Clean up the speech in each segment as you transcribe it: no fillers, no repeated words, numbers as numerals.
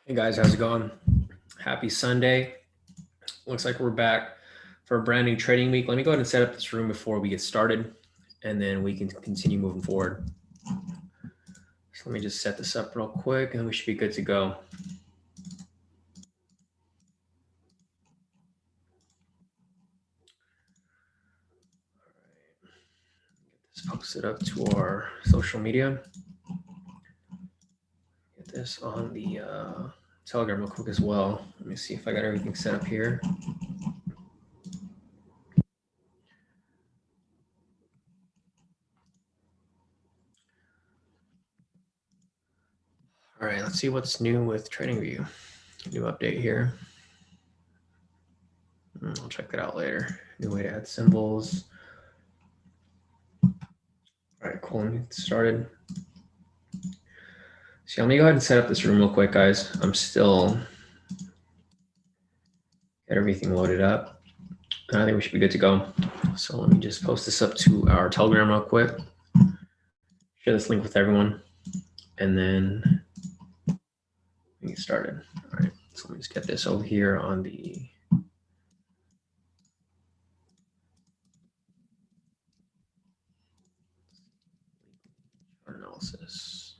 Hey guys, how's it going? Happy Sunday. Looks like we're back for a brand new trading week. Let me go ahead and set up this room before we get started, and then we can continue moving forward. So let me just set this up real quick, and we should be good to go. Get this posted up to our social media. Get this on the Telegram real quick as well. Let me see if I got everything set up here. All right, let's see what's new with TradingView. New update here. I'll check that out later. New way to add symbols. All right, cool. Let me get started. So let me go ahead and set up this room real quick, guys. I'm still get everything loaded up. And I think we should be good to go. So let me just post this up to our Telegram real quick. Share this link with everyone. And then we get started. All right, so let me just get this over here on the analysis.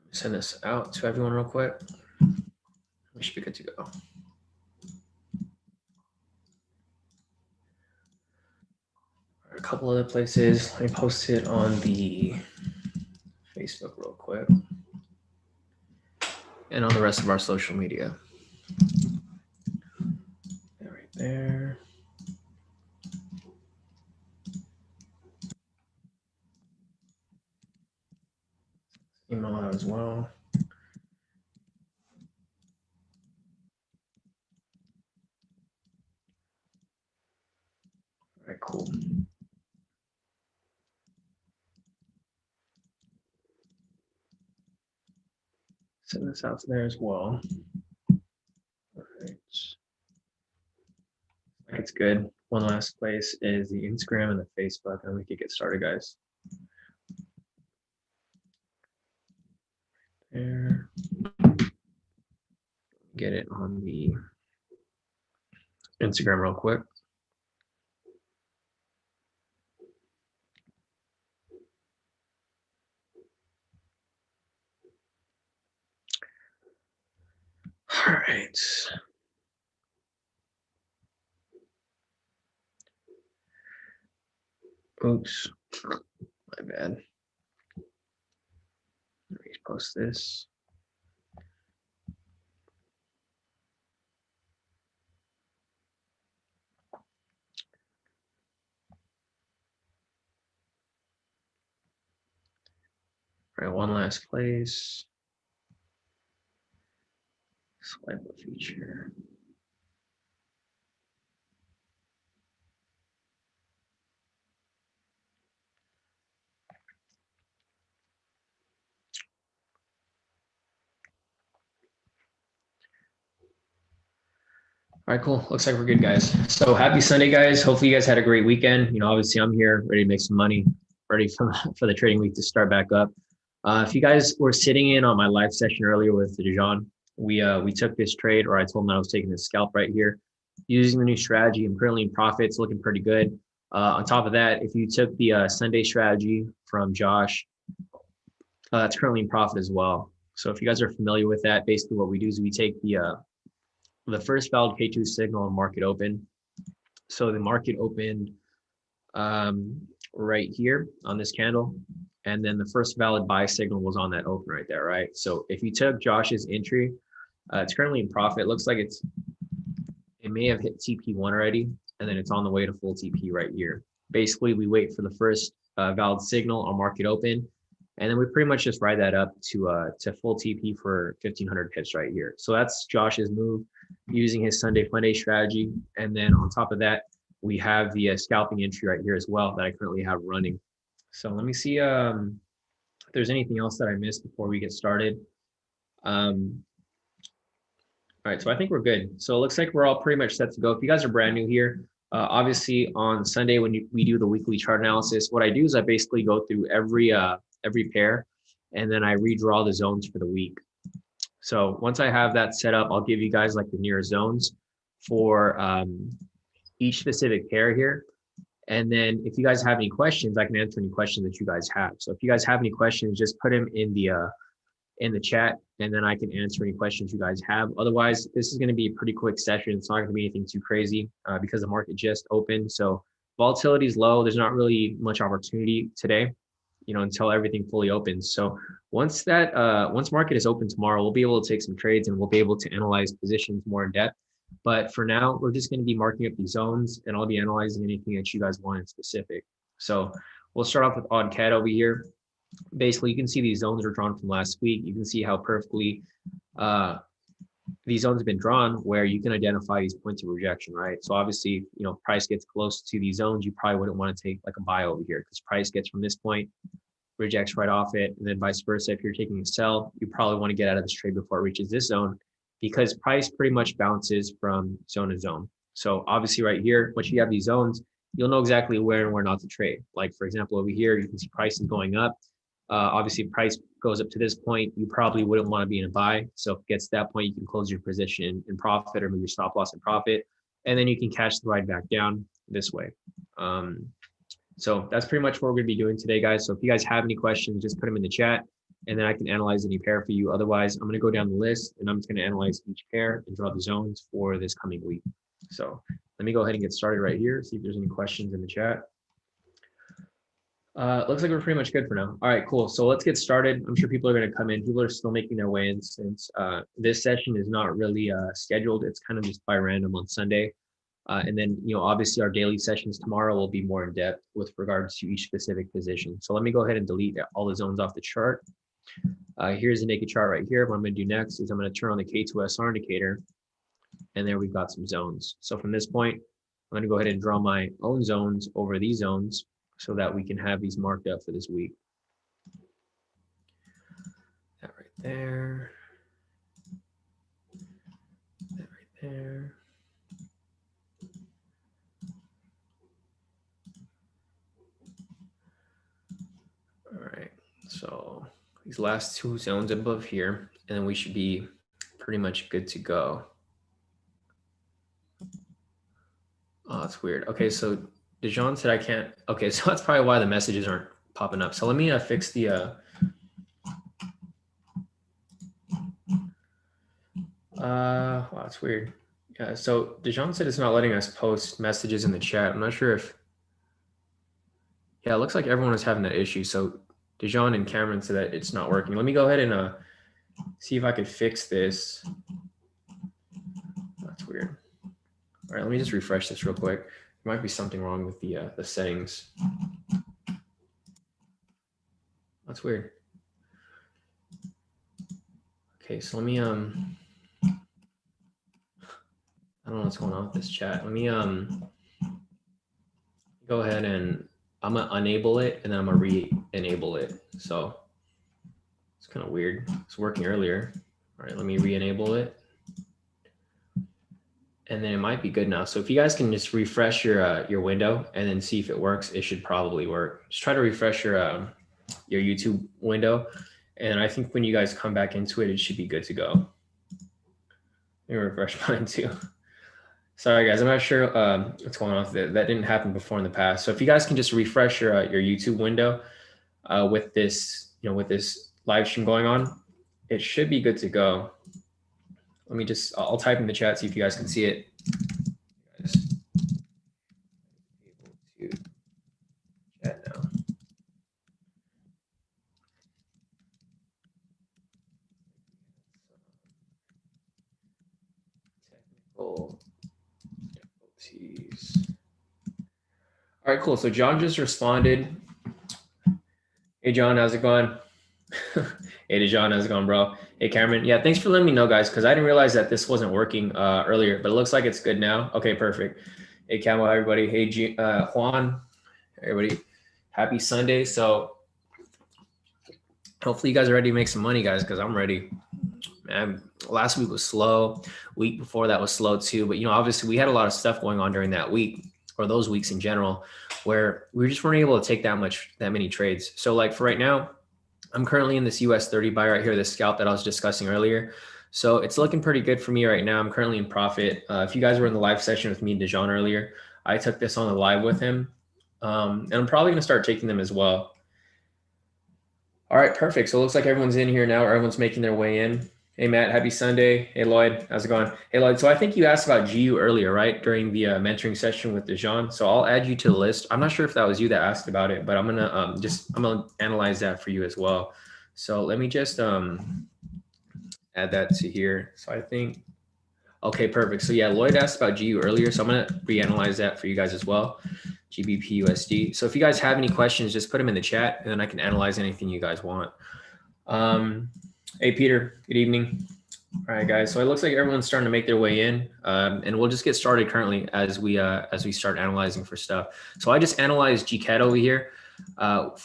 Let me send this out to everyone real quick. We should be good to go. A couple other places. Let me post it on the Facebook real quick. And on the rest of our social media. Right there. Email out as well. All right, cool. Send this out to there as well. All right. It's good. One last place is the Instagram and the Facebook, and we could get started, guys. There. Get it on the Instagram real quick. All right. Oops, my bad. Let me post this. All right, one last place. Swipe a feature. All right, cool. Looks like we're good, guys. So happy Sunday, guys. Hopefully you guys had a great weekend. You know, obviously I'm here ready to make some money, ready for the trading week to start back up. If you guys were sitting in on my live session earlier with Shawn, we took this trade, or I told him I was taking this scalp right here. Using the new strategy, I'm currently in profit. It's looking pretty good. On top of that, if you took the Sunday strategy from Josh, it's currently in profit as well. So if you guys are familiar with that, basically what we do is we take the first valid K2 signal and market open. So the market opened right here on this candle. And then the first valid buy signal was on that open right there, right? So if you took Josh's entry, it's currently in profit. It looks like it may have hit TP1 already, and then it's on the way to full TP right here. Basically, we wait for the first valid signal on market open, and then we pretty much just ride that up to full TP for 1,500 pips right here. So that's Josh's move using his Sunday Funday strategy. And then on top of that, we have the scalping entry right here as well that I currently have running. So let me see if there's anything else that I missed before we get started. All right, so I think we're good. So it looks like we're all pretty much set to go. If you guys are brand new here, obviously on Sunday when we do the weekly chart analysis, what I do is I basically go through every pair and then I redraw the zones for the week. So once I have that set up, I'll give you guys like the nearest zones for each specific pair here. And then if you guys have any questions, I can answer any questions that you guys have. So if you guys have any questions, just put them in the chat, and then I can answer any questions you guys have. Otherwise, this is going to be a pretty quick session. It's not going to be anything too crazy because the market just opened. So volatility is low. There's not really much opportunity today, until everything fully opens. So once market is open tomorrow, we'll be able to take some trades and we'll be able to analyze positions more in depth. But for now, we're just going to be marking up these zones, and I'll be analyzing anything that you guys want in specific. So we'll start off with odd cat over here. Basically, you can see these zones are drawn from last week. You can see how perfectly these zones have been drawn, where you can identify these points of rejection, right? So obviously, if price gets close to these zones, you probably wouldn't want to take like a buy over here, because price gets from this point, rejects right off it, and then vice versa. If you're taking a sell, you probably want to get out of this trade before it reaches this zone, because price pretty much bounces from zone to zone. So obviously right here, once you have these zones, you'll know exactly where and where not to trade. Like for example, over here, you can see price is going up. Obviously price goes up to this point, you probably wouldn't want to be in a buy. So if it gets to that point, you can close your position in profit, or move your stop loss in profit, and then you can catch the ride back down this way. So that's pretty much what we're going to be doing today, guys. So if you guys have any questions, just put them in the chat, and then I can analyze any pair for you. Otherwise, I'm going to go down the list, and I'm just going to analyze each pair and draw the zones for this coming week. So let me go ahead and get started right here, see if there's any questions in the chat. Looks like we're pretty much good for now. All right, cool. So let's get started. I'm sure people are going to come in. People are still making their way in, since this session is not really scheduled. It's kind of just by random on Sunday. And then, obviously our daily sessions tomorrow will be more in depth with regards to each specific position. So let me go ahead and delete all the zones off the chart. Here's the naked chart right here. What I'm going to do next is I'm going to turn on the K²SR indicator, and there we've got some zones. So from this point, I'm going to go ahead and draw my own zones over these zones, so that we can have these marked up for this week. That right there. That right there. All right, so these last two zones above here, and then we should be pretty much good to go. Oh, that's weird. Okay, so Dijon said I can't. Okay, so that's probably why the messages aren't popping up. So let me fix the. Wow, that's weird. Yeah, so Dijon said it's not letting us post messages in the chat. I'm not sure if. Yeah, it looks like everyone is having that issue. So Dijon and Cameron said that it's not working. Let me go ahead and see if I could fix this. That's weird. All right, let me just refresh this real quick. There might be something wrong with the settings. That's weird. Okay, so let me I don't know what's going on with this chat. Let me go ahead and I'm gonna enable it, and then I'm gonna re-enable it. So it's kind of weird. It's working earlier. All right, let me re-enable it. And then it might be good now. So if you guys can just refresh your window and then see if it works, it should probably work. Just try to refresh your YouTube window, and I think when you guys come back into it, it should be good to go. Let me refresh mine too. Sorry guys, I'm not sure what's going on with it. That didn't happen before in the past. So if you guys can just refresh your YouTube window with this, with this live stream going on, it should be good to go. Let me just, I'll type in the chat, see if you guys can see it. Able to chat now. Technical difficulties. All right, cool. So John just responded. Hey, John, how's it going? Hey, John, how's it going, bro? Hey, Cameron. Yeah, thanks for letting me know, guys, because I didn't realize that this wasn't working earlier, but it looks like it's good now. Okay, perfect. Hey, Camo, everybody. Hey, Juan, everybody. Happy Sunday. So hopefully you guys are ready to make some money, guys, because I'm ready. Man, last week was slow. Week before that was slow too. But, obviously we had a lot of stuff going on during that week, or those weeks in general, where we just weren't able to take that many trades. So like for right now, I'm currently in this US 30 buy right here, this scalp that I was discussing earlier. So it's looking pretty good for me right now. I'm currently in profit. If you guys were in the live session with me and Dejan earlier, I took this on the live with him. And I'm probably going to start taking them as well. All right, perfect. So it looks like everyone's in here now. Everyone's making their way in. Hey, Matt, happy Sunday. Hey, Lloyd, how's it going? Hey, Lloyd, so I think you asked about GU earlier, right? During the mentoring session with Dejan. So I'll add you to the list. I'm not sure if that was you that asked about it, but I'm going to I'm going to analyze that for you as well. So let me just add that to here. So I think, okay, perfect. So yeah, Lloyd asked about GU earlier. So I'm going to reanalyze that for you guys as well. GBP USD. So if you guys have any questions, just put them in the chat and then I can analyze anything you guys want. Hey, Peter, good evening. All right, guys. So it looks like everyone's starting to make their way in, and we'll just get started currently as we start analyzing for stuff. So I just analyzed GCAD over here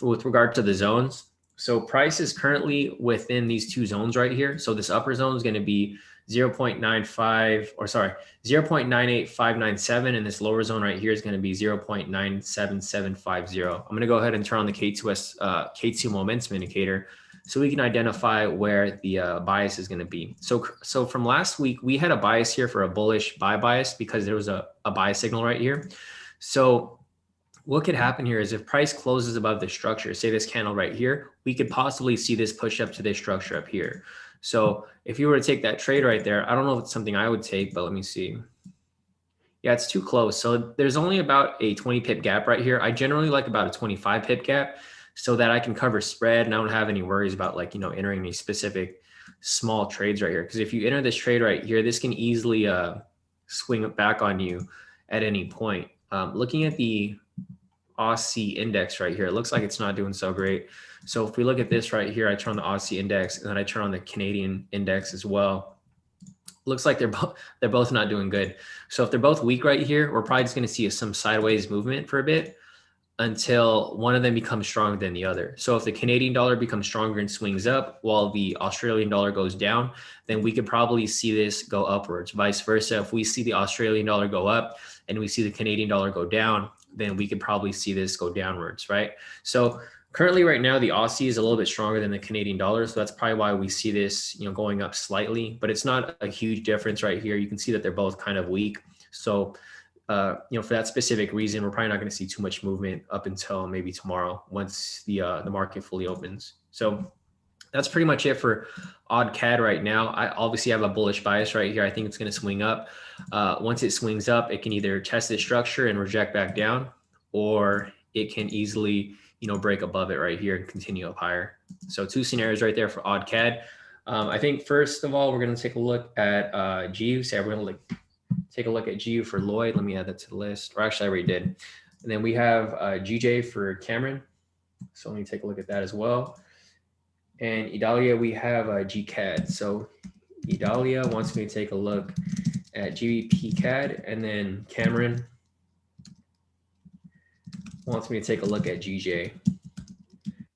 with regard to the zones. So price is currently within these two zones right here. So this upper zone is going to be 0.98597, and this lower zone right here is going to be 0.97750. I'm going to go ahead and turn on the K2 momentum indicator so we can identify where the bias is going to be. So from last week, we had a bias here for a bullish buy bias because there was a buy signal right here. So what could happen here is if price closes above the structure, say this candle right here, we could possibly see this push up to this structure up here. So if you were to take that trade right there, I don't know if it's something I would take, but let me see. Yeah, it's too close. So there's only about a 20 pip gap right here. I generally like about a 25 pip gap so that I can cover spread and I don't have any worries about like, entering any specific small trades right here. Because if you enter this trade right here, this can easily swing back on you at any point. Looking at the Aussie Index right here, it looks like it's not doing so great. So if we look at this right here, I turn on the Aussie Index and then I turn on the Canadian Index as well. Looks like they're both not doing good. So if they're both weak right here, we're probably just going to see some sideways movement for a bit until one of them becomes stronger than the other. So if the Canadian dollar becomes stronger and swings up while the Australian dollar goes down, then we could probably see this go upwards. Vice versa, if we see the Australian dollar go up and we see the Canadian dollar go down, then we could probably see this go downwards, right? So currently right now, the Aussie is a little bit stronger than the Canadian dollar. So that's probably why we see this, going up slightly, but it's not a huge difference right here. You can see that they're both kind of weak. So for that specific reason, we're probably not going to see too much movement up until maybe tomorrow once the market fully opens. So that's pretty much it for odd CAD right now. I obviously have a bullish bias right here. I think it's going to swing up. Once it swings up, it can either test this structure and reject back down, or it can easily, break above it right here and continue up higher. So two scenarios right there for odd CAD. I think first of all, we're going to take a look at GU. So we're going to take a look at GU for Lloyd. Let me add that to the list. Or actually, I already did. And then we have GJ for Cameron. So let me take a look at that as well. And Idalia, we have GCAD. So Idalia wants me to take a look at GBP CAD, and then Cameron wants me to take a look at GJ.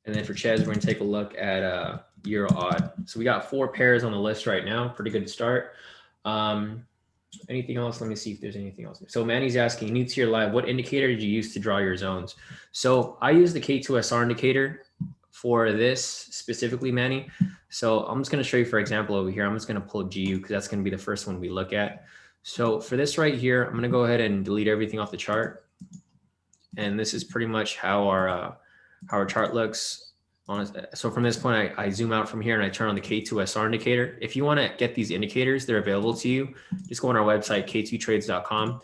And then for Chez, we're going to take a look at Euro Odd. So we got 4 pairs on the list right now. Pretty good start. Anything else? Let me see if there's anything else. So Manny's asking, new to your live, what indicator did you use to draw your zones? So I use the K2SR indicator for this specifically, Manny. So I'm just going to show you, for example, over here, I'm just going to pull GU because that's going to be the first one we look at. So for this right here, I'm going to go ahead and delete everything off the chart. And this is pretty much how our chart looks. So from this point, I zoom out from here and I turn on the K2SR indicator. If you want to get these indicators, they're available to you. Just go on our website, k2trades.com,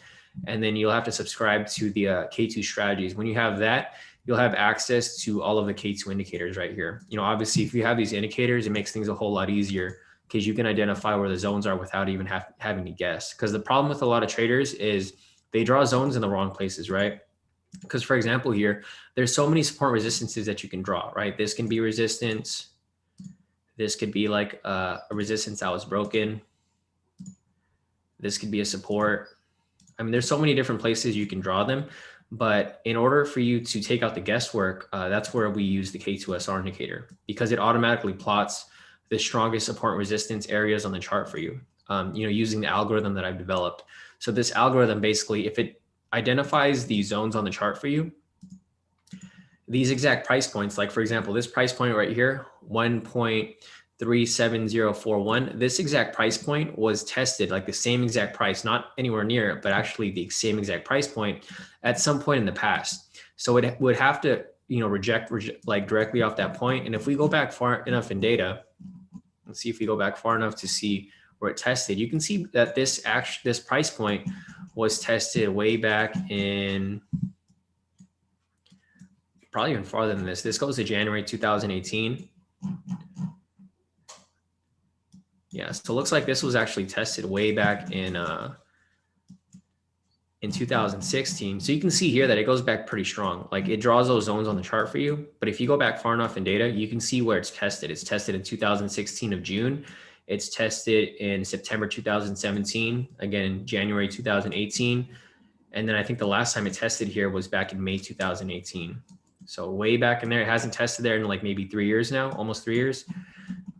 and then you'll have to subscribe to the K2 strategies. When you have that, you'll have access to all of the K2 indicators right here. Obviously, if you have these indicators, it makes things a whole lot easier because you can identify where the zones are without even having to guess. Because the problem with a lot of traders is they draw zones in the wrong places, right? Because for example, here, there's so many support resistances that you can draw, right? This can be resistance. This could be like a resistance that was broken. This could be a support. I mean, there's so many different places you can draw them. But in order for you to take out the guesswork, that's where we use the K2SR indicator because it automatically plots the strongest support and resistance areas on the chart for you, using the algorithm that I've developed. So this algorithm basically, if it identifies the zones on the chart for you, these exact price points, like for example, this price point right here, 1.37041, this exact price point was tested, like the same exact price, not anywhere near it, but actually the same exact price point at some point in the past. So it would have to, you know, reject like directly off that point. And if we go back far enough in data, let's see if we go back far enough to see where it tested, you can see that this price point was tested way back in, probably even farther than this. This goes to January 2018. Yeah, so it looks like this was actually tested way back in 2016. So you can see here that it goes back pretty strong. Like it draws those zones on the chart for you. But if you go back far enough in data, you can see where it's tested. It's tested in 2016 of June. It's tested in September 2017, again in January 2018. And then I think the last time it tested here was back in May 2018. So way back in there, it hasn't tested there in like maybe 3 years now, almost 3 years.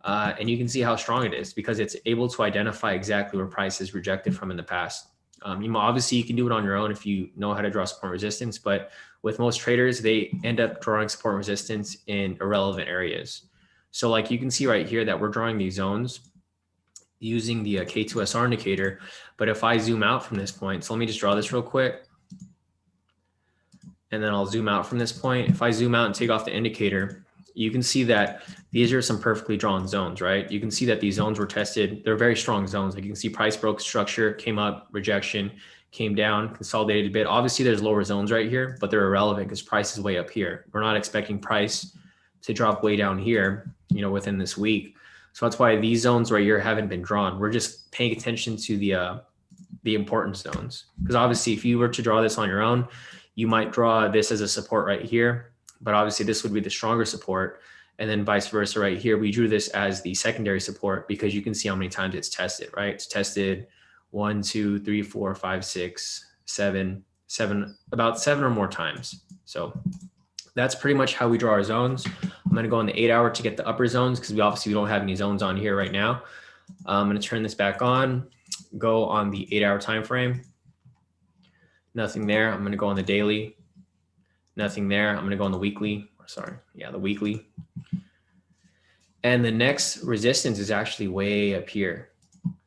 And you can see how strong it is because it's able to identify exactly where price is rejected from in the past. Obviously you can do it on your own if you know how to draw support and resistance, but with most traders, they end up drawing support and resistance in irrelevant areas. So like you can see right here that we're drawing these zones using the K2SR indicator. But if I zoom out from this point, so let me just draw this real quick. And then I'll zoom out from this point. If I zoom out and take off the indicator, you can see that these are some perfectly drawn zones, right? You can see that these zones were tested. They're very strong zones. Like you can see price broke structure, came up, rejection, came down, consolidated a bit. Obviously there's lower zones right here, but they're irrelevant because price is way up here. We're not expecting price to drop way down here, you know, within this week. So that's why these zones right here haven't been drawn. We're just paying attention to the important zones. Because obviously if you were to draw this on your own, you might draw this as a support right here, but obviously this would be the stronger support. And then vice versa right here, we drew this as the secondary support because you can see how many times it's tested, right? It's tested 1, 2, 3, 4, 5, 6, 7, about 7 or more times. So that's pretty much how we draw our zones. I'm going to go on the 8 hour to get the upper zones because we don't have any zones on here right now. I'm going to turn this back on, go on the 8 hour time frame. Nothing there. I'm going to go on the daily. Nothing there. I'm going to go on the weekly. Sorry. Yeah, the weekly. And the next resistance is actually way up here.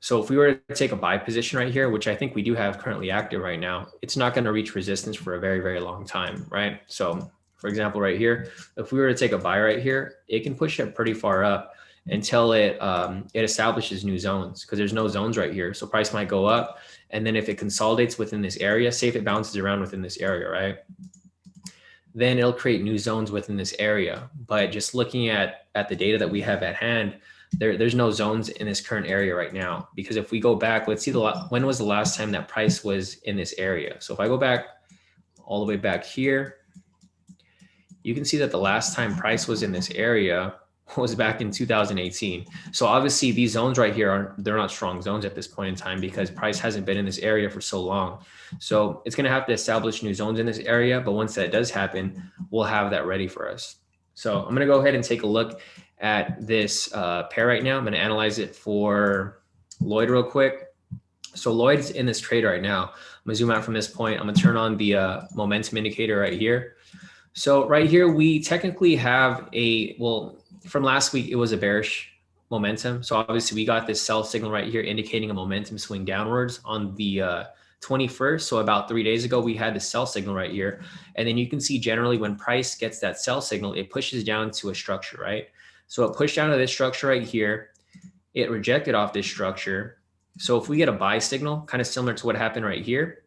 So if we were to take a buy position right here, which I think we do have currently active right now, it's not going to reach resistance for a very, very long time, right? So for example, right here, if we were to take a buy right here, it can push it pretty far up until it establishes new zones because there's no zones right here. So price might go up. And then if it consolidates within this area, say if it bounces around within this area, right? Then it'll create new zones within this area. But just looking at the data that we have at hand, there's no zones in this current area right now. Because if we go back, let's see when was the last time that price was in this area. So if I go back all the way back here, you can see that the last time price was in this area was back in 2018. So obviously these zones right here they're not strong zones at this point in time because price hasn't been in this area for so long. So it's going to have to establish new zones in this area. But once that does happen, we'll have that ready for us. So I'm going to go ahead and take a look at this pair right now. I'm going to analyze it for Lloyd real quick. So Lloyd's in this trade right now. I'm going to zoom out from this point. I'm going to turn on the momentum indicator right here. So right here, we technically have from last week, it was a bearish momentum. So obviously we got this sell signal right here indicating a momentum swing downwards on the 21st. So about 3 days ago, we had the sell signal right here. And then you can see generally when price gets that sell signal, it pushes down to a structure, right? So it pushed down to this structure right here. It rejected off this structure. So if we get a buy signal, kind of similar to what happened right here,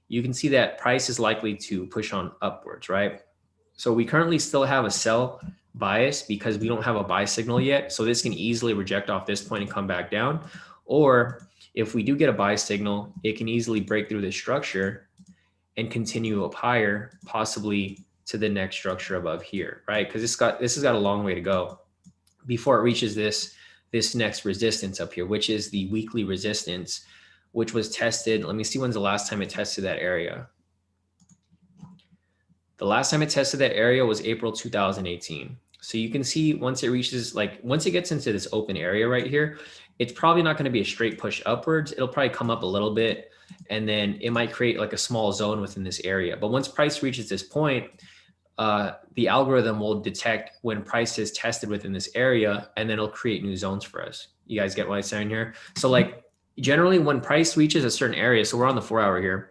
you can see that price is likely to push on upwards, right? So we currently still have a sell bias because we don't have a buy signal yet. So this can easily reject off this point and come back down. Or if we do get a buy signal, it can easily break through this structure and continue up higher, possibly to the next structure above here, right? Because this has got a long way to go before it reaches this next resistance up here, which is the weekly resistance, which was tested. Let me see when's the last time it tested that area. The last time it tested that area was April 2018. So you can see once it reaches, once it gets into this open area right here, it's probably not going to be a straight push upwards. It'll probably come up a little bit and then it might create like a small zone within this area. But once price reaches this point, the algorithm will detect when price is tested within this area, and then it'll create new zones for us. You guys get what I'm saying here? So like generally when price reaches a certain area, so we're on the 4-hour here,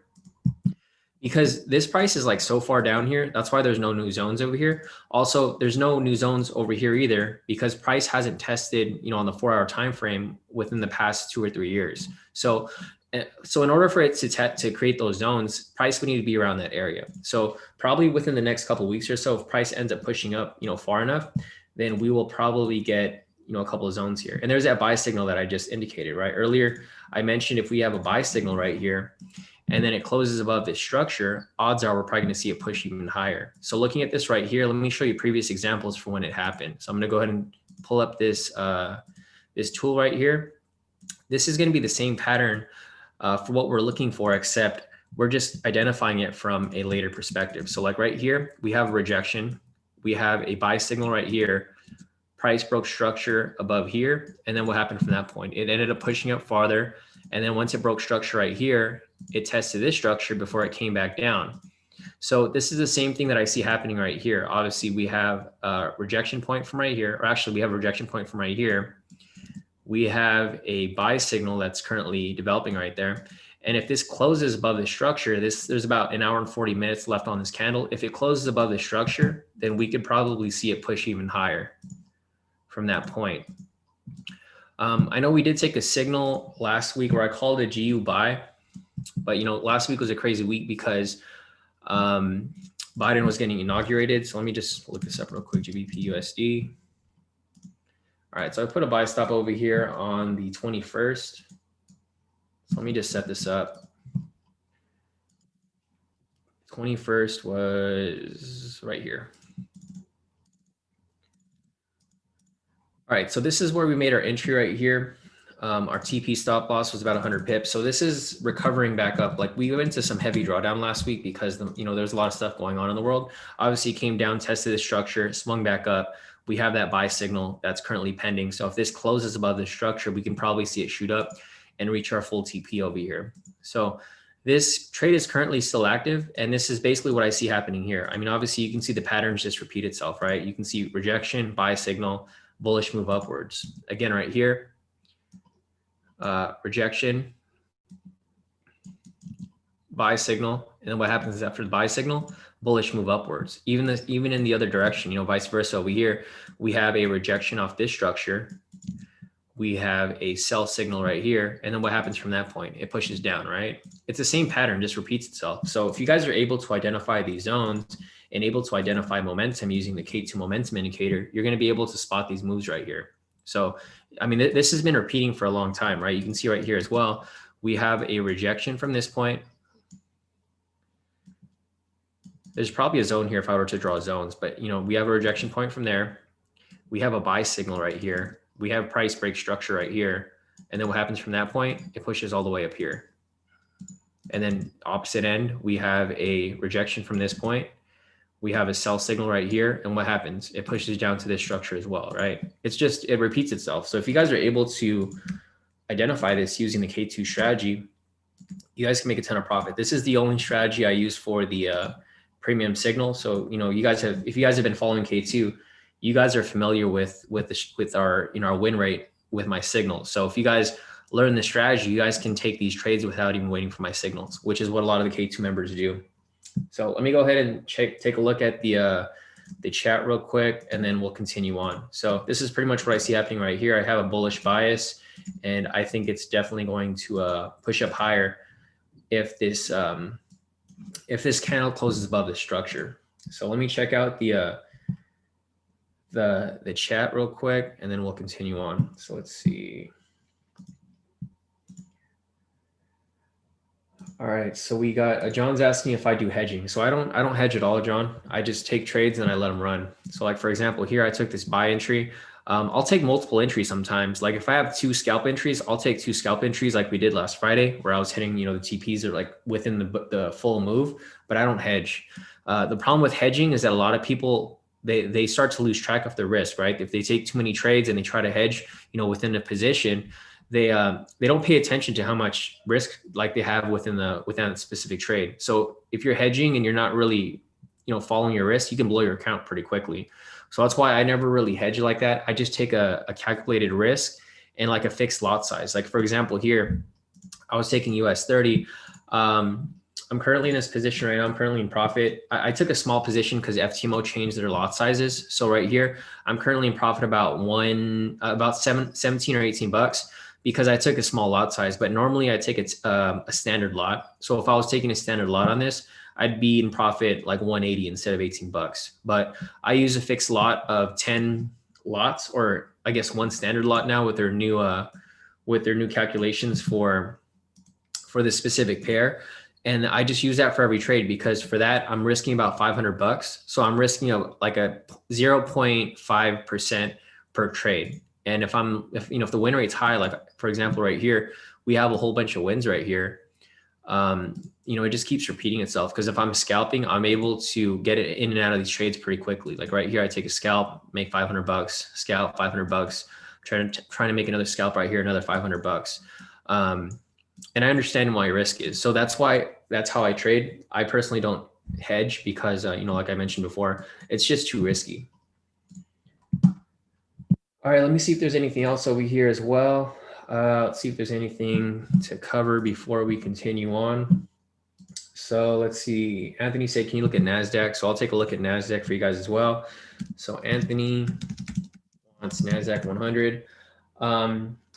because this price is like so far down here. That's why there's no new zones over here. Also, there's no new zones over here either, because price hasn't tested, on the 4-hour time frame within the past 2 or 3 years. So in order for it to create those zones, price would need to be around that area. So probably within the next couple of weeks or so, if price ends up pushing up, far enough, then we will probably get, a couple of zones here. And there's that buy signal that I just indicated, right? Earlier, I mentioned if we have a buy signal right here, and then it closes above this structure, odds are we're probably going to see it push even higher. So looking at this right here, let me show you previous examples for when it happened. So I'm going to go ahead and pull up this, this tool right here. This is going to be the same pattern for what we're looking for, except we're just identifying it from a later perspective. So like right here, we have a rejection. We have a buy signal right here. Price broke structure above here. And then what happened from that point? It ended up pushing up farther. And then once it broke structure right here, it tested this structure before it came back down. So this is the same thing that I see happening right here. Obviously, we have a rejection point from right here, or actually we have a rejection point from right here. We have a buy signal that's currently developing right there. And if this closes above the structure, there's about 1 hour and 40 minutes left on this candle. If it closes above the structure, then we could probably see it push even higher from that point. I know we did take a signal last week where I called a GU buy, but last week was a crazy week because Biden was getting inaugurated. So let me just look this up real quick, GBP USD. All right, so I put a buy stop over here on the 21st. So let me just set this up. 21st was right here. All right, so this is where we made our entry right here. Our TP stop loss was about 100 pips. So this is recovering back up. Like we went into some heavy drawdown last week because there's a lot of stuff going on in the world. Obviously it came down, tested the structure, swung back up. We have that buy signal that's currently pending. So if this closes above the structure, we can probably see it shoot up and reach our full TP over here. So this trade is currently still active. And this is basically what I see happening here. I mean, obviously you can see the patterns just repeat itself, right? You can see rejection, buy signal, bullish move upwards. Again, right here, rejection, buy signal, and then what happens is after the buy signal, bullish move upwards. Even in the other direction, vice versa over here, we have a rejection off this structure. We have a sell signal right here, and then what happens from that point? It pushes down, right? It's the same pattern, just repeats itself. So if you guys are able to identify these zones and able to identify momentum using the K² momentum indicator, you're going to be able to spot these moves right here. So, I mean, this has been repeating for a long time, right? You can see right here as well, we have a rejection from this point. There's probably a zone here if I were to draw zones, but we have a rejection point from there. We have a buy signal right here. We have price break structure right here. And then what happens from that point? It pushes all the way up here. And then opposite end, we have a rejection from this point. We have a sell signal right here. And what happens? It pushes down to this structure as well, right? It repeats itself. So if you guys are able to identify this using the K² strategy, you guys can make a ton of profit. This is the only strategy I use for the premium signal. So, if you guys have been following K², you guys are familiar with our, our win rate with my signals. So if you guys learn the strategy, you guys can take these trades without even waiting for my signals, which is what a lot of the K² members do. So let me go ahead and take a look at the chat real quick, and then we'll continue on. So this is pretty much what I see happening right here. I have a bullish bias, and I think it's definitely going to push up higher if this candle closes above the structure. So let me check out the chat real quick, and then we'll continue on. So let's see. All right, so we got John's asking if I do hedging. So I don't hedge at all, John. I just take trades and I let them run. So like for example, here I took this buy entry. I'll take multiple entries sometimes. Like if I have 2 scalp entries, I'll take 2 scalp entries like we did last Friday, where I was hitting, the TPs are like within the full move, but I don't hedge. The problem with hedging is that a lot of people, they start to lose track of their risk, right? If they take too many trades and they try to hedge, within a position, they don't pay attention to how much risk like they have within a specific trade. So if you're hedging and you're not really following your risk, you can blow your account pretty quickly. So that's why I never really hedge like that. I just take a calculated risk and like a fixed lot size. Like for example, here, I was taking US 30. I'm currently in this position right now. I'm currently in profit. I took a small position because FTMO changed their lot sizes. So right here, I'm currently in profit about 17 or 18 bucks because I took a small lot size, but normally I take a standard lot. So if I was taking a standard lot on this, I'd be in profit like 180 instead of 18 bucks. But I use a fixed lot of 10 lots, or I guess one standard lot now with their new calculations for this specific pair. And I just use that for every trade because for that, I'm risking about 500 bucks. So I'm risking like a 0.5% per trade. And if the win rate's high, like for example, right here, we have a whole bunch of wins right here. It just keeps repeating itself because if I'm scalping, I'm able to get it in and out of these trades pretty quickly. Like right here, I take a scalp, make 500 bucks, scalp 500 bucks, trying to make another scalp right here, another 500 bucks. And I understand why risk is. So that's how I trade. I personally don't hedge because, like I mentioned before, it's just too risky. All right, let me see if there's anything else over here as well. Let's see if there's anything to cover before we continue on. So let's see. Anthony said, can you look at Nasdaq? So I'll take a look at Nasdaq for you guys as well. So Anthony wants Nasdaq 100.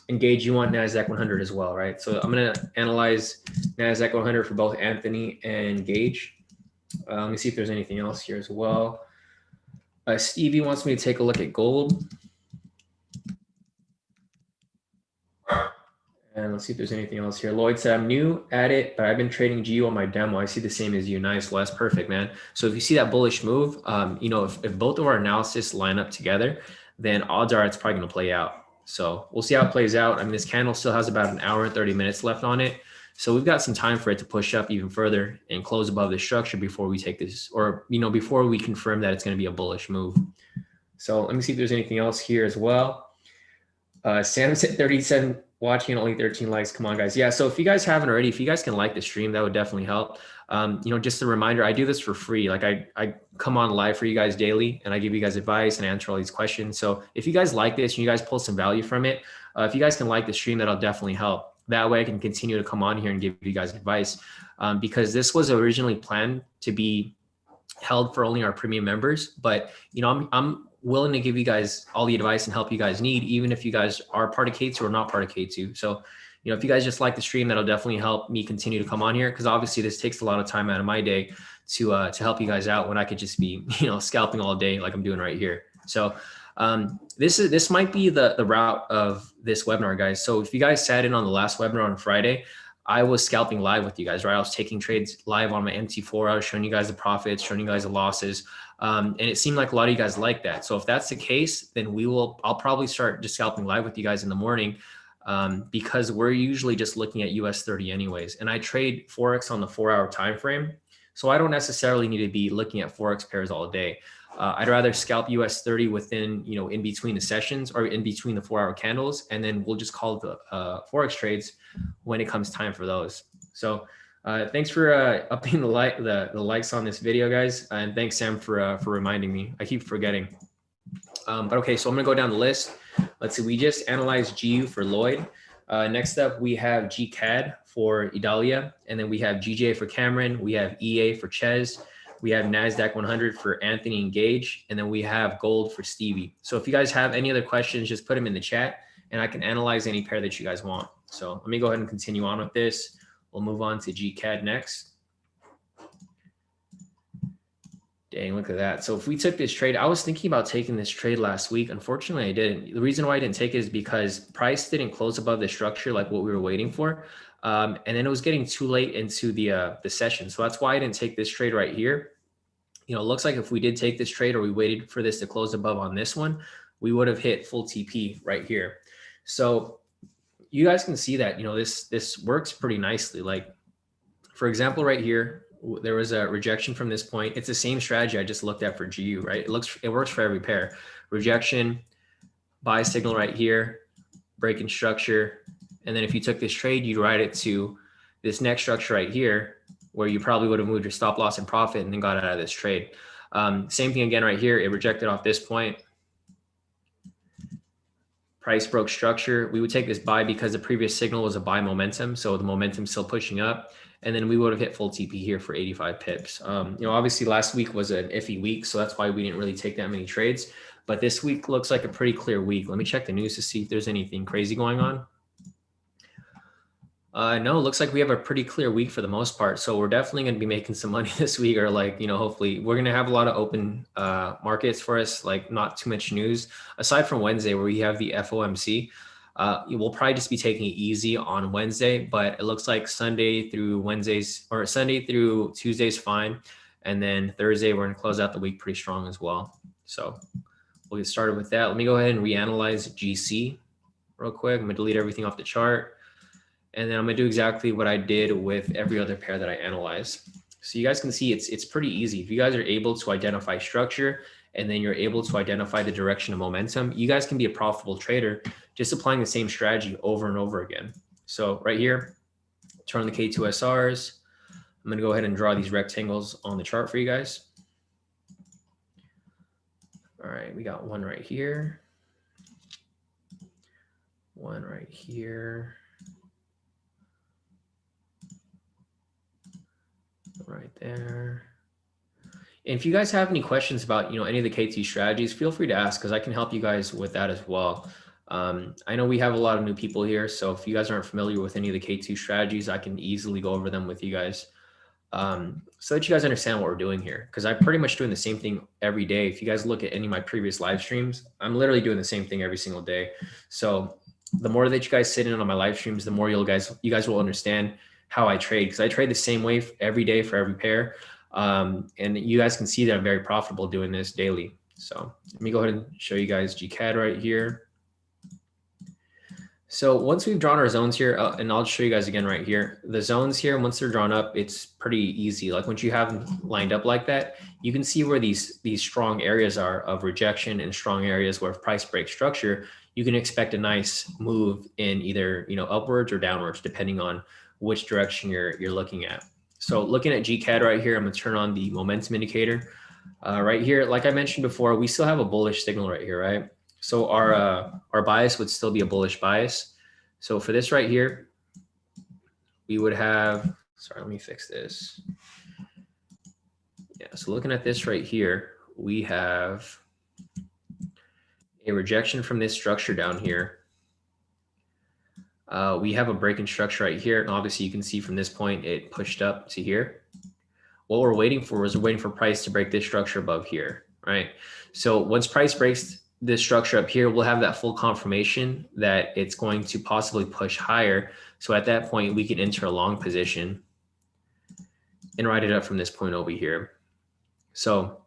Engage, you want Nasdaq 100 as well, right? So I'm going to analyze Nasdaq 100 for both Anthony and Gage. Let me see if there's anything else here as well. Stevie wants me to take a look at gold. And let's see if there's anything else here. Lloyd said, I'm new at it, but I've been trading GU on my demo. I see the same as you. Nice. Well, that's perfect, man. So if you see that bullish move, if both of our analysis line up together, then odds are it's probably going to play out. So we'll see how it plays out. I mean, this candle still has about an hour and 30 minutes left on it. So we've got some time for it to push up even further and close above the structure before we take this, or, before we confirm that it's going to be a bullish move. So let me see if there's anything else here as well. Sam said 37 watching and only 13 likes. Come on, guys. Yeah. So if you guys haven't already, if you guys can like the stream, that would definitely help. Just a reminder, I do this for free. Like I come on live for you guys daily and I give you guys advice and answer all these questions. So if you guys like this and you guys pull some value from it, if you guys can like the stream, that'll definitely help. That way I can continue to come on here and give you guys advice because this was originally planned to be held for only our premium members. But, I'm willing to give you guys all the advice and help you guys need, even if you guys are part of K2 or not part of K2. So, if you guys just like the stream, that'll definitely help me continue to come on here. Cause obviously this takes a lot of time out of my day to help you guys out when I could just be, scalping all day like I'm doing right here. So this might be the route of this webinar, guys. So if you guys sat in on the last webinar on Friday, I was scalping live with you guys, right? I was taking trades live on my MT4. I was showing you guys the profits, showing you guys the losses. And it seemed like a lot of you guys like that. So if that's the case, then I'll probably start just scalping live with you guys in the morning because we're usually just looking at US 30 anyways. And I trade Forex on the 4-hour time frame. So I don't necessarily need to be looking at Forex pairs all day. I'd rather scalp US 30 within, in between the sessions or in between the 4-hour candles. And then we'll just call the Forex trades when it comes time for those. So thanks for upping the likes on this video, guys. And thanks, Sam, for reminding me. I keep forgetting. But okay, so I'm gonna go down the list. Let's see, we just analyzed GU for Lloyd. Next up, we have GCAD for Idalia. And then we have GJ for Cameron. We have EA for Ches. We have Nasdaq 100 for Anthony and Gage, and then we have gold for Stevie. So if you guys have any other questions, just put them in the chat and I can analyze any pair that you guys want. So let me go ahead and continue on with this. We'll move on to GCAD next. Dang, look at that. So if we took this trade, I was thinking about taking this trade last week. Unfortunately, I didn't. The reason why I didn't take it is because price didn't close above the structure like what we were waiting for. And then it was getting too late into the session. So that's why I didn't take this trade right here. It looks like if we did take this trade or we waited for this to close above on this one, we would have hit full TP right here. So you guys can see that, this works pretty nicely. Like, for example, right here, there was a rejection from this point. It's the same strategy I just looked at for GU, right? It works for every pair. Rejection, buy signal right here, break in structure. And then if you took this trade, you'd ride it to this next structure right here, where you probably would have moved your stop loss and profit and then got out of this trade. Same thing again right here. It rejected off this point. Price broke structure. We would take this buy because the previous signal was a buy momentum. So the momentum's still pushing up. And then we would have hit full TP here for 85 pips. Obviously last week was an iffy week, so that's why we didn't really take that many trades. But this week looks like a pretty clear week. Let me check the news to see if there's anything crazy going on. No, it looks like we have a pretty clear week for the most part. So we're definitely going to be making some money this week, or hopefully we're going to have a lot of open markets for us, like not too much news aside from Wednesday where we have the FOMC. We'll probably just be taking it easy on Wednesday, but it looks like Sunday through Tuesday's fine. And then Thursday, we're going to close out the week pretty strong as well. So we'll get started with that. Let me go ahead and reanalyze GC real quick. I'm going to delete everything off the chart. And then I'm gonna do exactly what I did with every other pair that I analyzed. So you guys can see it's pretty easy. If you guys are able to identify structure and then you're able to identify the direction of momentum, you guys can be a profitable trader just applying the same strategy over and over again. So right here, turn on the K2SRs. I'm gonna go ahead and draw these rectangles on the chart for you guys. All right, we got one right here. One right here. Right there. And if you guys have any questions about, any of the KT strategies, feel free to ask because I can help you guys with that as well. I know we have a lot of new people here, so if you guys aren't familiar with any of the K2 strategies, I can easily go over them with you guys so that you guys understand what we're doing here. Because I'm pretty much doing the same thing every day. If you guys look at any of my previous live streams, I'm literally doing the same thing every single day. So the more that you guys sit in on my live streams, the more you guys will understand how I trade, because I trade the same way every day for every pair. And you guys can see that I'm very profitable doing this daily. So let me go ahead and show you guys GCAD right here. So once we've drawn our zones here, and I'll show you guys again right here, the zones here, once they're drawn up, it's pretty easy. Like once you have them lined up like that, you can see where these strong areas are of rejection and strong areas where if price break structure, you can expect a nice move in either, upwards or downwards, depending on which direction you're looking at. So looking at GCAD right here, I'm gonna turn on the momentum indicator. Right here, like I mentioned before, we still have a bullish signal right here, right? So our bias would still be a bullish bias. So for this right here, we would have, sorry, let me fix this. Yeah, so looking at this right here, we have a rejection from this structure down here. We have a break in structure right here. And obviously you can see from this point, it pushed up to here. What we're waiting for is we're waiting for price to break this structure above here, right? So once price breaks this structure up here, we'll have that full confirmation that it's going to possibly push higher. So at that point, we can enter a long position and write it up from this point over here. So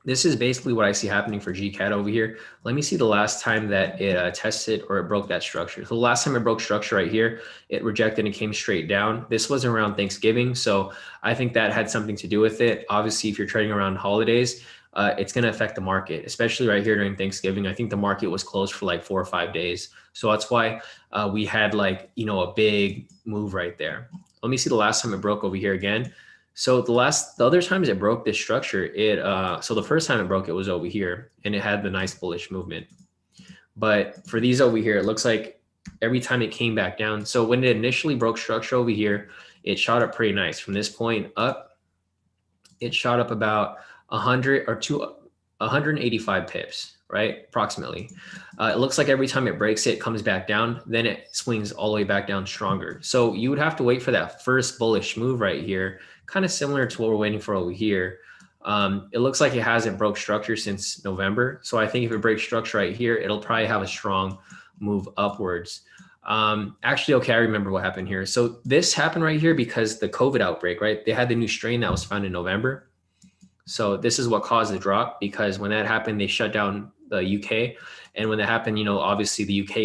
this is basically what I see happening for GCAD over here. Let me see the last time that it tested or it broke that structure. So the last time it broke structure right here, it rejected and came straight down. This was around Thanksgiving. So I think that had something to do with it. Obviously, if you're trading around holidays, it's going to affect the market, especially right here during Thanksgiving. I think the market was closed for like 4 or 5 days. So that's why we had like, a big move right there. Let me see the last time it broke over here again. So the other times it broke this structure, so the first time it broke, it was over here and it had the nice bullish movement. But for these over here, it looks like every time it came back down. So when it initially broke structure over here, it shot up pretty nice. From this point up, it shot up about 185 pips, right? Approximately. It looks like every time it breaks it comes back down, then it swings all the way back down stronger. So you would have to wait for that first bullish move right here, kind of similar to what we're waiting for over here. It looks like it hasn't broke structure since November. So I think if it breaks structure right here, it'll probably have a strong move upwards. Actually, okay, I remember what happened here. So this happened right here because the COVID outbreak, right? They had the new strain that was found in November. So this is what caused the drop, because when that happened, they shut down the UK. And when that happened, obviously the UK,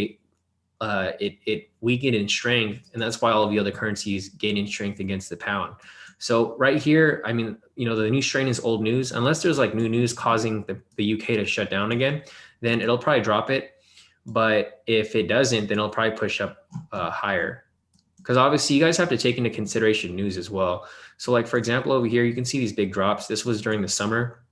it weakened in strength. And that's why all of the other currencies gained in strength against the pound. So right here, I mean, the new strain is old news. Unless there's like new news causing the UK to shut down again, then it'll probably drop it. But if it doesn't, then it'll probably push up higher. because obviously you guys have to take into consideration news as well. So like, for example, over here, you can see these big drops. This was during the summer.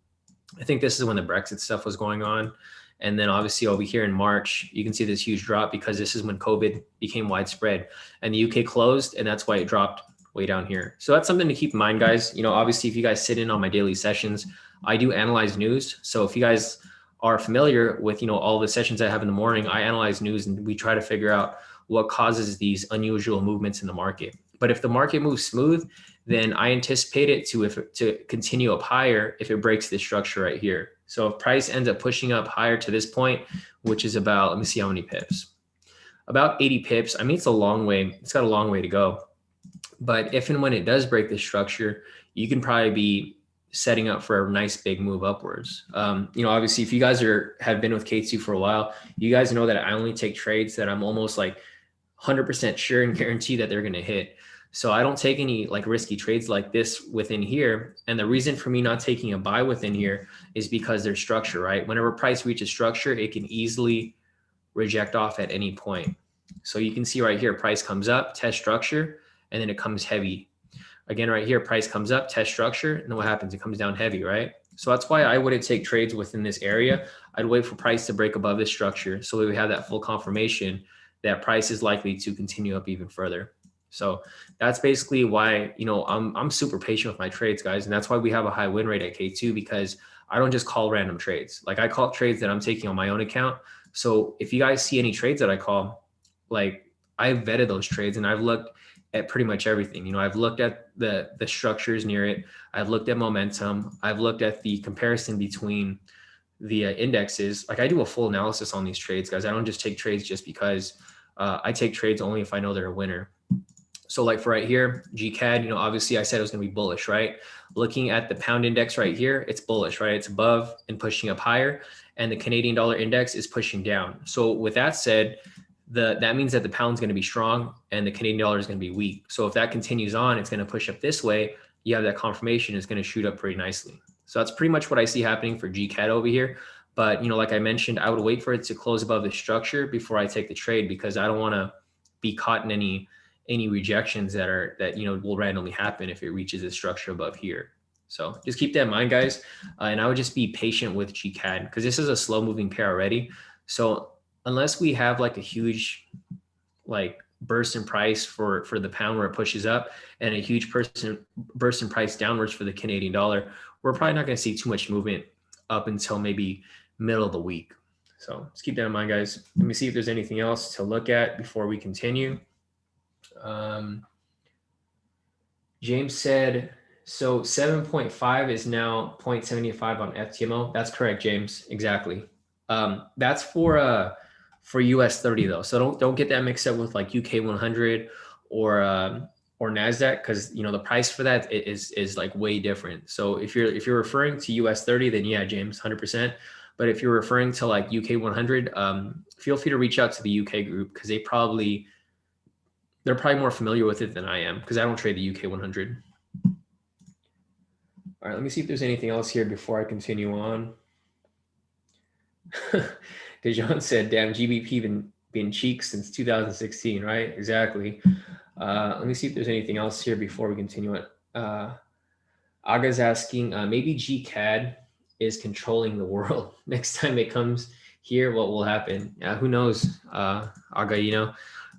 I think this is when the Brexit stuff was going on. And then obviously over here in March, you can see this huge drop because this is when COVID became widespread and the UK closed, and that's why it dropped way down here. So that's something to keep in mind, guys. You know, obviously if you guys sit in on my daily sessions, I do analyze news. So if you guys are familiar with, you know, all the sessions I have in the morning, I analyze news and we try to figure out what causes these unusual movements in the market. But if the market moves smooth, then I anticipate it to continue up higher if it breaks this structure right here. So if price ends up pushing up higher to this point, which is about, let me see how many pips, about 80 pips. I mean, it's a long way. It's got a long way to go. But if and when it does break this structure, you can probably be setting up for a nice big move upwards. You know, obviously, if you guys have been with K2 for a while, you guys know that I only take trades that I'm almost like 100% sure and guarantee that they're going to hit. So I don't take any like risky trades like this within here. And the reason for me not taking a buy within here is because there's structure, right? Whenever price reaches structure, it can easily reject off at any point. So you can see right here, price comes up, test structure, and then it comes heavy. Again, right here, price comes up, test structure, and then what happens? It comes down heavy, right? So that's why I wouldn't take trades within this area. I'd wait for price to break above this structure so we have that full confirmation that price is likely to continue up even further. So that's basically why, you know, I'm super patient with my trades, guys. And that's why we have a high win rate at K2, because I don't just call random trades. Like I call trades that I'm taking on my own account. So if you guys see any trades that I call, like I've vetted those trades and I've looked at pretty much everything. You know, I've looked at the structures near it. I've looked at momentum. I've looked at the comparison between the indexes. Like I do a full analysis on these trades, guys. I don't just take trades just because. I take trades only if I know they're a winner. So like for right here, GCAD, you know, obviously I said it was going to be bullish, right? Looking at the pound index right here, it's bullish, right? It's above and pushing up higher. And the Canadian dollar index is pushing down. So with that said, that means that the pound's going to be strong and the Canadian dollar is going to be weak. So if that continues on, it's going to push up this way. You have that confirmation, it's going to shoot up pretty nicely. So that's pretty much what I see happening for GCAD over here. But, you know, like I mentioned, I would wait for it to close above the structure before I take the trade, because I don't want to be caught in any rejections that, you know, will randomly happen if it reaches the structure above here. So just keep that in mind, guys. And I would just be patient with GCAD because this is a slow moving pair already. So unless we have like a huge like burst in price for the pound where it pushes up and a huge burst in price downwards for the Canadian dollar, we're probably not going to see too much movement up until maybe middle of the week. So let's keep that in mind, guys. Let me see if there's anything else to look at before we continue. James said, so 7.5 is now 0.75 on FTMO. That's correct, James. Exactly. That's for US 30 though. So don't get that mixed up with like UK 100 or Nasdaq, because you know the price for that is like way different. So if you're referring to US 30, then yeah, James, 100%. But if you're referring to like UK 100, feel free to reach out to the UK group because they're probably more familiar with it than I am, because I don't trade the UK 100. All right, let me see if there's anything else here before I continue on. Dejan said, damn, GBP been cheeks since 2016, right? Exactly. Let me see if there's anything else here before we continue it. Aga's asking, maybe GCAD is controlling the world. Next time it comes here, what will happen? Who knows, Aga, you know,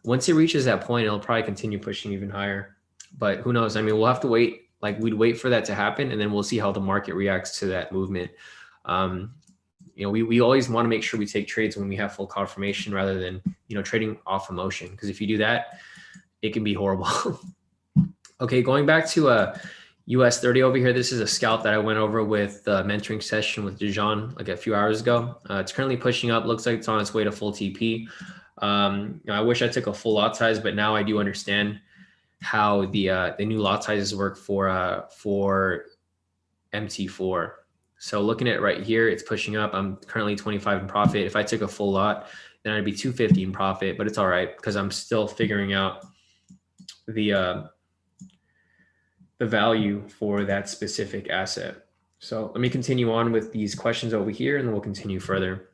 once it reaches that point, it'll probably continue pushing even higher. But who knows? I mean, we'll have to wait. Like we'd wait for that to happen, and then we'll see how the market reacts to that movement. You know, we always want to make sure we take trades when we have full confirmation rather than, you know, trading off emotion. Because if you do that, it can be horrible. Okay, going back to US 30 over here. This is a scalp that I went over with the mentoring session with Dejan like a few hours ago. It's currently pushing up. Looks like it's on its way to full TP. I wish I took a full lot size, but now I do understand how the new lot sizes work for MT4. So looking at right here, it's pushing up. I'm currently 25 in profit. If I took a full lot, then I'd be 250 in profit, but it's all right because I'm still figuring out the value for that specific asset. So let me continue on with these questions over here and then we'll continue further.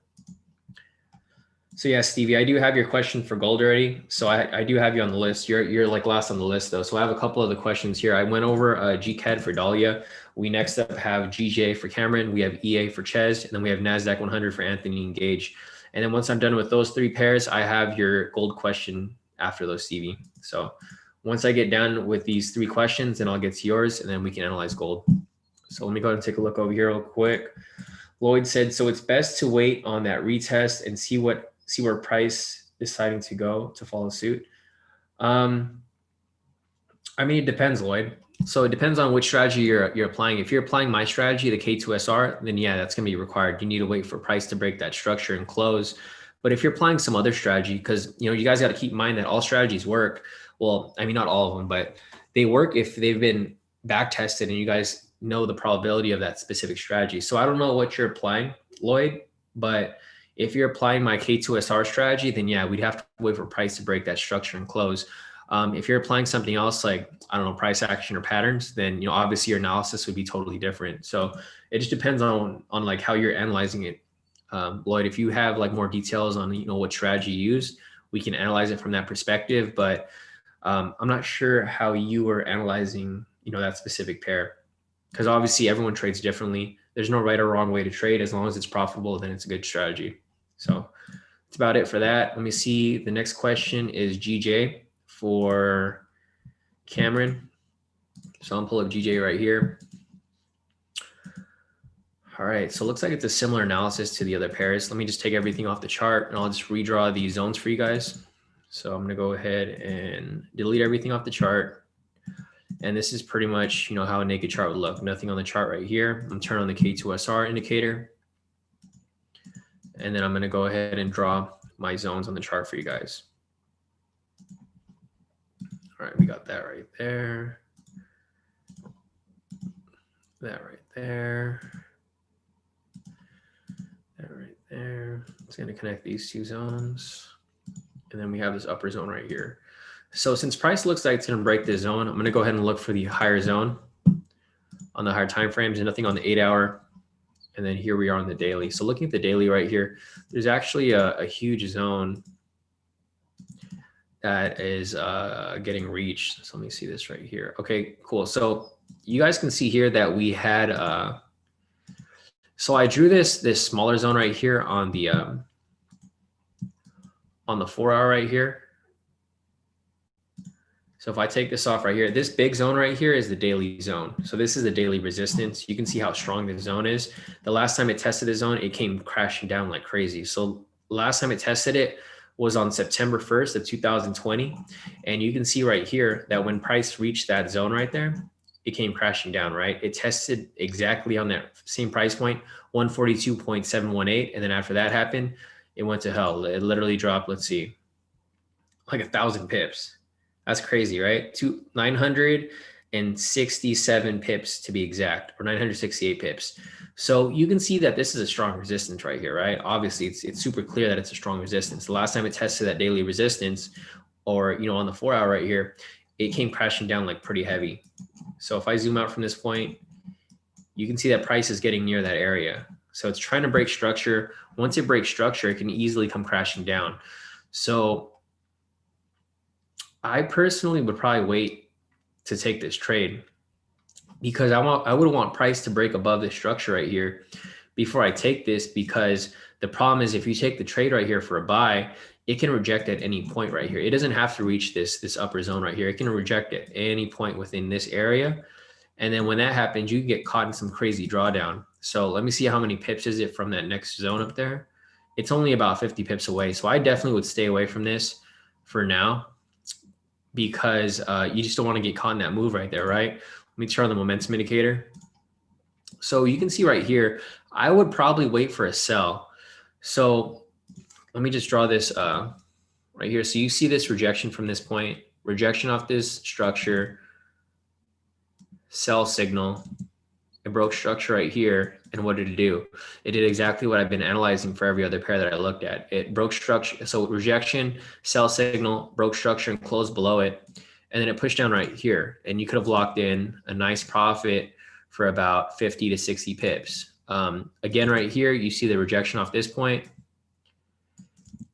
So yeah, Stevie, I do have your question for gold already. So I do have you on the list. You're like last on the list though. So I have a couple of the questions here. I went over GCAD for Dahlia. We next up have GJ for Cameron. We have EA for Ches, and then we have Nasdaq 100 for Anthony and Gage. And then once I'm done with those three pairs, I have your gold question after those, Stevie. So once I get done with these three questions, then I'll get to yours, and then we can analyze gold. So let me go ahead and take a look over here real quick. Lloyd said, so it's best to wait on that retest and see where price deciding to go to follow suit. I mean, it depends, Lloyd. So it depends on which strategy you're applying. If you're applying my strategy, the K2SR, then yeah, that's going to be required. You need to wait for price to break that structure and close. But if you're applying some other strategy, because you guys got to keep in mind that all strategies work. Well, I mean, not all of them, but they work if they've been back tested and you guys know the probability of that specific strategy. So I don't know what you're applying, Lloyd, but if you're applying my K2SR strategy, then yeah, we'd have to wait for price to break that structure and close. If you're applying something else like, I don't know, price action or patterns, then obviously your analysis would be totally different. So it just depends on like how you're analyzing it. Lloyd, if you have like more details on what strategy you use, we can analyze it from that perspective. But I'm not sure how you were analyzing that specific pair, because obviously everyone trades differently. There's no right or wrong way to trade. As long as it's profitable, then it's a good strategy. So that's about it for that. Let me see. The next question is GJ for Cameron. So I'm pulling up GJ right here. All right, so it looks like it's a similar analysis to the other pairs. Let me just take everything off the chart and I'll just redraw these zones for you guys. So I'm gonna go ahead and delete everything off the chart. And this is pretty much, how a naked chart would look. Nothing on the chart right here. I'm turning on the K2SR indicator. And then I'm gonna go ahead and draw my zones on the chart for you guys. All right, we got that right there. That right there. That right there. It's going to connect these two zones. And then we have this upper zone right here. So since price looks like it's going to break this zone, I'm going to go ahead and look for the higher zone on the higher time frames and nothing on the 8 hour. And then here we are on the daily. So looking at the daily right here, there's actually a huge zone that is getting reached. So let me see this right here. Okay, cool. So you guys can see here that we had, so I drew this smaller zone right here on the 4 hour right here. So if I take this off right here, this big zone right here is the daily zone. So this is the daily resistance. You can see how strong this zone is. The last time it tested the zone, it came crashing down like crazy. So last time it tested it was on September 1st of 2020. And you can see right here that when price reached that zone right there, it came crashing down, right? It tested exactly on that same price point, 142.718. And then after that happened, it went to hell. It literally dropped, let's see, like 1,000 pips. That's crazy, right? 967 pips to be exact, or 968 pips. So you can see that this is a strong resistance right here, right? Obviously, it's super clear that it's a strong resistance. The last time it tested that daily resistance, or on the 4 hour right here, it came crashing down like pretty heavy. So if I zoom out from this point, you can see that price is getting near that area. So it's trying to break structure. Once it breaks structure, it can easily come crashing down. So I personally would probably wait to take this trade, because I would want price to break above this structure right here before I take this, because the problem is if you take the trade right here for a buy, it can reject at any point right here. It doesn't have to reach this upper zone right here. It can reject at any point within this area. And then when that happens, you can get caught in some crazy drawdown. So let me see how many pips is it from that next zone up there. It's only about 50 pips away. So I definitely would stay away from this for now, because you just don't want to get caught in that move right there, right? Let me turn on the momentum indicator. So you can see right here, I would probably wait for a sell. So let me just draw this right here. So you see this rejection from this point, rejection off this structure, sell signal. It broke structure right here. And what did it do? It did exactly what I've been analyzing for every other pair that I looked at. It broke structure. So rejection, sell signal, broke structure and closed below it. And then it pushed down right here. And you could have locked in a nice profit for about 50 to 60 pips. Again, right here, you see the rejection off this point.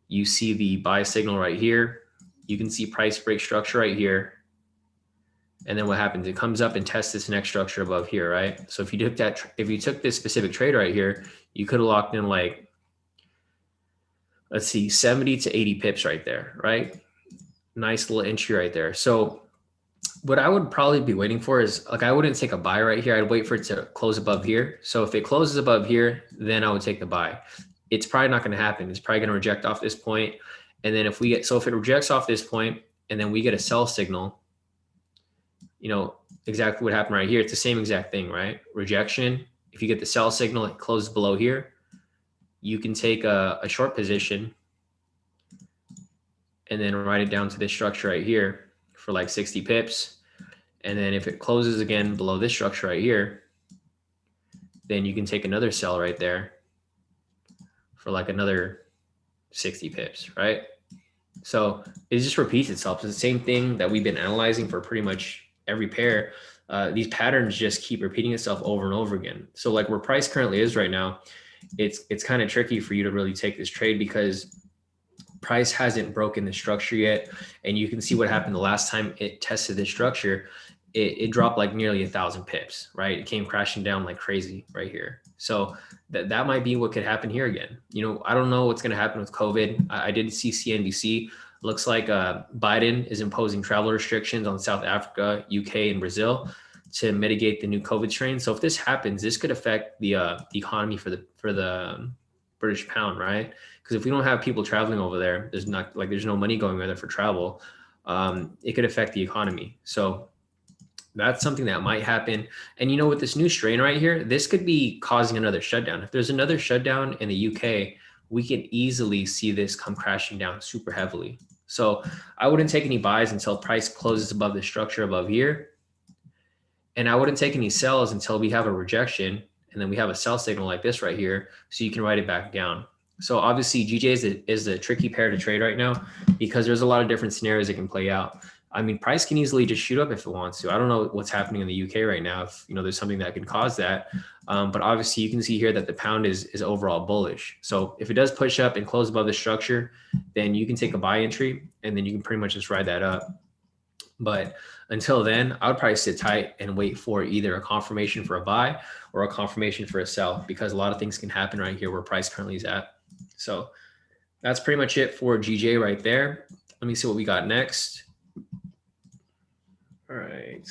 you see the buy signal right here. You can see price break structure right here. And then what happens? It comes up and tests this next structure above here, right? So if you took this specific trade right here, you could have locked in like, let's see, 70 to 80 pips right there, right? Nice little entry right there. So what I would probably be waiting for is, like, I wouldn't take a buy right here. I'd wait for it to close above here. So if it closes above here, then I would take the buy. It's probably not going to happen. It's probably going to reject off this point. And then if it rejects off this point and then we get a sell signal, you know, exactly what happened right here. It's the same exact thing, right? Rejection. If you get the sell signal, it closes below here. You can take a short position and then write it down to this structure right here for like 60 pips. And then if it closes again below this structure right here, then you can take another sell right there for like another 60 pips, right? So it just repeats itself. It's the same thing that we've been analyzing for pretty much every pair. These patterns just keep repeating itself over and over again. So like where price currently is right now, it's kind of tricky for you to really take this trade because price hasn't broken the structure yet. And you can see what happened the last time it tested this structure. It dropped like nearly 1,000 pips, right? It came crashing down like crazy right here. So that might be what could happen here again. You know, I don't know what's going to happen with COVID. I did see CNBC. Looks like Biden is imposing travel restrictions on South Africa, UK, and Brazil to mitigate the new COVID strain. So if this happens, this could affect the economy for the British pound, right? Because if we don't have people traveling over there, there's no money going over there for travel. It could affect the economy. So that's something that might happen. And, you know, with this new strain right here, this could be causing another shutdown. If there's another shutdown in the UK, we can easily see this come crashing down super heavily. So I wouldn't take any buys until price closes above the structure above here. And I wouldn't take any sells until we have a rejection and then we have a sell signal like this right here. So you can write it back down. So obviously GJ is a tricky pair to trade right now because there's a lot of different scenarios that can play out. I mean, price can easily just shoot up if it wants to. I don't know what's happening in the UK right now, if you know there's something that can cause that. But obviously you can see here that the pound is overall bullish. So if it does push up and close above the structure, then you can take a buy entry and then you can pretty much just ride that up. But until then, I would probably sit tight and wait for either a confirmation for a buy or a confirmation for a sell, because a lot of things can happen right here where price currently is at. So that's pretty much it for GJ right there. Let me see what we got next. All right.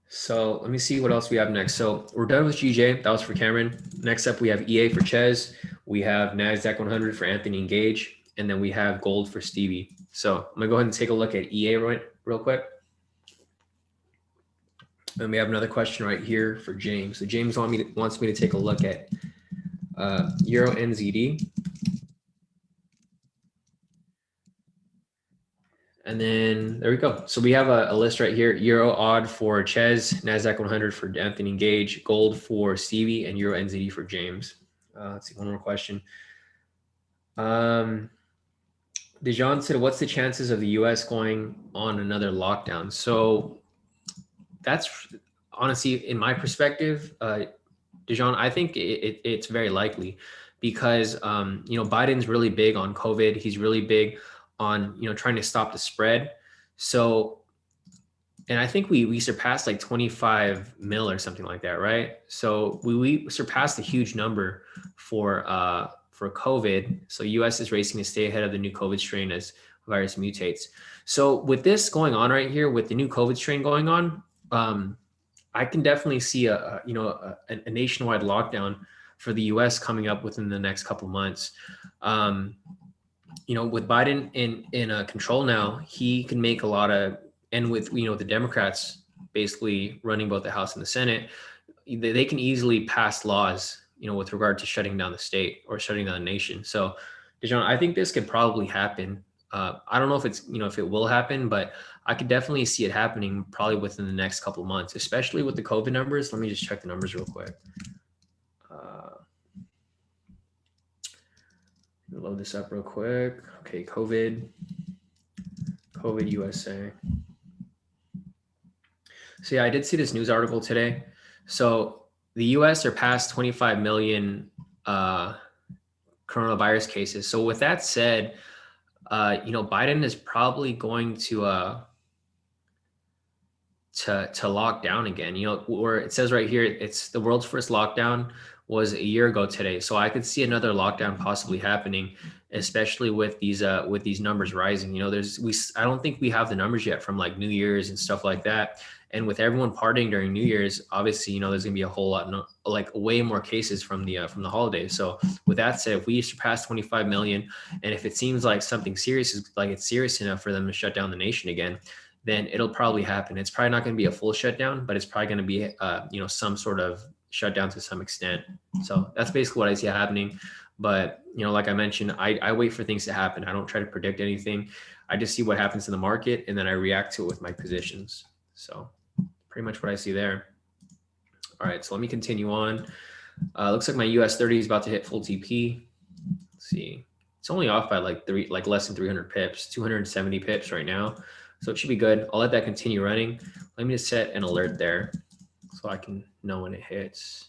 So let me see what else we have next. So we're done with GJ. That was for Cameron. Next up, we have EA for Ches. We have Nasdaq 100 for Anthony and Gage. And then we have gold for Stevie. So I'm going to go ahead and take a look at EA real quick. And we have another question right here for James. So James wants me to take a look at Euro NZD. And then there we go. So we have a list right here: Euro odd for Ches, Nasdaq 100 for Anthony Gage, gold for Stevie, and Euro NZD for James. Let's see, one more question. Dejan said, what's the chances of the US going on another lockdown? So that's honestly, in my perspective, Dejan, I think it's very likely because, you know, Biden's really big on COVID. He's really big on, you know, trying to stop the spread. So, and I think we surpassed like 25 mil or something like that, right? So we surpassed a huge number for COVID. So US is racing to stay ahead of the new COVID strain as virus mutates. So with this going on right here, with the new COVID strain going on, I can definitely see a nationwide lockdown for the US coming up within the next couple of months. You know, with Biden in control now, he can make a lot of, and with, you know, the Democrats basically running both the House and the Senate, they can easily pass laws, you know, with regard to shutting down the state or shutting down the nation. So, Dejan, I think this could probably happen. I don't know if it's, you know, if it will happen, but I could definitely see it happening probably within the next couple of months, especially with the COVID numbers. Let me just check the numbers real quick. Load this up real quick. Okay, COVID USA. So yeah, I did see this news article today. So the US surpassed 25 million coronavirus cases. So with that said, you know, Biden is probably going to lock down again. You know, where it says right here, it's the world's first lockdown was a year ago today. So I could see another lockdown possibly happening, especially with these numbers rising. You know, I don't think we have the numbers yet from like New Year's and stuff like that. And with everyone partying during New Year's, obviously, you know, there's gonna be a whole lot, like way more cases from the holidays. So with that said, if we surpass 25 million, and if it seems like something serious is like it's serious enough for them to shut down the nation again, then it'll probably happen. It's probably not going to be a full shutdown, but it's probably going to be, you know, some sort of shutdown to some extent. So that's basically what I see happening. But, you know, like I mentioned, I wait for things to happen. I don't try to predict anything. I just see what happens in the market and then I react to it with my positions. So pretty much what I see there. All right, so let me continue on. Looks like my US 30 is about to hit full TP. Let's see. It's only off by like less than 300 pips, 270 pips right now. So it should be good. I'll let that continue running. Let me just set an alert there so I can know when it hits.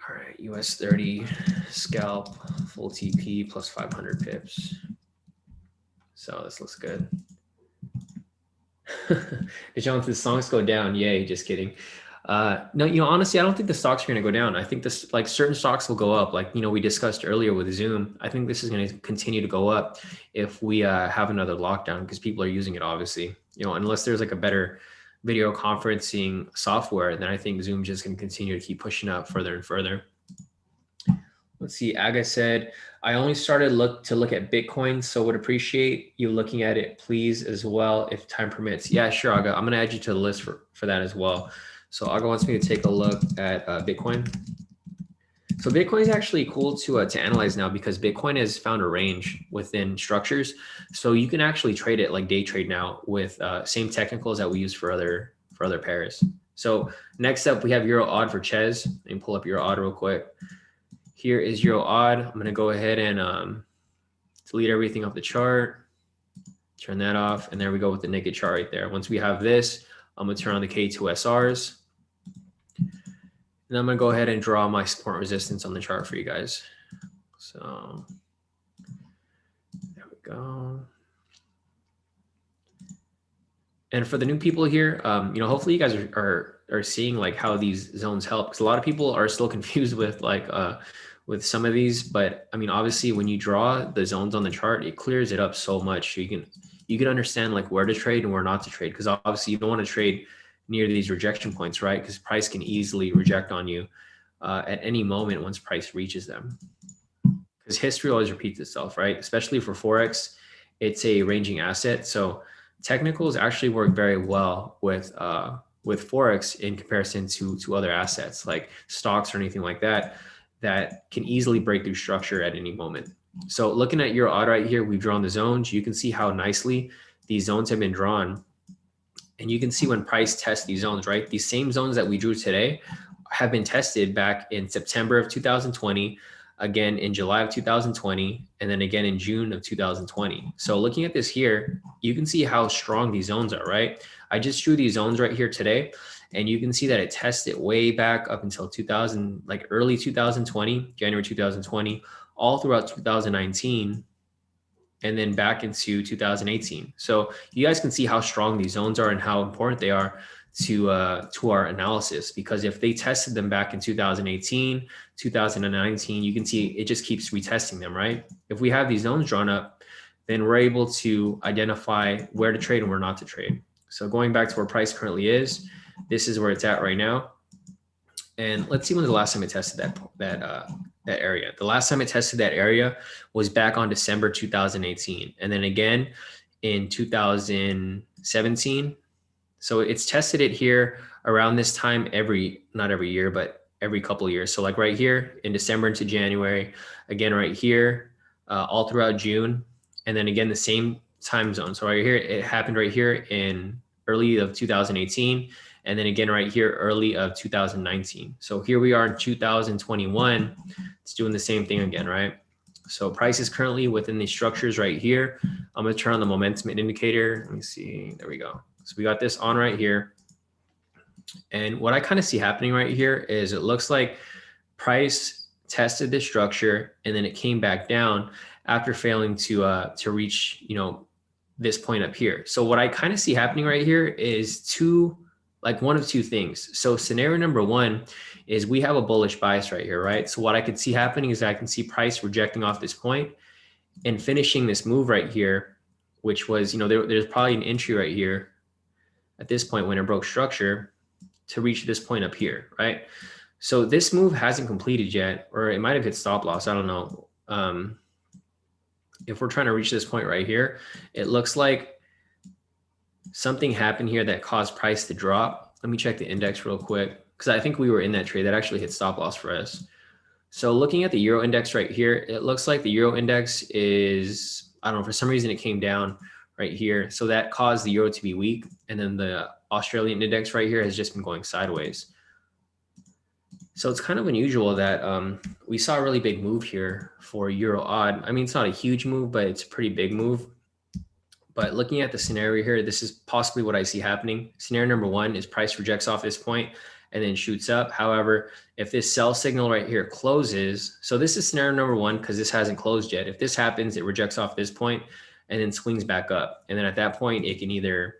All right, US 30 scalp full TP plus 500 pips. So this looks good. Shawn, the stocks go down. Yay, just kidding. No, you know, honestly, I don't think the stocks are going to go down. I think this, like certain stocks will go up. Like, you know, we discussed earlier with Zoom. I think this is going to continue to go up if we have another lockdown because people are using it, obviously, you know, unless there's like a better video conferencing software, then I think Zoom just can continue to keep pushing up further and further. Let's see. Aga said, I only started to look at Bitcoin, so would appreciate you looking at it, please, as well, if time permits. Yeah, sure, Aga. I'm going to add you to the list for that as well. So Aga wants me to take a look at Bitcoin. So Bitcoin is actually cool to analyze now because Bitcoin has found a range within structures. So you can actually trade it like day trade now with same technicals that we use for other pairs. So next up, we have Euro Odd for Ches. Let me pull up Euro Odd real quick. Here is Euro Odd. I'm going to go ahead and delete everything off the chart. Turn that off. And there we go with the naked chart right there. Once we have this, I'm going to turn on the K2SRs. And I'm going to go ahead and draw my support resistance on the chart for you guys. So there we go. And for the new people here, you know, hopefully you guys are seeing like how these zones help, because a lot of people are still confused with like with some of these. But I mean, obviously when you draw the zones on the chart, it clears it up so much. So you can understand like where to trade and where not to trade, because obviously you don't want to trade near these rejection points, right? Because price can easily reject on you at any moment once price reaches them. Because history always repeats itself, right? Especially for Forex, it's a ranging asset. So technicals actually work very well with Forex in comparison to other assets like stocks or anything like that, that can easily break through structure at any moment. So looking at Euro Odd right here, we've drawn the zones. You can see how nicely these zones have been drawn. And you can see when price tests these zones, right? These same zones that we drew today have been tested back in September of 2020, again in July of 2020, and then again in June of 2020. So looking at this here, you can see how strong these zones are, right? I just drew these zones right here today, and you can see that it tested way back up until 2000, like early 2020, January 2020, all throughout 2019, and then back into 2018. So you guys can see how strong these zones are and how important they are to our analysis, because if they tested them back in 2018, 2019, you can see it just keeps retesting them, right? If we have these zones drawn up, then we're able to identify where to trade and where not to trade. So going back to where price currently is, this is where it's at right now. And let's see when the last time it tested that area. The last time it tested that area was back on December 2018, and then again in 2017. So it's tested it here around this time not every year, but every couple of years. So like right here in December into January, again right here, all throughout June, and then again the same time zone. So right here, it happened right here in early of 2018. And then again, right here, early of 2019. So here we are in 2021. It's doing the same thing again, right? So price is currently within these structures right here. I'm going to turn on the momentum indicator. Let me see. There we go. So we got this on right here. And what I kind of see happening right here is it looks like price tested this structure, and then it came back down after failing to reach, you know, this point up here. So what I kind of see happening right here is one of two things. So scenario number one is we have a bullish bias right here, right? So what I could see happening is I can see price rejecting off this point and finishing this move right here, which was, you know, there's probably an entry right here at this point when it broke structure to reach this point up here, right? So this move hasn't completed yet, or it might have hit stop loss. I don't know. If we're trying to reach this point right here, it looks like something happened here that caused price to drop. Let me check the index real quick, because I think we were in that trade that actually hit stop loss for us. So looking at the Euro index right here, it looks like the Euro index is, I don't know, for some reason it came down right here. So that caused the Euro to be weak. And then the Australian index right here has just been going sideways. So it's kind of unusual that we saw a really big move here for Euro odd. I mean, it's not a huge move, but it's a pretty big move. But looking at the scenario here, this is possibly what I see happening. Scenario number one is price rejects off this point and then shoots up. However, if this sell signal right here closes, so this is scenario number one because this hasn't closed yet. If this happens, it rejects off this point and then swings back up. And then at that point, it can either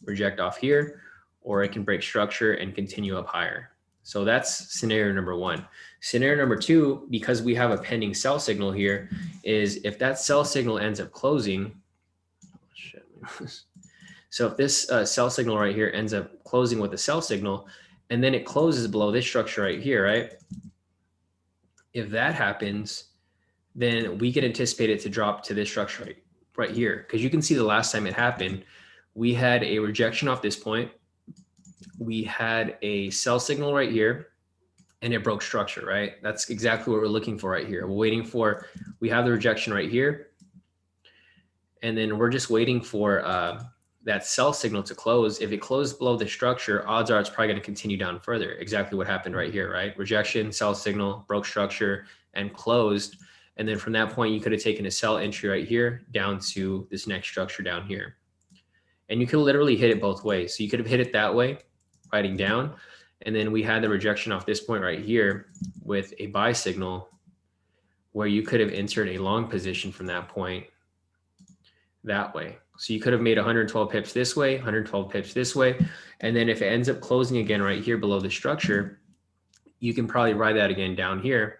reject off here or it can break structure and continue up higher. So that's scenario number one. Scenario number two, because we have a pending sell signal here, is if that sell signal ends up closing, so if this sell signal right here ends up closing with a sell signal, and then it closes below this structure right here, right? If that happens, then we can anticipate it to drop to this structure right here. Because you can see the last time it happened, we had a rejection off this point. We had a sell signal right here and it broke structure, right? That's exactly what we're looking for right here. We're waiting for, we have the rejection right here. And then we're just waiting for that sell signal to close. If it closed below the structure, odds are it's probably going to continue down further. Exactly what happened right here, right? Rejection, sell signal, broke structure, and closed. And then from that point, you could have taken a sell entry right here down to this next structure down here. And you could literally hit it both ways. So you could have hit it that way, fighting down. And then we had the rejection off this point right here with a buy signal where you could have entered a long position from that point that way. So you could have made 112 pips this way, 112 pips this way. And then if it ends up closing again right here below the structure, you can probably ride that again down here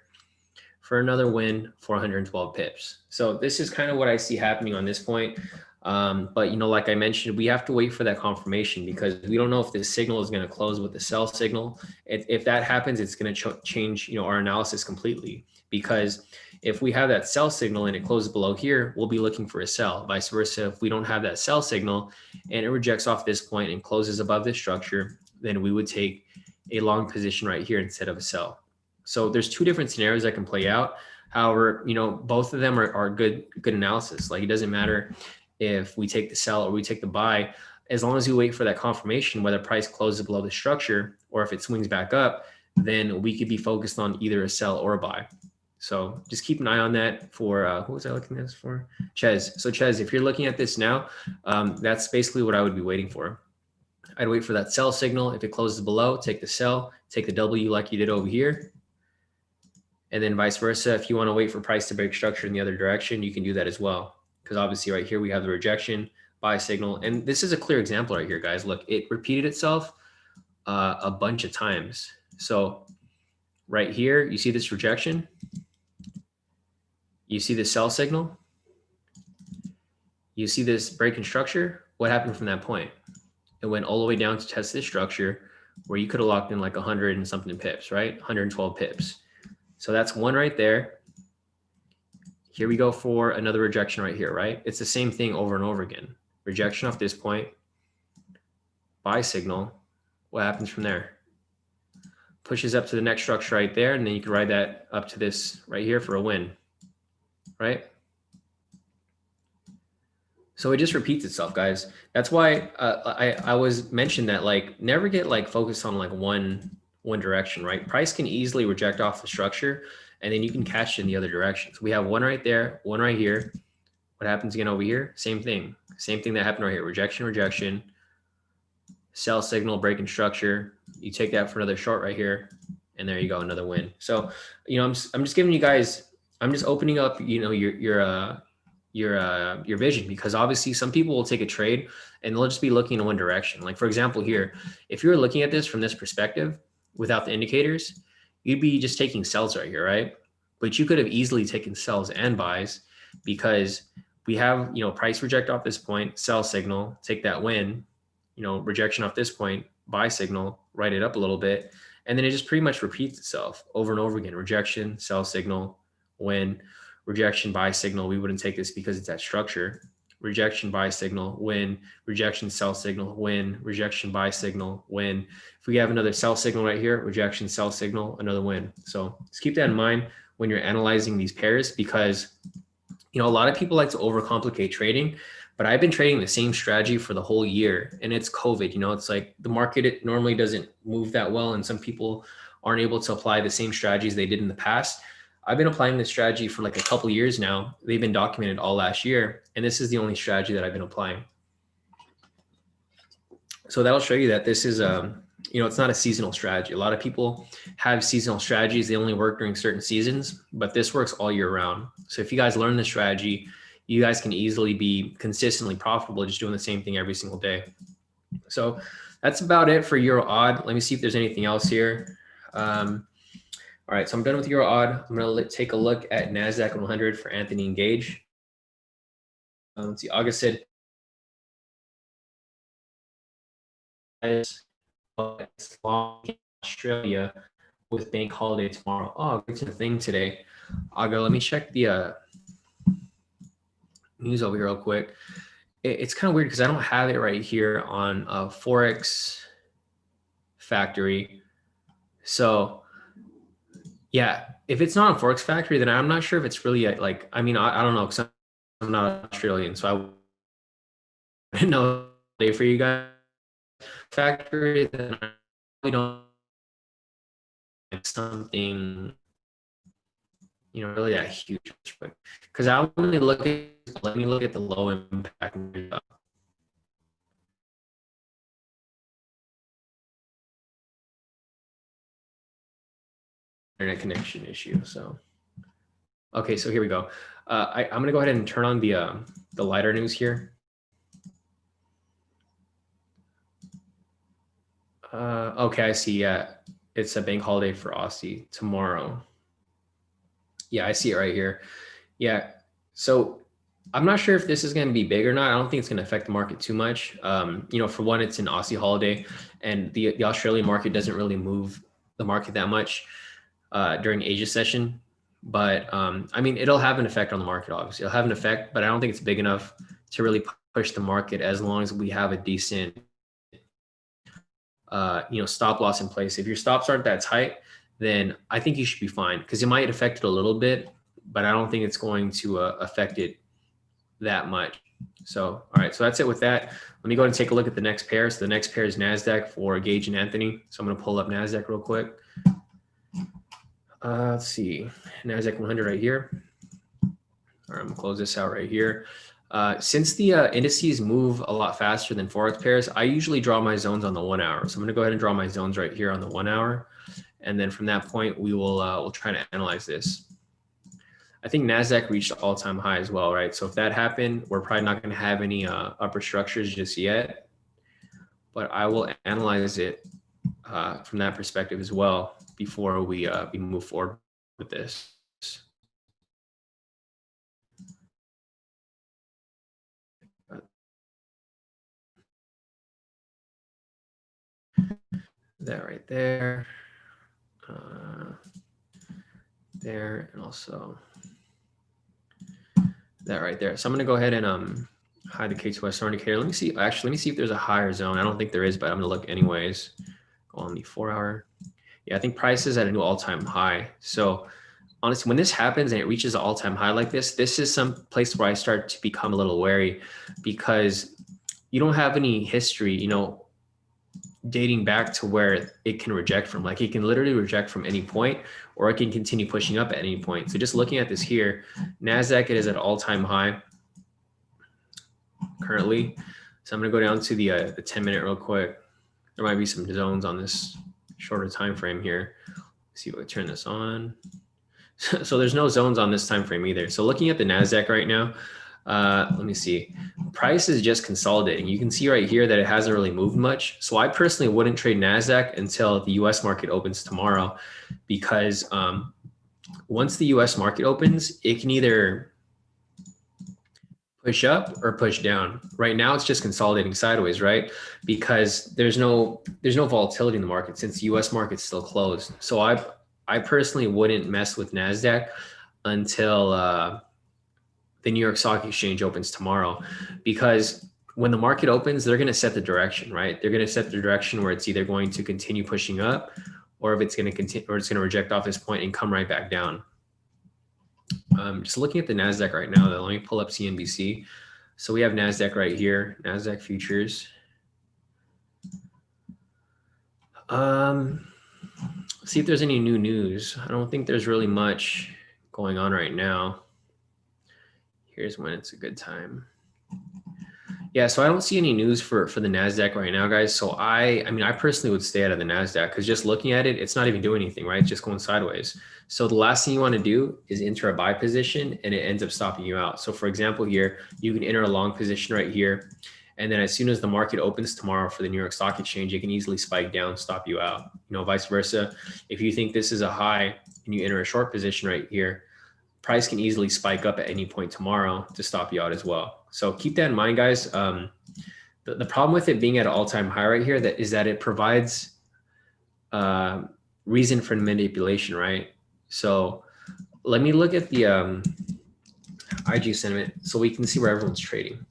for another win for 112 pips. So this is kind of what I see happening on this point. But, you know, like I mentioned, we have to wait for that confirmation because we don't know if this signal is going to close with the sell signal. If that happens, it's going to change, you know, our analysis completely, because if we have that sell signal and it closes below here, we'll be looking for a sell. Vice versa, if we don't have that sell signal and it rejects off this point and closes above this structure, then we would take a long position right here instead of a sell. So there's two different scenarios that can play out. However, you know, both of them are good analysis. Like, it doesn't matter if we take the sell or we take the buy, as long as we wait for that confirmation, whether price closes below the structure or if it swings back up, then we could be focused on either a sell or a buy. So just keep an eye on that for, who was I looking at this for? Ches. So Ches, if you're looking at this now, that's basically what I would be waiting for. I'd wait for that sell signal. If it closes below, take the sell, take the W like you did over here. And then vice versa, if you want to wait for price to break structure in the other direction, you can do that as well. Because obviously right here, we have the rejection, buy signal. And this is a clear example right here, guys. Look, it repeated itself a bunch of times. So right here, you see this rejection. You see the sell signal. You see this break in structure. What happened from that point? It went all the way down to test this structure where you could have locked in like 100 and something pips, right? 112 pips. So that's one right there. Here we go for another rejection right here, right? It's the same thing over and over again. Rejection off this point, buy signal. What happens from there? Pushes up to the next structure right there, and then you can ride that up to this right here for a win, right? So it just repeats itself, guys. That's why I was mentioned that, like, never get like focused on like one direction, right? Price can easily reject off the structure, and then you can catch it in the other direction. So we have one right there, one right here. What happens again over here? Same thing that happened right here. Rejection, sell signal, break in structure. You take that for another short right here, And there you go, another win. So, you know, I'm just giving you guys, I'm just opening up, you know, your vision, because obviously some people will take a trade and they'll just be looking in one direction. Like for example, here, if you're looking at this from this perspective without the indicators, you'd be just taking sells right here, right? But you could have easily taken sells and buys, because we have, you know, price reject off this point, sell signal, take that win, you know, rejection off this point, buy signal, write it up a little bit, and then it just pretty much repeats itself over and over again. Rejection, sell signal, win, rejection, buy signal. We wouldn't take this because it's that structure. Rejection, buy signal, win, rejection, sell signal, win, rejection, buy signal, win. If we have another sell signal right here, rejection, sell signal, another win. So just keep that in mind when you're analyzing these pairs, because, you know, a lot of people like to overcomplicate trading, but I've been trading the same strategy for the whole year, and it's COVID. You know, it's like the market, it normally doesn't move that well, and some people aren't able to apply the same strategies they did in the past. I've been applying this strategy for like a couple years now. They've been documented all last year, and this is the only strategy that I've been applying. So that'll show you that this is, you know, it's not a seasonal strategy. A lot of people have seasonal strategies. They only work during certain seasons, but this works all year round. So if you guys learn this strategy, you guys can easily be consistently profitable just doing the same thing every single day. So that's about it for Euro odd. Let me see if there's anything else here. All right, so I'm done with Euro odd. I'm going to take a look at Nasdaq 100 for Anthony and Gage. Let's see, August said, it's long in Australia with bank holiday tomorrow. Oh, it's a thing today. I'll go, let me check the news over here real quick. It's kind of weird because I don't have it right here on Forex Factory. So yeah, if it's not on Forex Factory, then I'm not sure if it's really like, I mean, I don't know, because I'm not Australian, so I didn't know day for you guys. Factory, then I probably don't have something, you know, really that huge, but because I only look at, let me look at the low impact internet connection issue. So okay, so here we go. I'm gonna go ahead and turn on the lighter news here. Okay, I see. Yeah, it's a bank holiday for Aussie tomorrow. Yeah, I see it right here. Yeah, so I'm not sure if this is going to be big or not. I don't think it's going to affect the market too much. You know, for one, it's an Aussie holiday, and the Australian market doesn't really move the market that much during Asia session. But I mean, it'll have an effect on the market. Obviously, it'll have an effect, but I don't think it's big enough to really push the market as long as we have a decent you know, stop loss in place. If your stops aren't that tight, then I think you should be fine, because it might affect it a little bit, but I don't think it's going to affect it that much. So, all right, so that's it with that. Let me go ahead and take a look at the next pair. So the next pair is Nasdaq for Gage and Anthony. So I'm going to pull up Nasdaq real quick. Let's see, Nasdaq 100 right here. All right, I'm gonna close this out right here. Since the indices move a lot faster than Forex pairs, I usually draw my zones on the 1 hour. So I'm going to go ahead and draw my zones right here on the 1 hour. And then from that point, we will we'll try to analyze this. I think Nasdaq reached the all-time high as well, right? So if that happened, we're probably not going to have any upper structures just yet. But I will analyze it from that perspective as well before we move forward with this. That right there, there, and also that right there. So I'm going to go ahead and hide the K² Star indicator. Let me see. Actually, let me see if there's a higher zone. I don't think there is, but I'm going to look anyways. Go on the 4 hour. Yeah, I think price is at a new all-time high. So honestly, when this happens and it reaches an all-time high like this is some place where I start to become a little wary, because you don't have any history, you know, dating back to where it can reject from. Like, it can literally reject from any point, or it can continue pushing up at any point. So just looking at this here, Nasdaq, it is at all-time high currently. So I'm going to go down to the 10-minute real quick. There might be some zones on this shorter time frame here. see if I turn this on. So there's no zones on this time frame either. So looking at the Nasdaq right now, let me see. Price is just consolidating. You can see right here that it hasn't really moved much. So I personally wouldn't trade Nasdaq until the US market opens tomorrow, because once the US market opens, it can either push up or push down. Right now, it's just consolidating sideways, right? Because there's no volatility in the market since the US market's still closed. So I personally wouldn't mess with Nasdaq until the New York Stock Exchange opens tomorrow, because when the market opens, they're going to set the direction, right? They're going to set the direction where it's either going to continue pushing up, or if it's going to continue, or it's going to reject off this point and come right back down. Just looking at the Nasdaq right now, though, let me pull up CNBC. So we have Nasdaq right here, Nasdaq futures. See if there's any new news. I don't think there's really much going on right now. Here's when it's a good time. Yeah, so I don't see any news for the Nasdaq right now, guys. So I mean, I personally would stay out of the Nasdaq, because just looking at it, it's not even doing anything, right? It's just going sideways. So the last thing you want to do is enter a buy position, and it ends up stopping you out. So for example, here, you can enter a long position right here. And then as soon as the market opens tomorrow for the New York Stock Exchange, it can easily spike down, stop you out. You know, vice versa. If you think this is a high and you enter a short position right here, price can easily spike up at any point tomorrow to stop you out as well. So keep that in mind, guys. The problem with it being at an all-time high right here is that it provides reason for manipulation, right? So let me look at the IG sentiment so we can see where everyone's trading.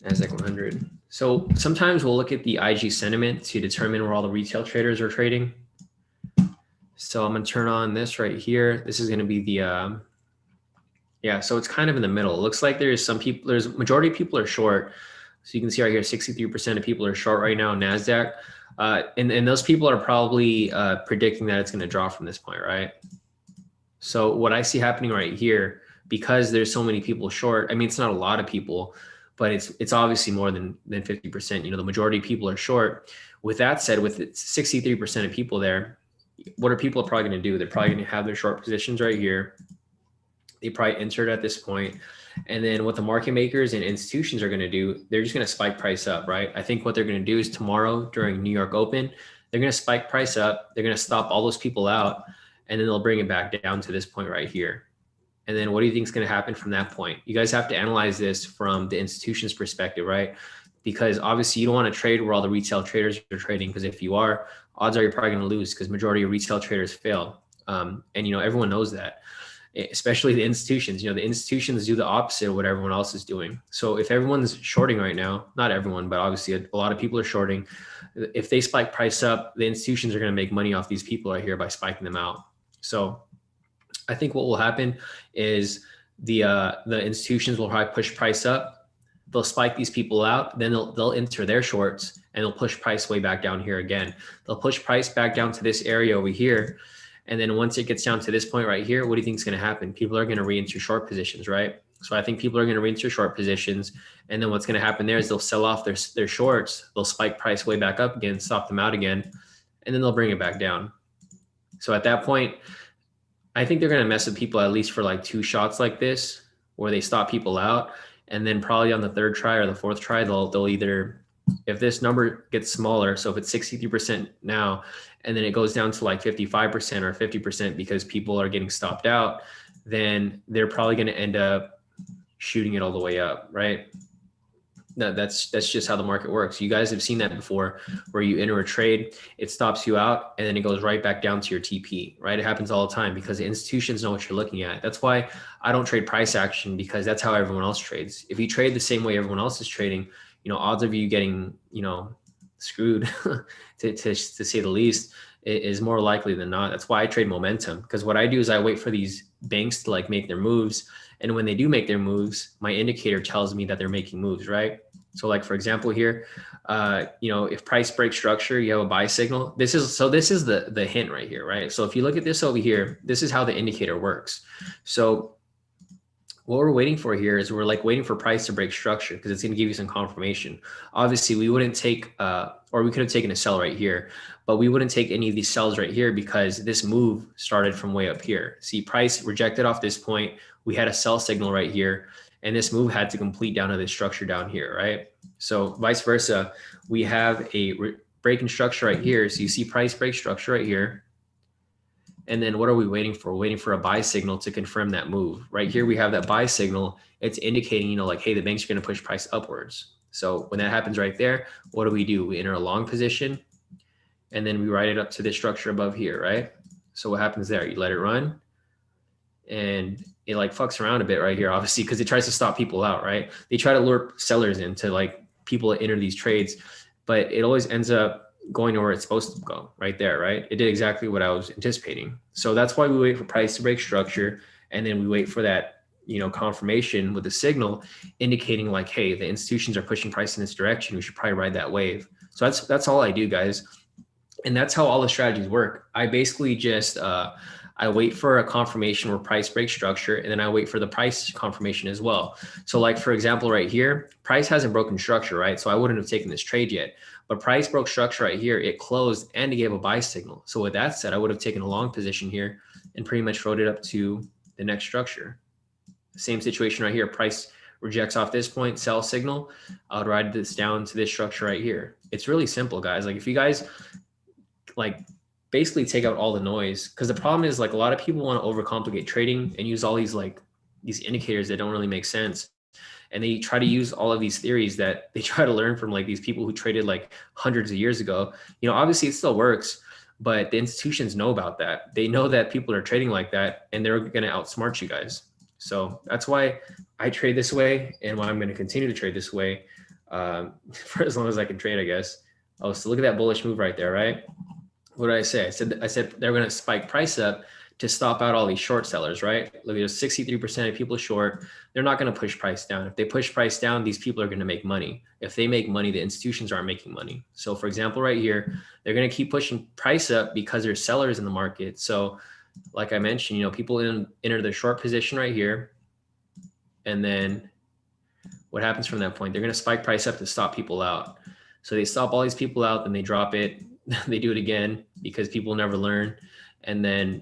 Nasdaq 100. So sometimes we'll look at the IG sentiment to determine where all the retail traders are trading. So I'm going to turn on this right here. This is going to be the, yeah, so it's kind of in the middle. It looks like there's some people, there's majority of people are short. So you can see right here, 63% of people are short right now in NASDAQ. And those people are probably predicting that it's going to drop from this point, right? So what I see happening right here, because there's so many people short, I mean, it's not a lot of people, but it's obviously more than 50%. You know, the majority of people are short. With that said, with 63% of people there, what are people probably going to do? They're probably going to have their short positions right here. They probably entered at this point. And then what the market makers and institutions are going to do, they're just going to spike price up, right? I think what they're going to do is tomorrow during New York Open, they're going to spike price up. They're going to stop all those people out, and then they'll bring it back down to this point right here. And then what do you think is going to happen from that point? You guys have to analyze this from the institution's perspective, right? Because obviously you don't want to trade where all the retail traders are trading, because if you are, odds are you're probably going to lose, because majority of retail traders fail. And, you know, everyone knows that, especially the institutions. You know, the institutions do the opposite of what everyone else is doing. So if everyone's shorting right now, not everyone, but obviously a lot of people are shorting. If they spike price up, the institutions are going to make money off these people right here by spiking them out. So I think what will happen is the institutions will probably push price up. They'll spike these people out, then they'll enter their shorts, and they'll push price way back down here again. They'll push price back down to this area over here. And then once it gets down to this point right here, what do you think is going to happen? People are going to re-enter short positions, right? So I think people are going to re-enter short positions. And then what's going to happen there is they'll sell off their shorts. They'll spike price way back up again, stop them out again, and then they'll bring it back down. So at that point, I think they're going to mess with people at least for like 2 shots like this, where they stop people out. And then probably on the 3rd try or the 4th try, they'll either, if this number gets smaller, so if it's 63% now, and then it goes down to like 55% or 50% because people are getting stopped out, then they're probably going to end up shooting it all the way up, right? That's just how the market works. You guys have seen that before, where you enter a trade, it stops you out, and then it goes right back down to your TP, right? It happens all the time because the institutions know what you're looking at. That's why I don't trade price action, because that's how everyone else trades. If you trade the same way everyone else is trading, you know, odds of you getting, you know, screwed to say the least is more likely than not. That's why I trade momentum, because what I do is I wait for these banks to like make their moves. And when they do make their moves, my indicator tells me that they're making moves, right? So like, for example, here, you know, if price breaks structure, you have a buy signal. This is the hint right here, right? So if you look at this over here, this is how the indicator works. So what we're waiting for here is we're like waiting for price to break structure because it's going to give you some confirmation. Obviously, we wouldn't take, or we could have taken a sell right here, but we wouldn't take any of these sells right here because this move started from way up here. See, price rejected off this point. We had a sell signal right here, and this move had to complete down to this structure down here, right? So vice versa, we have a break in structure right here. So you see price break structure right here. And then what are we waiting for? We're waiting for a buy signal to confirm that move. Right here, we have that buy signal. It's indicating, you know, like, hey, the bank's going to push price upwards. So when that happens right there, what do? We enter a long position, and then we write it up to this structure above here, right? So what happens there? You let it run, and it like fucks around a bit right here, obviously, because it tries to stop people out, right? They try to lure sellers into like people that enter these trades, but it always ends up going to where it's supposed to go right there, right? It did exactly what I was anticipating. So that's why we wait for price to break structure. And then we wait for that, you know, confirmation with a signal indicating like, hey, the institutions are pushing price in this direction. We should probably ride that wave. So that's all I do, guys. And that's how all the strategies work. I basically just, I wait for a confirmation where price breaks structure, and then I wait for the price confirmation as well. So like, for example, right here, price hasn't broken structure, right? So I wouldn't have taken this trade yet, but price broke structure right here. It closed and it gave a buy signal. So with that said, I would have taken a long position here and pretty much rode it up to the next structure. Same situation right here. Price rejects off this point, sell signal. I would ride this down to this structure right here. It's really simple, guys. Like if you guys like basically take out all the noise, because the problem is like a lot of people want to overcomplicate trading and use all these like these indicators that don't really make sense, and they try to use all of these theories that they try to learn from like these people who traded like hundreds of years ago. You know, obviously it still works, but the institutions know about that. They know that people are trading like that, and they're going to outsmart you guys. So that's why I trade this way, and why I'm going to continue to trade this way for as long as I can trade, I guess. Oh, so look at that bullish move right there, right? What did I say? I said they're going to spike price up to stop out all these short sellers, right? Look, there's 63% of people short. They're not going to push price down. If they push price down, these people are going to make money. If they make money, the institutions aren't making money. So for example, right here, they're going to keep pushing price up because there's sellers in the market. So like I mentioned, you know, people enter their short position right here. And then what happens from that point? They're going to spike price up to stop people out. So they stop all these people out, then they drop it. They do it again because people never learn. And then,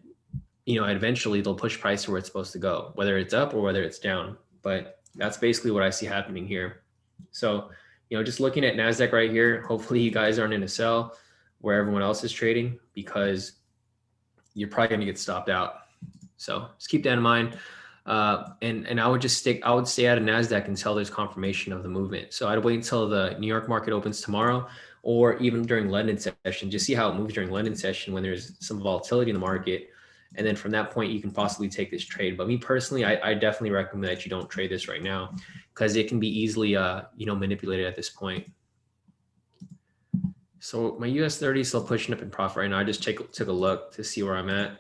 you know, eventually they'll push price to where it's supposed to go, whether it's up or whether it's down. But that's basically what I see happening here. So, you know, just looking at Nasdaq right here, hopefully you guys aren't in a sell where everyone else is trading, because you're probably going to get stopped out. So just keep that in mind. And I would stay out of Nasdaq until there's confirmation of the movement. So I'd wait until the New York market opens tomorrow, or even during London session, just see how it moves during London session when there's some volatility in the market. And then from that point, you can possibly take this trade. But me personally, I definitely recommend that you don't trade this right now, because it can be easily, you know, manipulated at this point. So my US 30 is still pushing up in profit right now. I just took a look to see where I'm at.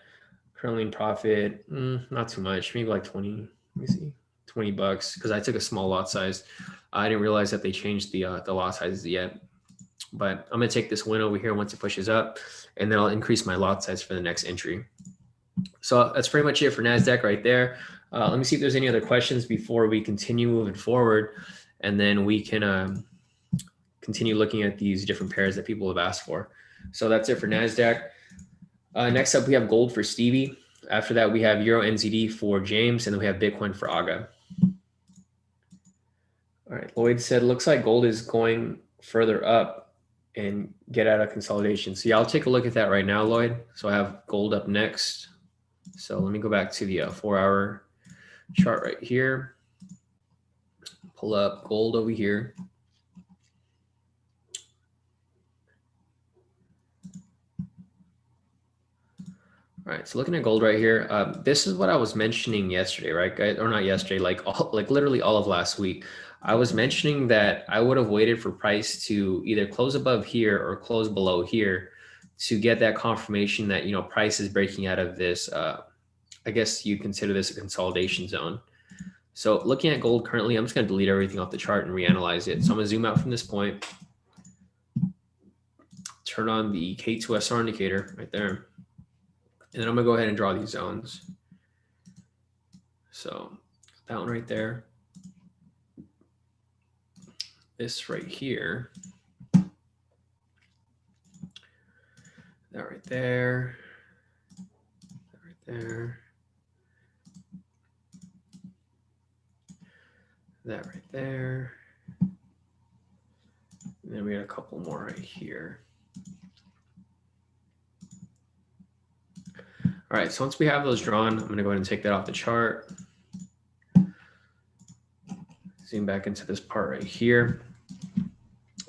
Currently in profit, not too much, maybe like 20, let me see, $20, because I took a small lot size. I didn't realize that they changed the lot sizes yet, but I'm gonna take this win over here once it pushes up, and then I'll increase my lot size for the next entry. So that's pretty much it for NASDAQ right there. Let me see if there's any other questions before we continue moving forward, and then we can continue looking at these different pairs that people have asked for. So that's it for NASDAQ. Next up, we have gold for Stevie. After that, we have Euro NZD for James, and then we have Bitcoin for Aga. All right, Lloyd said, looks like gold is going further up and get out of consolidation. So yeah, I'll take a look at that right now, Lloyd. So I have gold up next. So let me go back to the 4-hour chart right here. Pull up gold over here. All right, so looking at gold right here, this is what I was mentioning yesterday, right, guys? Or not yesterday, like literally all of last week. I was mentioning that I would have waited for price to either close above here or close below here to get that confirmation that, you know, price is breaking out of this. I guess you consider this a consolidation zone. So looking at gold currently, I'm just going to delete everything off the chart and reanalyze it. So I'm going to zoom out from this point, turn on the K²SR indicator right there. And then I'm gonna go ahead and draw these zones. So that one right there. This right here. That right there. That right there. That right there. And then we got a couple more right here. All right, so once we have those drawn, I'm gonna go ahead and take that off the chart. Zoom back into this part right here.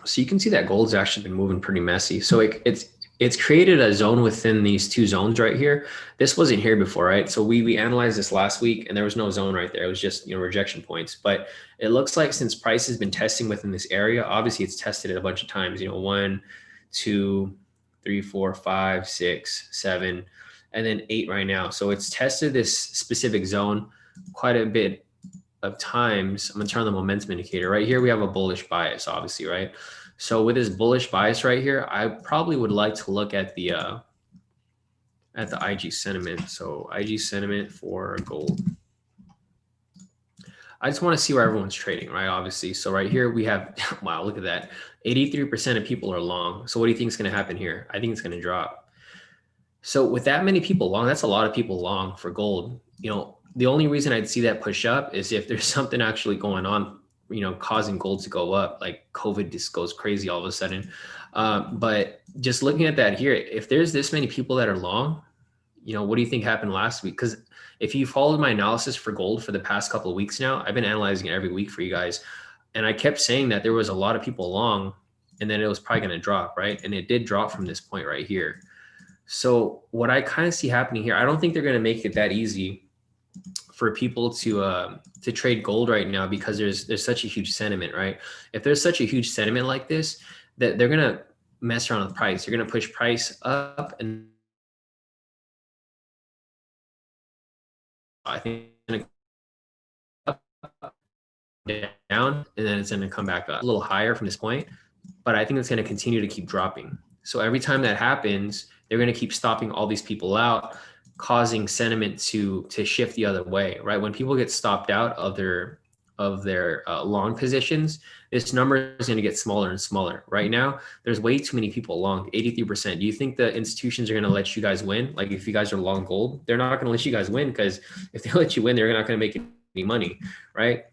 So you can see that gold's actually been moving pretty messy. So it's created a zone within these two zones right here. This wasn't here before, right? So we analyzed this last week and there was no zone right there. It was just, you know, rejection points. But it looks like since price has been testing within this area, obviously it's tested it a bunch of times, you know, 1, 2, 3, 4, 5, 6, 7, and then 8 right now. So it's tested this specific zone quite a bit of times. I'm gonna turn on the momentum indicator. Right here, we have a bullish bias, obviously, right? So with this bullish bias right here, I probably would like to look at the IG sentiment. So IG sentiment for gold. I just want to see where everyone's trading, right? Obviously. So right here we have, wow, look at that. 83% of people are long. So what do you think is going to happen here? I think it's going to drop. So with that many people long, that's a lot of people long for gold. You know, the only reason I'd see that push up is if there's something actually going on, you know, causing gold to go up, like COVID just goes crazy all of a sudden. But just looking at that here, if there's this many people that are long, you know, what do you think happened last week? Because if you followed my analysis for gold for the past couple of weeks now, I've been analyzing it every week for you guys. And I kept saying that there was a lot of people long and then it was probably going to drop, right? And it did drop from this point right here. So what I kind of see happening here, I don't think they're going to make it that easy for people to trade gold right now because there's such a huge sentiment, right? If there's such a huge sentiment like this, that they're going to mess around with price. They're going to push price up, and I think it's going to down, and then it's going to come back up a little higher from this point. But I think it's going to continue to keep dropping. So every time that happens, they're going to keep stopping all these people out, causing sentiment to shift the other way, right? When people get stopped out of their long positions, this number is going to get smaller and smaller. Right now, there's way too many people long, 83%. Do you think the institutions are going to let you guys win? Like if you guys are long gold, they're not going to let you guys win, because if they let you win, they're not going to make any money, right?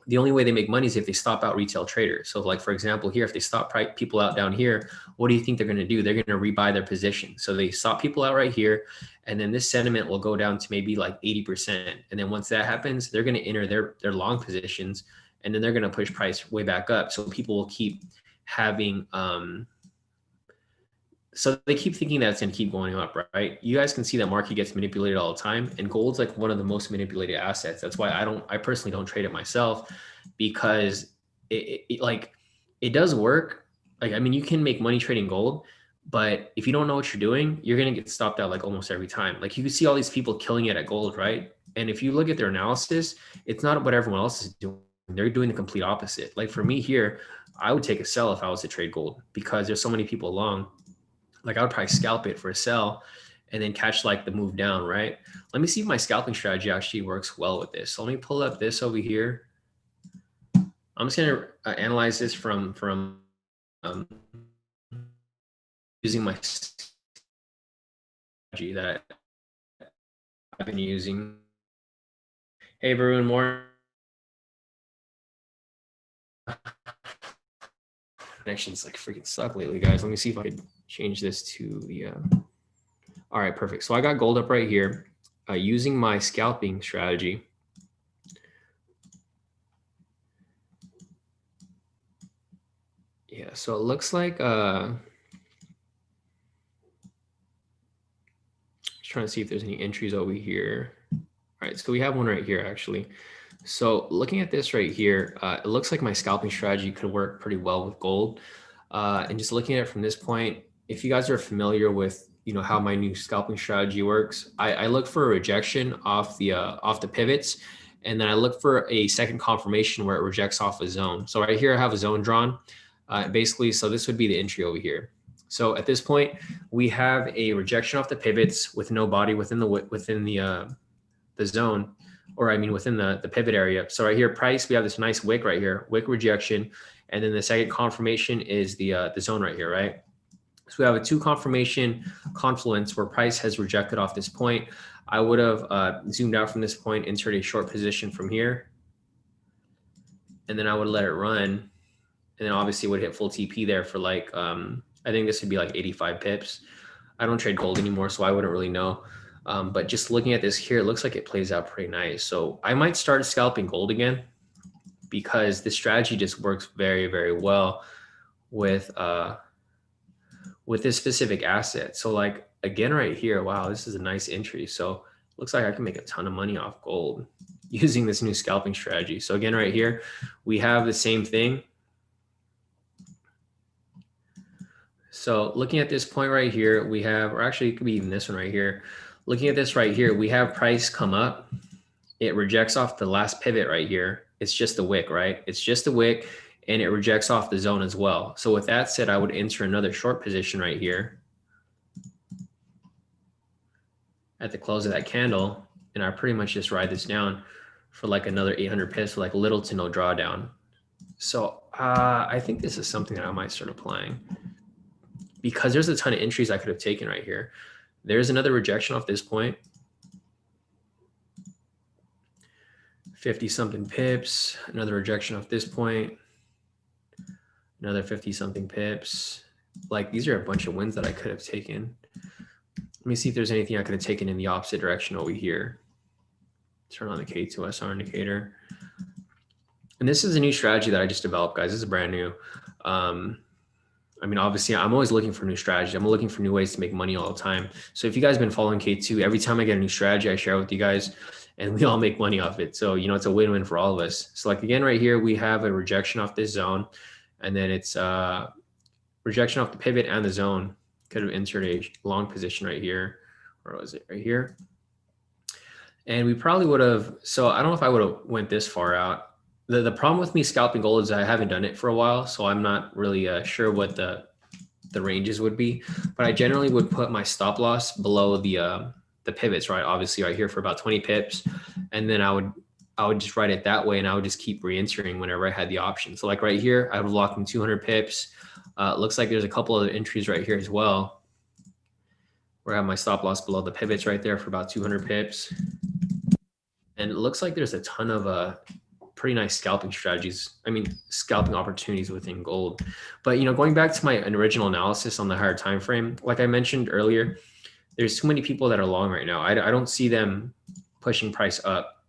The only way they make money is if they stop out retail traders. So like, for example, here, if they stop people out down here, what do you think they're going to do? They're going to rebuy their position. So they stop people out right here. And then this sentiment will go down to maybe like 80%. And then once that happens, they're going to enter their long positions, and then they're going to push price way back up. So people will keep having, so they keep thinking that it's going to keep going up, right? You guys can see that market gets manipulated all the time, and gold's like one of the most manipulated assets. That's why I personally don't trade it myself, because it does work. Like, I mean, you can make money trading gold, but if you don't know what you're doing, you're going to get stopped out like almost every time. Like you can see all these people killing it at gold, right? And if you look at their analysis, it's not what everyone else is doing. They're doing the complete opposite. Like for me here, I would take a sell if I was to trade gold, because there's so many people long. Like I would probably scalp it for a sell and then catch like the move down, right? Let me see if my scalping strategy actually works well with this. So let me pull up this over here. I'm just going to analyze this from using my strategy that I've been using. Hey, Varun, more. Connections like freaking suck lately, guys. Let me see if I could change this to the all right, perfect. So I got gold up right here using my scalping strategy. Yeah, so it looks like just trying to see if there's any entries over here. All right, so we have one right here actually. So looking at this right here, it looks like my scalping strategy could work pretty well with gold. And just looking at it from this point, if you guys are familiar with, you know, how my new scalping strategy works, I look for a rejection off the pivots, and then I look for a second confirmation where it rejects off a zone. So right here, I have a zone drawn. Basically, so this would be the entry over here. So at this point, we have a rejection off the pivots with no body within the zone. or I mean within the pivot area. So right here, price, we have this nice wick right here, wick rejection. And then the second confirmation is the zone right here, right? So we have a 2 confirmation confluence where price has rejected off this point. I would have zoomed out from this point, entered a short position from here. And then I would let it run. And then obviously would hit full TP there for like, I think this would be like 85 pips. I don't trade gold anymore, so I wouldn't really know. But just looking at this here, it looks like it plays out pretty nice. So I might start scalping gold again because this strategy just works very, very well with this specific asset. So like, again, right here, wow, this is a nice entry. So looks like I can make a ton of money off gold using this new scalping strategy. So again, right here, we have the same thing. So looking at this point right here, we have, or actually it could be even this one right here. Looking at this right here, we have price come up. It rejects off the last pivot right here. It's just a wick, right? It's just a wick, and it rejects off the zone as well. So with that said, I would enter another short position right here at the close of that candle. And I pretty much just ride this down for like another 800 pips for like little to no drawdown. So I think this is something that I might start applying because there's a ton of entries I could have taken right here. There's another rejection off this point. 50 something pips, another rejection off this point, another 50 something pips. Like these are a bunch of wins that I could have taken. Let me see if there's anything I could have taken in the opposite direction over here. Turn on the K2SR indicator. And this is a new strategy that I just developed, guys. This is brand new. I mean, obviously, I'm always looking for new strategy. I'm looking for new ways to make money all the time. So if you guys have been following K2, every time I get a new strategy, I share it with you guys, and we all make money off it. So, you know, it's a win-win for all of us. So like, again, right here, we have a rejection off this zone, and then it's rejection off the pivot and the zone. Could have entered a long position right here. Or was it right here? And we probably would have, so I don't know if I would have went this far out. The problem with me scalping gold is I haven't done it for a while, so I'm not really sure what the ranges would be. But I generally would put my stop loss below the pivots, right? Obviously, right here for about 20 pips, and then I would just write it that way, and I would just keep re-entering whenever I had the option. So like right here, I would lock in 200 pips. Looks like there's a couple other entries right here as well, where I have my stop loss below the pivots right there for about 200 pips. And it looks like there's a ton of pretty nice scalping strategies. I mean, scalping opportunities within gold. But, you know, going back to my original analysis on the higher time frame, like I mentioned earlier, there's too many people that are long right now. I don't see them pushing price up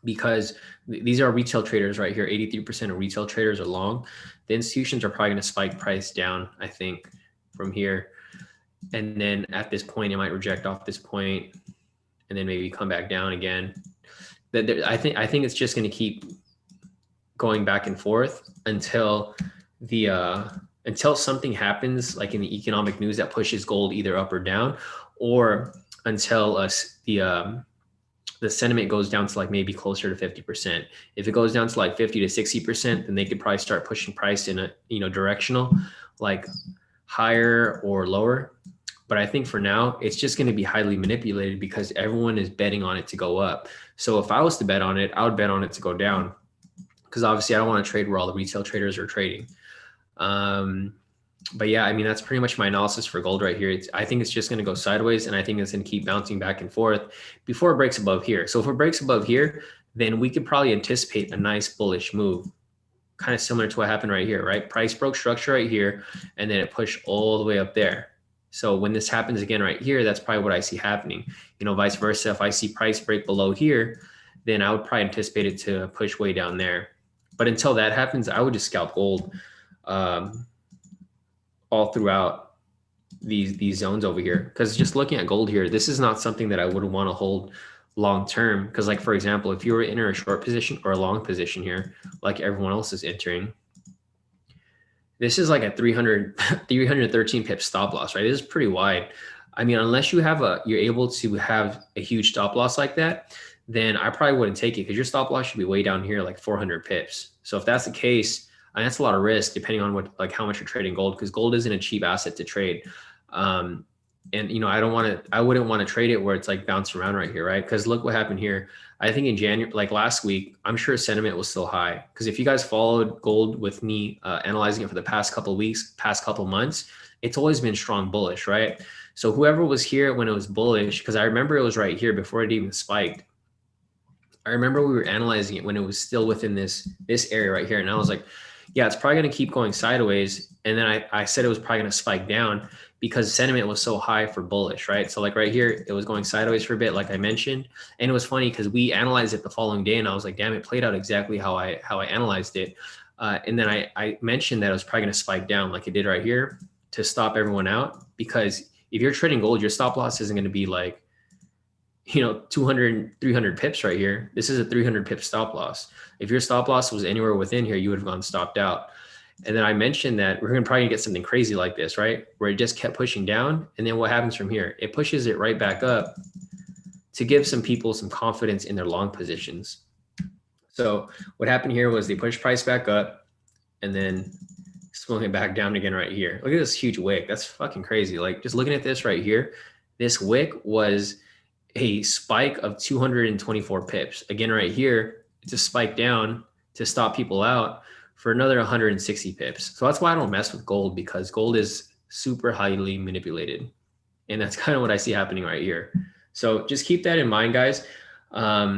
because these are retail traders right here. 83% of retail traders are long. The institutions are probably going to spike price down, I think, from here. And then at this point, it might reject off this point and then maybe come back down again. I think it's just going to keep going back and forth until until something happens, like in the economic news, that pushes gold either up or down, or until the sentiment goes down to like maybe closer to 50%. If it goes down to like 50 to 60%, then they could probably start pushing price in a, you know, directional, like higher or lower. But I think for now, it's just going to be highly manipulated because everyone is betting on it to go up. So if I was to bet on it, I would bet on it to go down because obviously I don't want to trade where all the retail traders are trading. But yeah, I mean, that's pretty much my analysis for gold right here. I think it's just going to go sideways, and I think it's going to keep bouncing back and forth before it breaks above here. So if it breaks above here, then we could probably anticipate a nice bullish move, kind of similar to what happened right here, right? Price broke structure right here, and then it pushed all the way up there. So when this happens again right here, that's probably what I see happening. You know, vice versa. If I see price break below here, then I would probably anticipate it to push way down there. But until that happens, I would just scalp gold all throughout these zones over here. Because just looking at gold here, this is not something that I would want to hold long term. Because like, for example, if you were to enter a short position or a long position here, like everyone else is entering, this is like a 313 pip stop loss, right? This is pretty wide. I mean, unless you have you're able to have a huge stop loss like that, then I probably wouldn't take it because your stop loss should be way down here, like 400 pips. So if that's the case, and that's a lot of risk depending on how much you're trading gold, because gold isn't a cheap asset to trade. And, you know, I wouldn't want to trade it where it's like bouncing around right here, right? Because look what happened here. I think in January, like last week, I'm sure sentiment was still high. Because if you guys followed gold with me analyzing it for the past couple of weeks, past couple of months, it's always been strong bullish, right? So whoever was here when it was bullish, because I remember it was right here before it even spiked. I remember we were analyzing it when it was still within this area right here. And I was like, yeah, it's probably going to keep going sideways. And then I said it was probably going to spike down because sentiment was so high for bullish, right? So like right here, it was going sideways for a bit, like I mentioned. And it was funny because we analyzed it the following day and I was like, damn, it played out exactly how I analyzed it. And then I mentioned that it was probably going to spike down like it did right here to stop everyone out. Because if you're trading gold, your stop loss isn't going to be like, you know, 200, 300 pips right here. This is a 300 pip stop loss. If your stop loss was anywhere within here, you would have gone stopped out. And then I mentioned that we're going to probably get something crazy like this, right? Where it just kept pushing down. And then what happens from here? It pushes it right back up to give some people some confidence in their long positions. So what happened here was they pushed price back up and then swung it back down again right here. Look at this huge wick. That's fucking crazy. Like just looking at this right here, this wick was a spike of 224 pips. Again, right here, it's a spike down to stop people out for another 160 pips. So that's why I don't mess with gold, because gold is super highly manipulated. And that's kind of what I see happening right here. So just keep that in mind, guys. Let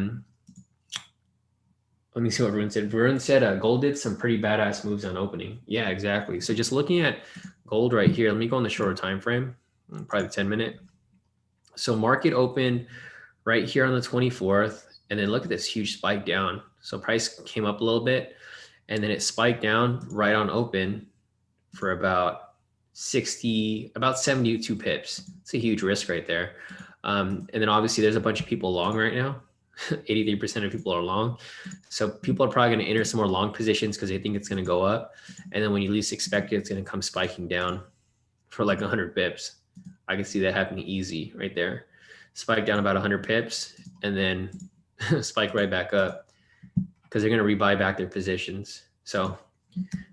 me see what Varun said. Varun said gold did some pretty badass moves on opening. Yeah, exactly. So just looking at gold right here, let me go on the shorter time frame, probably the 10-minute. So market opened right here on the 24th, and then look at this huge spike down. So price came up a little bit, and then it spiked down right on open for about 72 pips. It's a huge risk right there. And then obviously there's a bunch of people long right now. 83% of people are long. So people are probably going to enter some more long positions because they think it's going to go up. And then when you least expect it, it's going to come spiking down for like 100 pips. I can see that happening easy right there. Spike down about 100 pips and then spike right back up because they're going to rebuy back their positions. So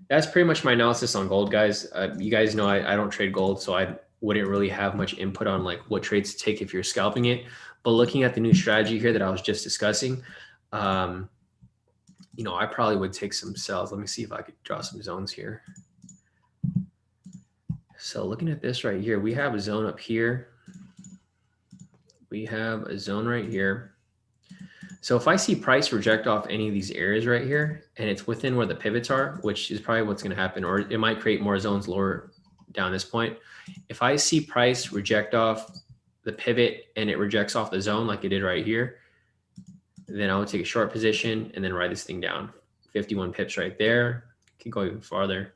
that's pretty much my analysis on gold, guys. You guys know I don't trade gold, so I wouldn't really have much input on like what trades to take if you're scalping it. But looking at the new strategy here that I was just discussing, you know, I probably would take some sells. Let me see if I could draw some zones here. So looking at this right here, we have a zone up here. We have a zone right here. So if I see price reject off any of these areas right here, and it's within where the pivots are, which is probably what's going to happen, or it might create more zones lower down this point. If I see price reject off the pivot and it rejects off the zone like it did right here, then I would take a short position and then ride this thing down. 51 pips right there. Can go even farther.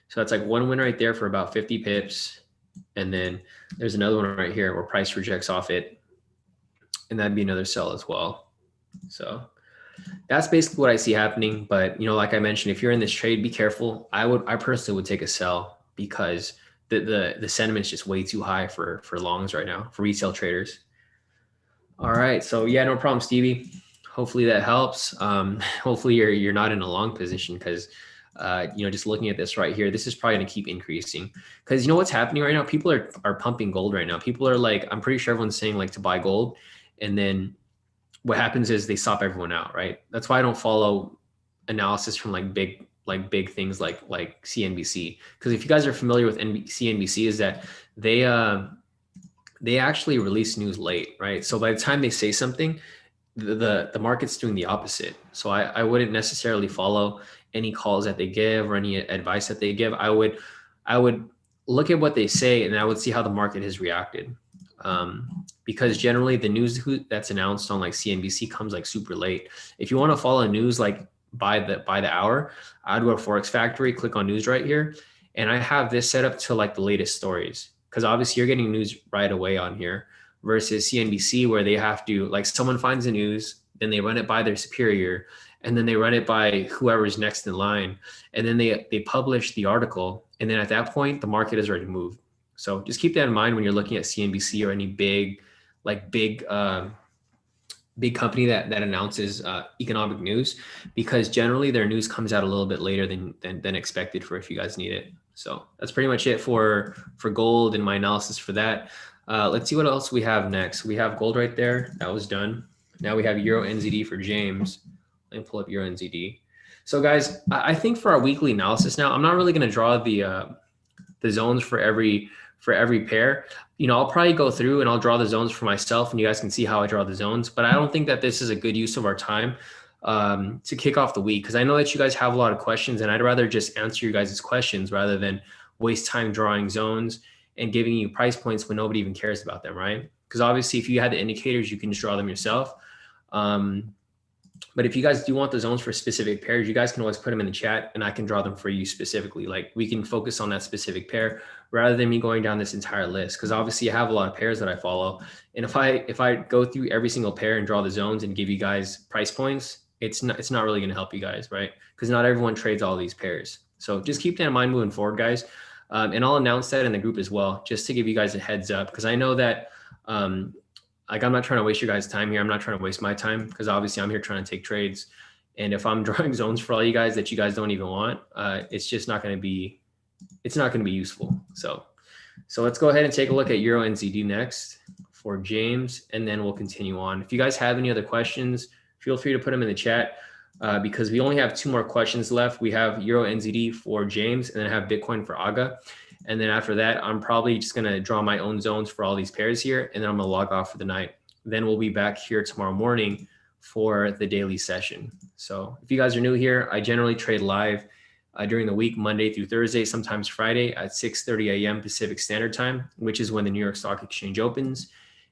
So that's like one win right there for about 50 pips. And then there's another one right here where price rejects off it. And that'd be another sell as well. So that's basically what I see happening. But, you know, like I mentioned, if you're in this trade, be careful. I personally would take a sell because the sentiment is just way too high for longs right now, for retail traders. All right. So yeah, no problem, Stevie. Hopefully that helps. Hopefully you're not in a long position because you know, just looking at this right here, this is probably going to keep increasing because you know what's happening right now? People are pumping gold right now. People are like, I'm pretty sure everyone's saying like to buy gold. And then what happens is they stop everyone out, right? That's why I don't follow analysis from like big things like CNBC. Because if you guys are familiar with CNBC, is that they actually release news late, right? So by the time they say something, the market's doing the opposite. So I wouldn't necessarily follow any calls that they give or any advice that they give. I would look at what they say and I would see how the market has reacted. Because generally the news that's announced on like CNBC comes like super late. If you want to follow news like by the hour, I'd go to Forex Factory, click on news right here. And I have this set up to like the latest stories. Because obviously you're getting news right away on here versus CNBC where they have to, like someone finds the news, then they run it by their superior, and then they run it by whoever's next in line. And then they publish the article. And then at that point, the market has already moved. So just keep that in mind when you're looking at CNBC or any big company that announces economic news, because generally their news comes out a little bit later than expected for if you guys need it. So that's pretty much it for gold and my analysis for that. Let's see what else we have next. We have gold right there. That was done. Now we have Euro NZD for James. Let me pull up Euro NZD. So guys, I think for our weekly analysis now, I'm not really going to draw the zones for every pair. You know, I'll probably go through and I'll draw the zones for myself, and you guys can see how I draw the zones. But I don't think that this is a good use of our time to kick off the week, because I know that you guys have a lot of questions, and I'd rather just answer you guys' questions rather than waste time drawing zones and giving you price points when nobody even cares about them, right? Because obviously, if you had the indicators, you can just draw them yourself. But if you guys do want the zones for specific pairs, you guys can always put them in the chat and I can draw them for you specifically. Like, we can focus on that specific pair rather than me going down this entire list. Because obviously I have a lot of pairs that I follow. And if I go through every single pair and draw the zones and give you guys price points, it's not really going to help you guys, right? Because not everyone trades all these pairs. So just keep that in mind moving forward, guys. And I'll announce that in the group as well, just to give you guys a heads up. Because I know that like, I'm not trying to waste your guys' time here. I'm not trying to waste my time, because obviously I'm here trying to take trades. And if I'm drawing zones for all you guys that you guys don't even want, it's just not going to be, it's not going to be useful. So let's go ahead and take a look at Euro NZD next for James, and then we'll continue on. If you guys have any other questions, feel free to put them in the chat, because we only have 2 more questions left. We have Euro NZD for James, and then I have Bitcoin for Aga. And then after that, I'm probably just going to draw my own zones for all these pairs here. And then I'm going to log off for the night. Then we'll be back here tomorrow morning for the daily session. So if you guys are new here, I generally trade live during the week, Monday through Thursday, sometimes Friday at 6:30 a.m. Pacific Standard Time, which is when the New York Stock Exchange opens.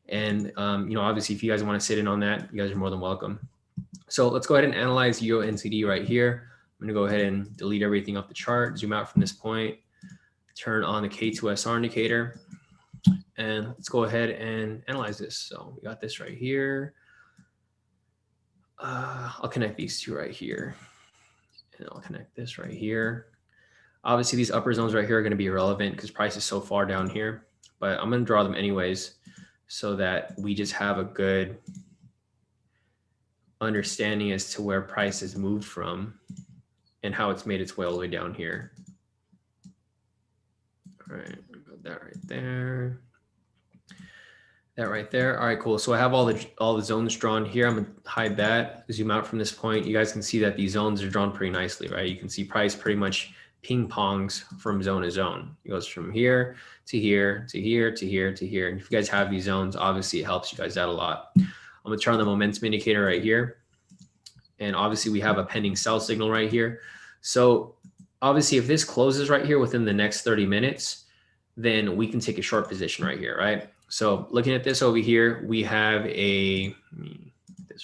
And, you know, obviously, if you guys want to sit in on that, you guys are more than welcome. So let's go ahead and analyze Euro NZD right here. I'm going to go ahead and delete everything off the chart, zoom out from this point, turn on the K2SR indicator, and let's go ahead and analyze this. So we got this right here. I'll connect these 2 right here, and I'll connect this right here. Obviously, these upper zones right here are going to be irrelevant because price is so far down here, but I'm going to draw them anyways so that we just have a good understanding as to where price has moved from and how it's made its way all the way down here. All right, got that right there. That right there. All right, cool. So I have all the zones drawn here. I'm gonna hide that, zoom out from this point. You guys can see that these zones are drawn pretty nicely, right? You can see price pretty much ping pongs from zone to zone. It goes from here to here to here to here to here. And if you guys have these zones, obviously it helps you guys out a lot. I'm gonna turn on the momentum indicator right here. And obviously we have a pending sell signal right here. So obviously if this closes right here within the next 30 minutes, then we can take a short position right here, right? So looking at this over here, we have this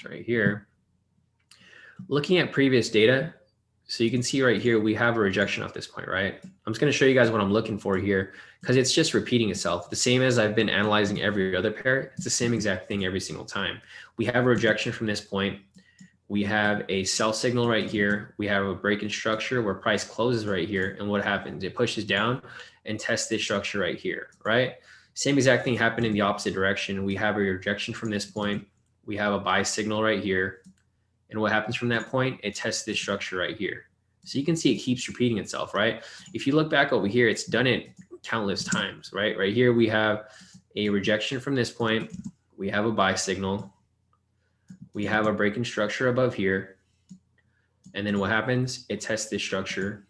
right here. Looking at previous data, so you can see right here, we have a rejection off this point, right? I'm just gonna show you guys what I'm looking for here, because it's just repeating itself. The same as I've been analyzing every other pair, it's the same exact thing every single time. We have a rejection from this point. We have a sell signal right here. We have a break in structure where price closes right here. And what happens? It pushes down and tests this structure right here, right? Same exact thing happened in the opposite direction. We have a rejection from this point. We have a buy signal right here. And what happens from that point? It tests this structure right here. So you can see it keeps repeating itself, right? If you look back over here, it's done it countless times, right? Right here, we have a rejection from this point. We have a buy signal. We have a break in structure above here. And then what happens? It tests this structure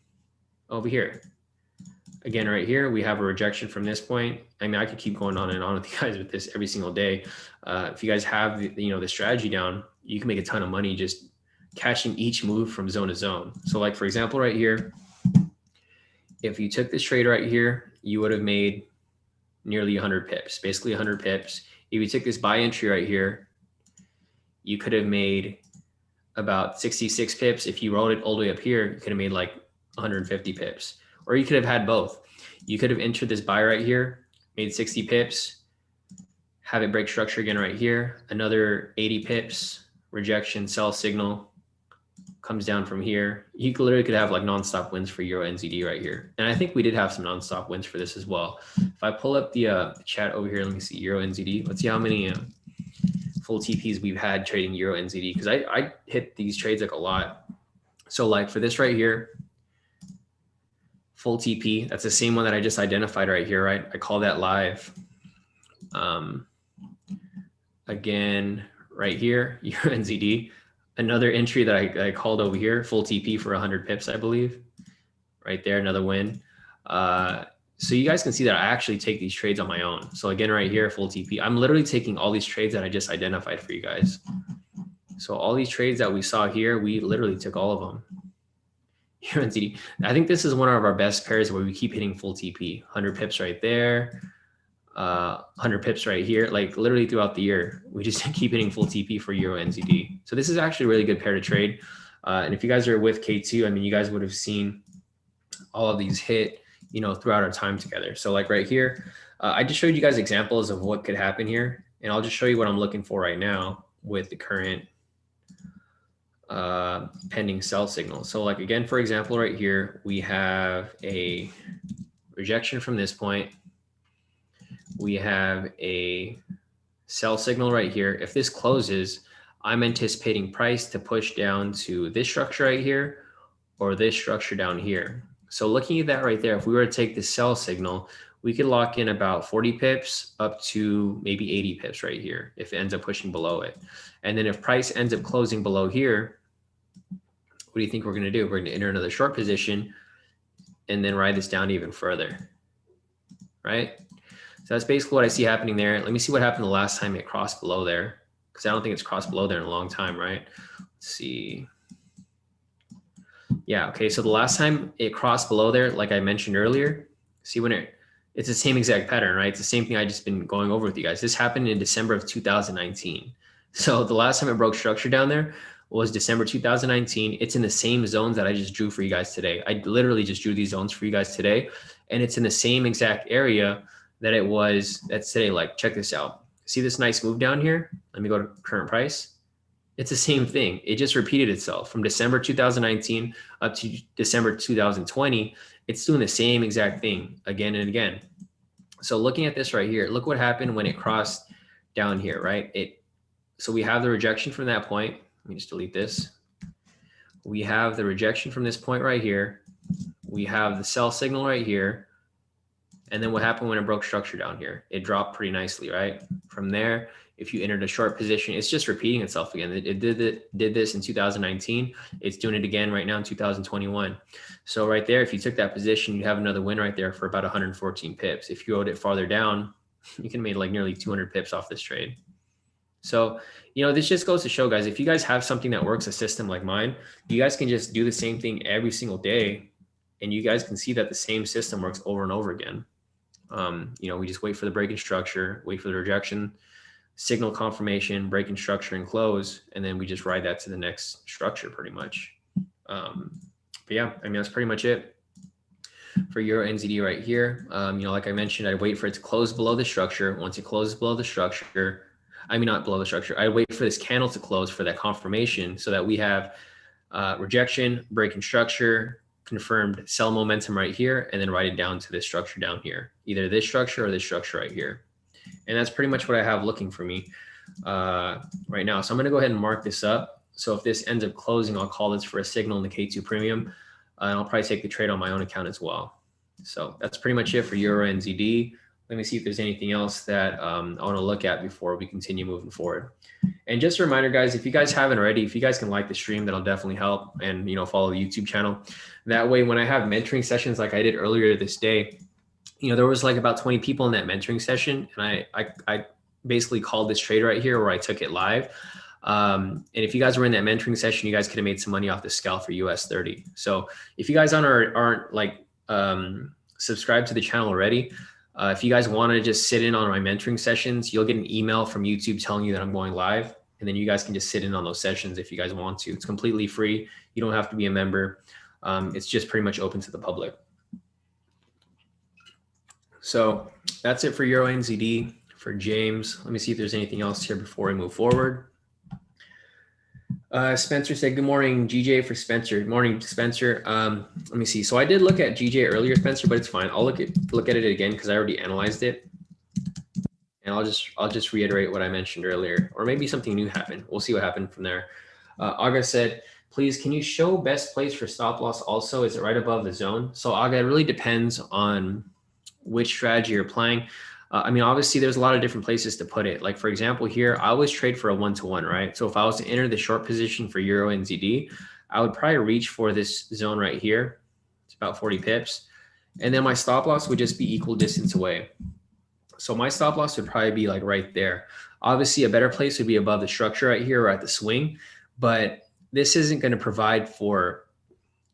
over here. Again, right here, we have a rejection from this point. I mean, I could keep going on and on with you guys with this every single day. If you guys have the strategy down, you can make a ton of money just catching each move from zone to zone. So like, for example, right here, if you took this trade right here, you would have made nearly 100 pips, basically 100 pips. If you took this buy entry right here, you could have made about 66 pips. If you rolled it all the way up here, you could have made like 150 pips. Or you could have had both. You could have entered this buy right here, made 60 pips, have it break structure again right here, another 80 pips, rejection, sell signal, comes down from here. You literally could have like nonstop wins for Euro NZD right here. And I think we did have some nonstop wins for this as well. If I pull up the chat over here, let me see Euro NZD. Let's see how many full TPs we've had trading Euro NZD, because I hit these trades like a lot. So like for this right here, full TP. That's the same one that I just identified right here, right? I call that live. Again, right here, UNZD, another entry that I called over here, full TP for 100 pips, I believe. Right there, another win. So you guys can see that I actually take these trades on my own. So again, right here, full TP. I'm literally taking all these trades that I just identified for you guys. So all these trades that we saw here, we literally took all of them. UNZD. I think this is one of our best pairs where we keep hitting full TP. 100 pips right there. 100 pips right here, like literally throughout the year, we just keep hitting full TP for Euro NZD. So this is actually a really good pair to trade. And if you guys are with K2, I mean, you guys would have seen all of these hit, you know, throughout our time together. So like right here, I just showed you guys examples of what could happen here. And I'll just show you what I'm looking for right now with the current pending sell signal. So like, again, for example, right here, we have a rejection from this point. We have a sell signal right here. If this closes, I'm anticipating price to push down to this structure right here or this structure down here. So looking at that right there, if we were to take the sell signal, we could lock in about 40 pips up to maybe 80 pips right here if it ends up pushing below it. And then if price ends up closing below here, what do you think we're going to do? We're going to enter another short position and then ride this down even further, right? So that's basically what I see happening there. Let me see what happened the last time it crossed below there, because I don't think it's crossed below there in a long time, right? Let's see. Yeah, okay, so the last time it crossed below there, like I mentioned earlier, see when it's the same exact pattern, right? It's the same thing I just been going over with you guys. This happened in December of 2019. So the last time it broke structure down there was December 2019. It's in the same zones that I just drew for you guys today. I literally just drew these zones for you guys today, and it's in the same exact area that it was, that's today. Like, check this out. See this nice move down here? Let me go to current price. It's the same thing. It just repeated itself from December 2019 up to December 2020. It's doing the same exact thing again and again. So looking at this right here, look what happened when it crossed down here, right? So we have the rejection from that point. Let me just delete this. We have the rejection from this point right here. We have the sell signal right here. And then what happened when it broke structure down here? It dropped pretty nicely, right? From there, if you entered a short position, it's just repeating itself again. It did this in 2019. It's doing it again right now in 2021. So right there, if you took that position, you have another win right there for about 114 pips. If you owed it farther down, you can make like nearly 200 pips off this trade. So, you know, this just goes to show, guys, if you guys have something that works, a system like mine, you guys can just do the same thing every single day. And you guys can see that the same system works over and over again. You know, we just wait for the break in structure, wait for the rejection, signal confirmation, break in structure and close, and then we just ride that to the next structure pretty much. But yeah, I mean, that's pretty much it for Euro NZD right here. You know, like I mentioned, I'd wait for it to close below the structure. Once it closes below the structure, I mean, not below the structure, I wait for this candle to close for that confirmation so that we have rejection, break in structure, confirmed sell momentum right here, and then write it down to this structure down here, either this structure or this structure right here. And that's pretty much what I have looking for me right now. So I'm going to go ahead and mark this up. So if this ends up closing, I'll call this for a signal in the K2 premium, and I'll probably take the trade on my own account as well. So that's pretty much it for Euro NZD. Let me see if there's anything else that I want to look at before we continue moving forward. And just a reminder, guys, if you guys haven't already, if you guys can like the stream, that'll definitely help, and, you know, follow the YouTube channel. That way, when I have mentoring sessions like I did earlier this day, you know, there was like about 20 people in that mentoring session, and I basically called this trade right here where I took it live. And if you guys were in that mentoring session, you guys could have made some money off the scalp for US 30. So if you guys aren't like subscribed to the channel already, if you guys want to just sit in on my mentoring sessions, you'll get an email from YouTube telling you that I'm going live, and then you guys can just sit in on those sessions if you guys want to. It's completely free. You don't have to be a member. It's just pretty much open to the public. So that's it for Euro NZD for James. Let me see if there's anything else here before we move forward. Spencer said, good morning, GJ for Spencer. Good morning, Spencer. Let me see. So I did look at GJ earlier, Spencer, but it's fine. I'll look at it again because I already analyzed it. And I'll just reiterate what I mentioned earlier, or maybe something new happened. We'll see what happened from there. August said, please, can you show best place for stop loss also? Is it right above the zone? So Aga, it really depends on which strategy you're applying. I mean, obviously there's a lot of different places to put it. Like for example, here, I always trade for a 1-to-1, right? So if I was to enter the short position for Euro and ZD, I would probably reach for this zone right here. It's about 40 pips. And then my stop loss would just be equal distance away. So my stop loss would probably be like right there. Obviously a better place would be above the structure right here or at the swing, but this isn't going to provide for,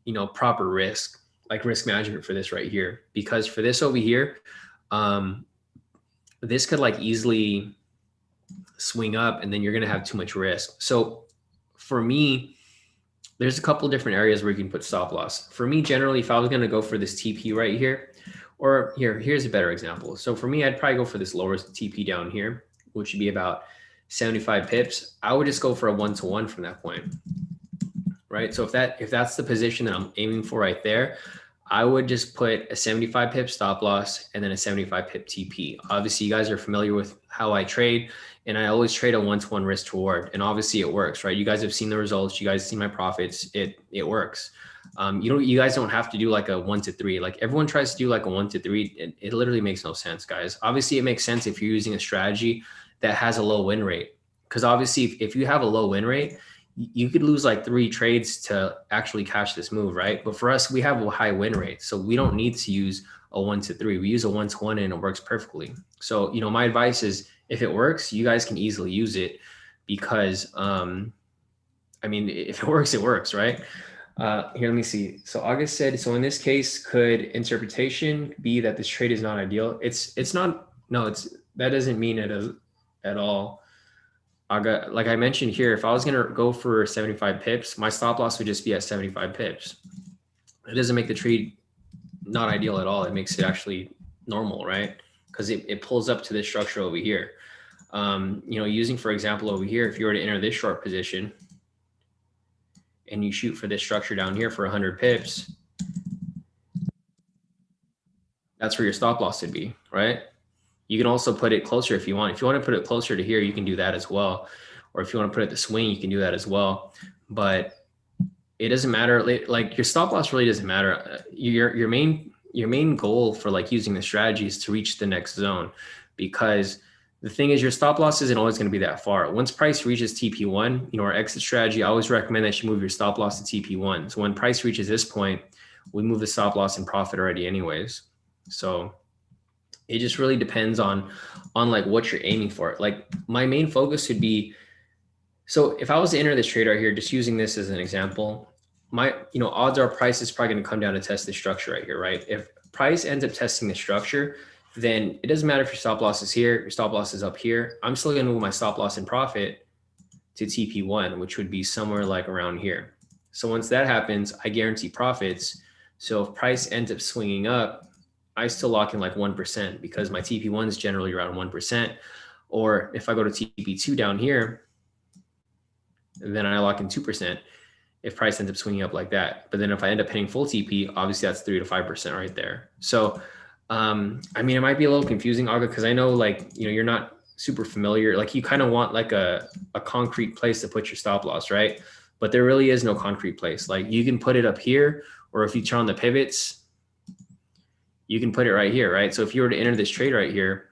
you know, proper risk, like risk management for this right here, because for this over here, this could like easily swing up and then you're going to have too much risk. So for me, there's a couple different areas where you can put stop loss. For me, generally, if I was going to go for this TP right here, or here's a better example. So for me, I'd probably go for this lower TP down here, which would be about 75 pips. I would just go for a 1-to-1 from that point, right? So if that's the position that I'm aiming for right there, I would just put a 75 pip stop loss and then a 75 pip TP. Obviously, you guys are familiar with how I trade, and I always trade a 1-to-1 risk to reward. And obviously it works, right? You guys have seen the results. You guys see my profits. It works. You guys don't have to do like a 1-to-3. Like everyone tries to do like a 1-to-3. It literally makes no sense, guys. Obviously it makes sense if you're using a strategy that has a low win rate. Because obviously if you have a low win rate, you could lose like 3 trades to actually catch this move, right? But for us, we have a high win rate. So we don't need to use a 1-to-3. We use a 1-to-1 and it works perfectly. So, you know, my advice is if it works, you guys can easily use it because, I mean, if it works, it works, right? Here, let me see. So August said, so in this case, could interpretation be that this trade is not ideal? It's not, no, that doesn't mean it at all. Like I mentioned here, if I was going to go for 75 pips, my stop loss would just be at 75 pips. It doesn't make the trade not ideal at all. It makes it actually normal, right? Because it pulls up to this structure over here. You know, using, for example, over here, if you were to enter this short position and you shoot for this structure down here for 100 pips, that's where your stop loss would be, right? You can also put it closer if you want. If you want to put it closer to here, you can do that as well. Or if you want to put it the swing, you can do that as well. But it doesn't matter. Like your stop loss really doesn't matter. Your main goal for like using the strategy is to reach the next zone, because the thing is your stop loss isn't always going to be that far. Once price reaches TP1, you know, our exit strategy, I always recommend that you move your stop loss to TP1. So when price reaches this point, we move the stop loss in profit already anyways. So it just really depends on like what you're aiming for. Like my main focus would be, so if I was to enter this trade right here, just using this as an example, my, you know, odds are price is probably going to come down to test the structure right here, right? If price ends up testing the structure, then it doesn't matter if your stop loss is here, your stop loss is up here. I'm still going to move my stop loss in profit to TP1, which would be somewhere like around here. So once that happens, I guarantee profits. So if price ends up swinging up, I still lock in like 1% because my TP1 is generally around 1%. Or if I go to TP2 down here, then I lock in 2% if price ends up swinging up like that. But then if I end up hitting full TP, obviously that's 3 to 5% right there. So, I mean, it might be a little confusing, Aga, because I know like, you know, you're not super familiar. Like you kind of want like a concrete place to put your stop loss, right? But there really is no concrete place. Like you can put it up here, or if you turn on the pivots, you can put it right here, right? So if you were to enter this trade right here,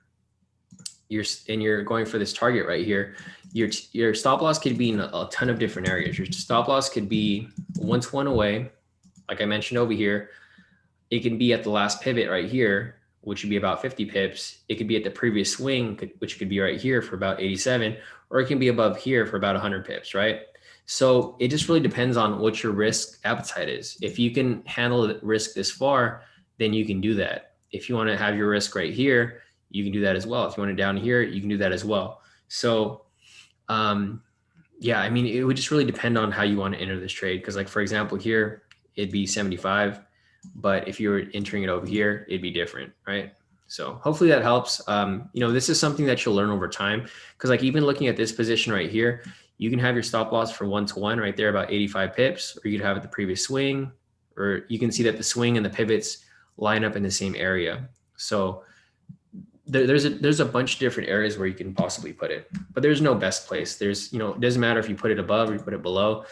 you're going for this target right here, your stop loss could be in a ton of different areas. Your stop loss could be 1-to-1 away, like I mentioned over here. It can be at the last pivot right here, which would be about 50 pips. It could be at the previous swing, which could be right here for about 87, or it can be above here for about 100 pips, right? So it just really depends on what your risk appetite is. If you can handle the risk this far, then you can do that. If you want to have your risk right here, you can do that as well. If you want it down here, you can do that as well. So, yeah, I mean, it would just really depend on how you want to enter this trade. Because like, for example, here, it'd be 75. But if you were entering it over here, it'd be different, right? So hopefully that helps. You know, this is something that you'll learn over time. Because like even looking at this position right here, you can have your stop loss for 1-to-1 right there, about 85 pips, or you could have it the previous swing, or you can see that the swing and the pivots line up in the same area. So there's a bunch of different areas where you can possibly put it, but there's no best place. There's, you know, it doesn't matter if you put it above or you put it below.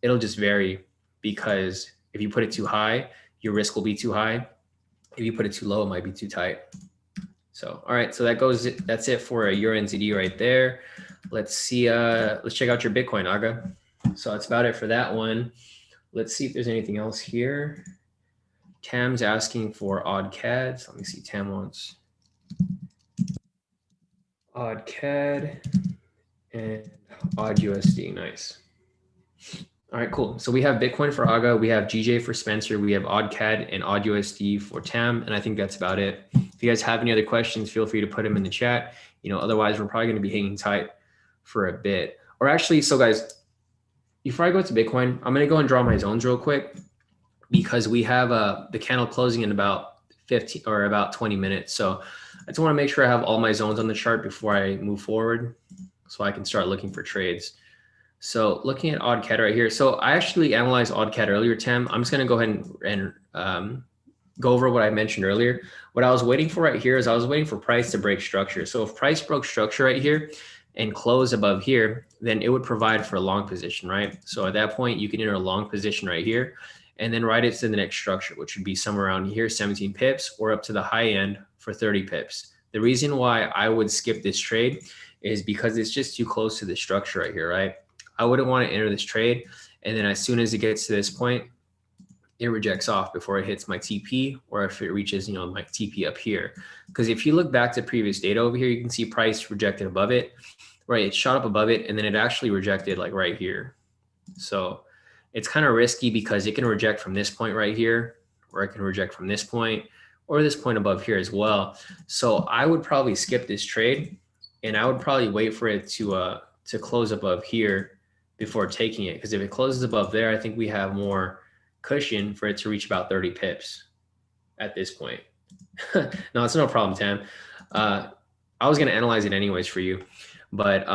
it'll just vary, because if you put it too high, your risk will be too high. If you put it too low, it might be too tight. So, all right, so that's it for a Euro NZD right there. Let's see, let's check out your Bitcoin, Aga. So that's about it for that one. Let's see if there's anything else here. Tam's asking for odd CAD. So let me see, Tam wants odd CAD and odd USD, nice. All right, cool. So we have Bitcoin for Aga, we have GJ for Spencer, we have odd CAD and odd USD for Tam, and I think that's about it. If you guys have any other questions, feel free to put them in the chat. Otherwise we're probably going to be hanging tight for a bit. Or actually, so guys, before I go to Bitcoin, I'm going to go and draw my zones real quick, because we have the candle closing in about 15 or about 20 minutes. So I just want to make sure I have all my zones on the chart before I move forward, so I can start looking for trades. So looking at odd CAD right here. So I actually analyzed odd CAD earlier, Tim. I'm just going to go ahead and go over what I mentioned earlier. What I was waiting for right here is I was waiting for price to break structure. So if price broke structure right here and close above here, then it would provide for a long position, right? So at that point, you can enter a long position right here and then ride it to the next structure, which would be somewhere around here, 17 pips, or up to the high end for 30 pips. The reason why I would skip this trade is because it's just too close to the structure right here, right? I wouldn't want to enter this trade, and then as soon as it gets to this point, it rejects off before it hits my TP, or if it reaches, my TP up here. Because if you look back to previous data over here, you can see price rejected above it, right? It shot up above it, and then it actually rejected like right here. So it's kind of risky because it can reject from this point right here, or it can reject from this point, or this point above here as well. So I would probably skip this trade, and I would probably wait for it to close above here before taking it. Because if it closes above there, I think we have more cushion for it to reach about 30 pips at this point. No, it's no problem, Tam. I was going to analyze it anyways for you, but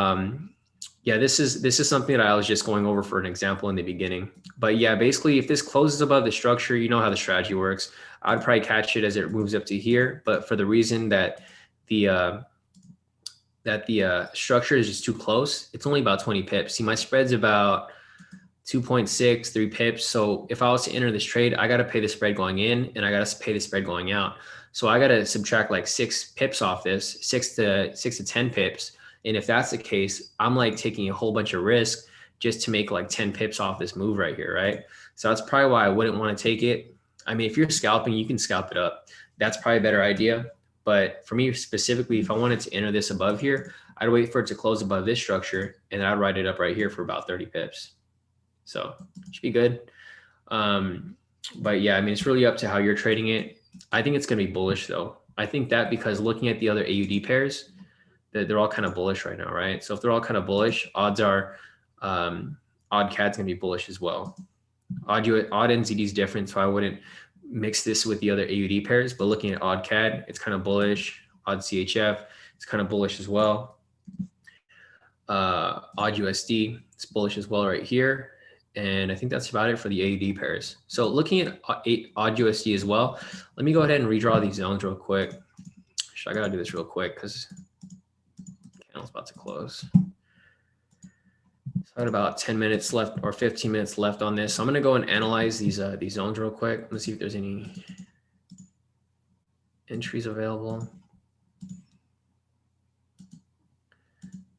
yeah, this is something that I was just going over for an example in the beginning. But yeah, basically, if this closes above the structure, you know how the strategy works. I'd probably catch it as it moves up to here, but for the reason that the structure is just too close, it's only about 20 pips. See, my spread's about 2.63 pips. So if I was to enter this trade, I got to pay the spread going in, and I got to pay the spread going out. So I got to subtract like 6 pips off this, 6 to 10 pips. And if that's the case, I'm like taking a whole bunch of risk just to make like 10 pips off this move right here, right? So that's probably why I wouldn't want to take it. I mean, if you're scalping, you can scalp it up. That's probably a better idea. But for me specifically, if I wanted to enter this above here, I'd wait for it to close above this structure, and I'd write it up right here for about 30 pips. So should be good. But yeah, I mean, it's really up to how you're trading it. I think it's going to be bullish though. I think that because looking at the other AUD pairs, they're all kind of bullish right now, right? So if they're all kind of bullish, odds are odd CAD's going to be bullish as well. Odd NZD is different, so I wouldn't mix this with the other AUD pairs, but looking at odd CAD, it's kind of bullish. Odd CHF, it's kind of bullish as well. Odd USD, it's bullish as well right here. And I think that's about it for the AUD pairs. So looking at odd USD as well, let me go ahead and redraw these zones real quick. I gotta do this real quick because the candle's about to close. So I had about 10 minutes left or 15 minutes left on this. So I'm gonna go and analyze these zones real quick. Let's see if there's any entries available.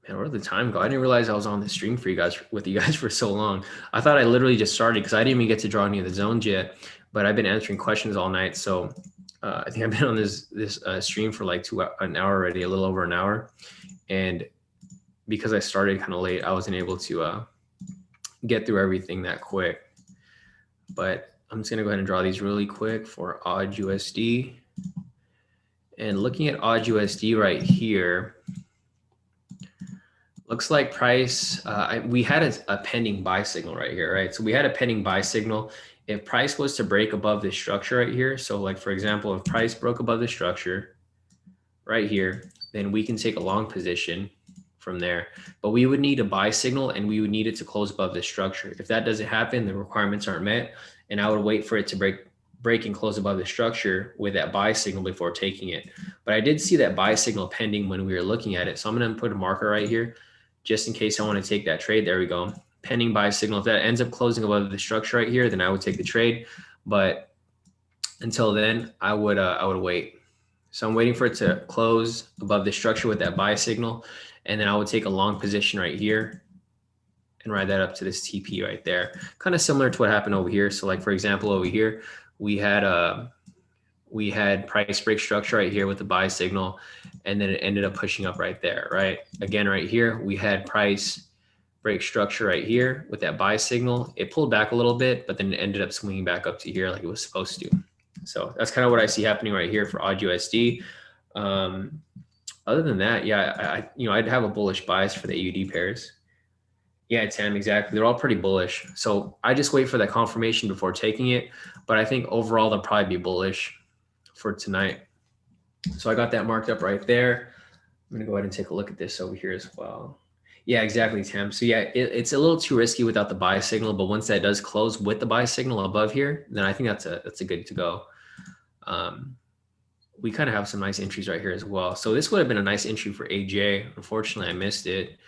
Man, where did the time go? I didn't realize I was on the stream for you guys with you guys for so long. I thought I literally just started because I didn't even get to draw any of the zones yet. But I've been answering questions all night, so I think I've been on this stream for like an hour already, a little over an hour. And because I started kind of late, I wasn't able to get through everything that quick. But I'm just gonna go ahead and draw these really quick for odd USD. And looking at odd USD right here. Looks like price, we had a pending buy signal right here, right? So we had a pending buy signal. If price was to break above this structure right here, so like for example, if price broke above the structure right here, then we can take a long position from there. But we would need a buy signal, and we would need it to close above the structure. If that doesn't happen, the requirements aren't met, and I would wait for it to break and close above the structure with that buy signal before taking it. But I did see that buy signal pending when we were looking at it. So I'm gonna put a marker right here just in case I want to take that trade. There we go. pending buy signal. If that ends up closing above the structure right here, then I would take the trade. But until then, I would wait. So I'm waiting for it to close above the structure with that buy signal, and then I would take a long position right here and ride that up to this TP right there. Kind of similar to what happened over here. So like, for example, over here, we had price break structure right here with the buy signal, and then it ended up pushing up right there, right? Again, right here, we had price break structure right here with that buy signal. It pulled back a little bit, but then it ended up swinging back up to here like it was supposed to. So that's kind of what I see happening right here for AUD USD. Other than that, yeah, I'd have a bullish bias for the AUD pairs. Yeah, Tam, exactly. They're all pretty bullish. So I just wait for that confirmation before taking it. But I think overall, they'll probably be bullish for tonight. So I got that marked up right there. I'm going to go ahead and take a look at this over here as well. Yeah, exactly, Tam. So yeah, it's a little too risky without the buy signal, but once that does close with the buy signal above here, then I think that's a good to go. We kind of have some nice entries right here as well. So this would have been a nice entry for AJ. Unfortunately, I missed it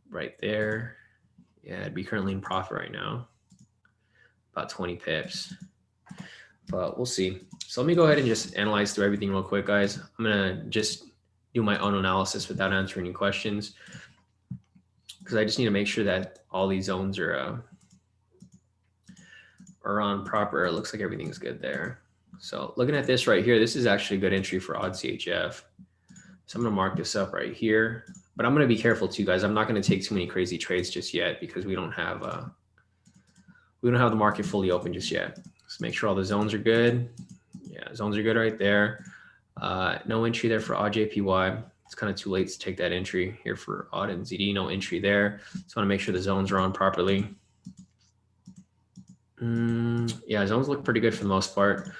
right there. Yeah, I'd be currently in profit right now, about 20 pips, but we'll see. So let me go ahead and just analyze through everything real quick, guys. I'm going to just do my own analysis without answering any questions, because I just need to make sure that all these zones are on proper. It looks like everything's good there. So looking at this right here, this is actually a good entry for odd CHF. So I'm going to mark this up right here, but I'm going to be careful too, guys. I'm not going to take too many crazy trades just yet, because we don't have the market fully open just yet. So make sure all the zones are good. Yeah, zones are good right there. No entry there for odd JPY. It's kind of too late to take that entry here for odd and ZD. No entry there. Just want to make sure the zones are on properly. Yeah, zones look pretty good for the most part.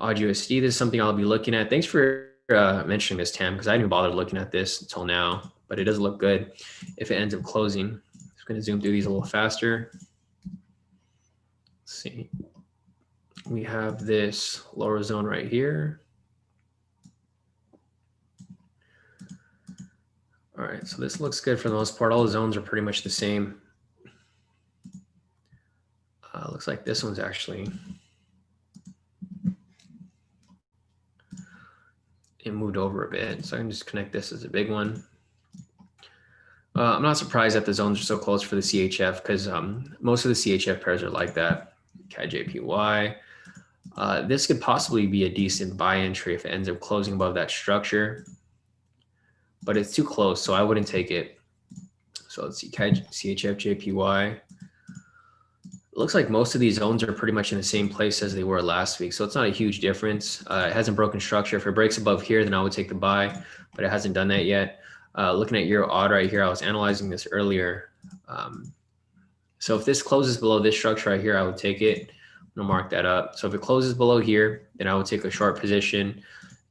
Odd USD, this is something I'll be looking at. Thanks for mentioning this, Tam, because I didn't bother looking at this until now, but it does look good if it ends up closing. I'm just going to zoom through these a little faster. Let's see. We have this lower zone right here. All right, so this looks good for the most part. All the zones are pretty much the same. Looks like this one's actually, it moved over a bit, so I can just connect this as a big one. I'm not surprised that the zones are so close for the CHF, because most of the CHF pairs are like that. KJPY. This could possibly be a decent buy entry if it ends up closing above that structure, but it's too close, so I wouldn't take it. So let's see, CHF, JPY. It looks like most of these zones are pretty much in the same place as they were last week, so it's not a huge difference. It hasn't broken structure. If it breaks above here, then I would take the buy, but it hasn't done that yet. Looking at Euro odd right here, I was analyzing this earlier. So if this closes below this structure right here, I would take it. I'm gonna mark that up. So if it closes below here, then I would take a short position,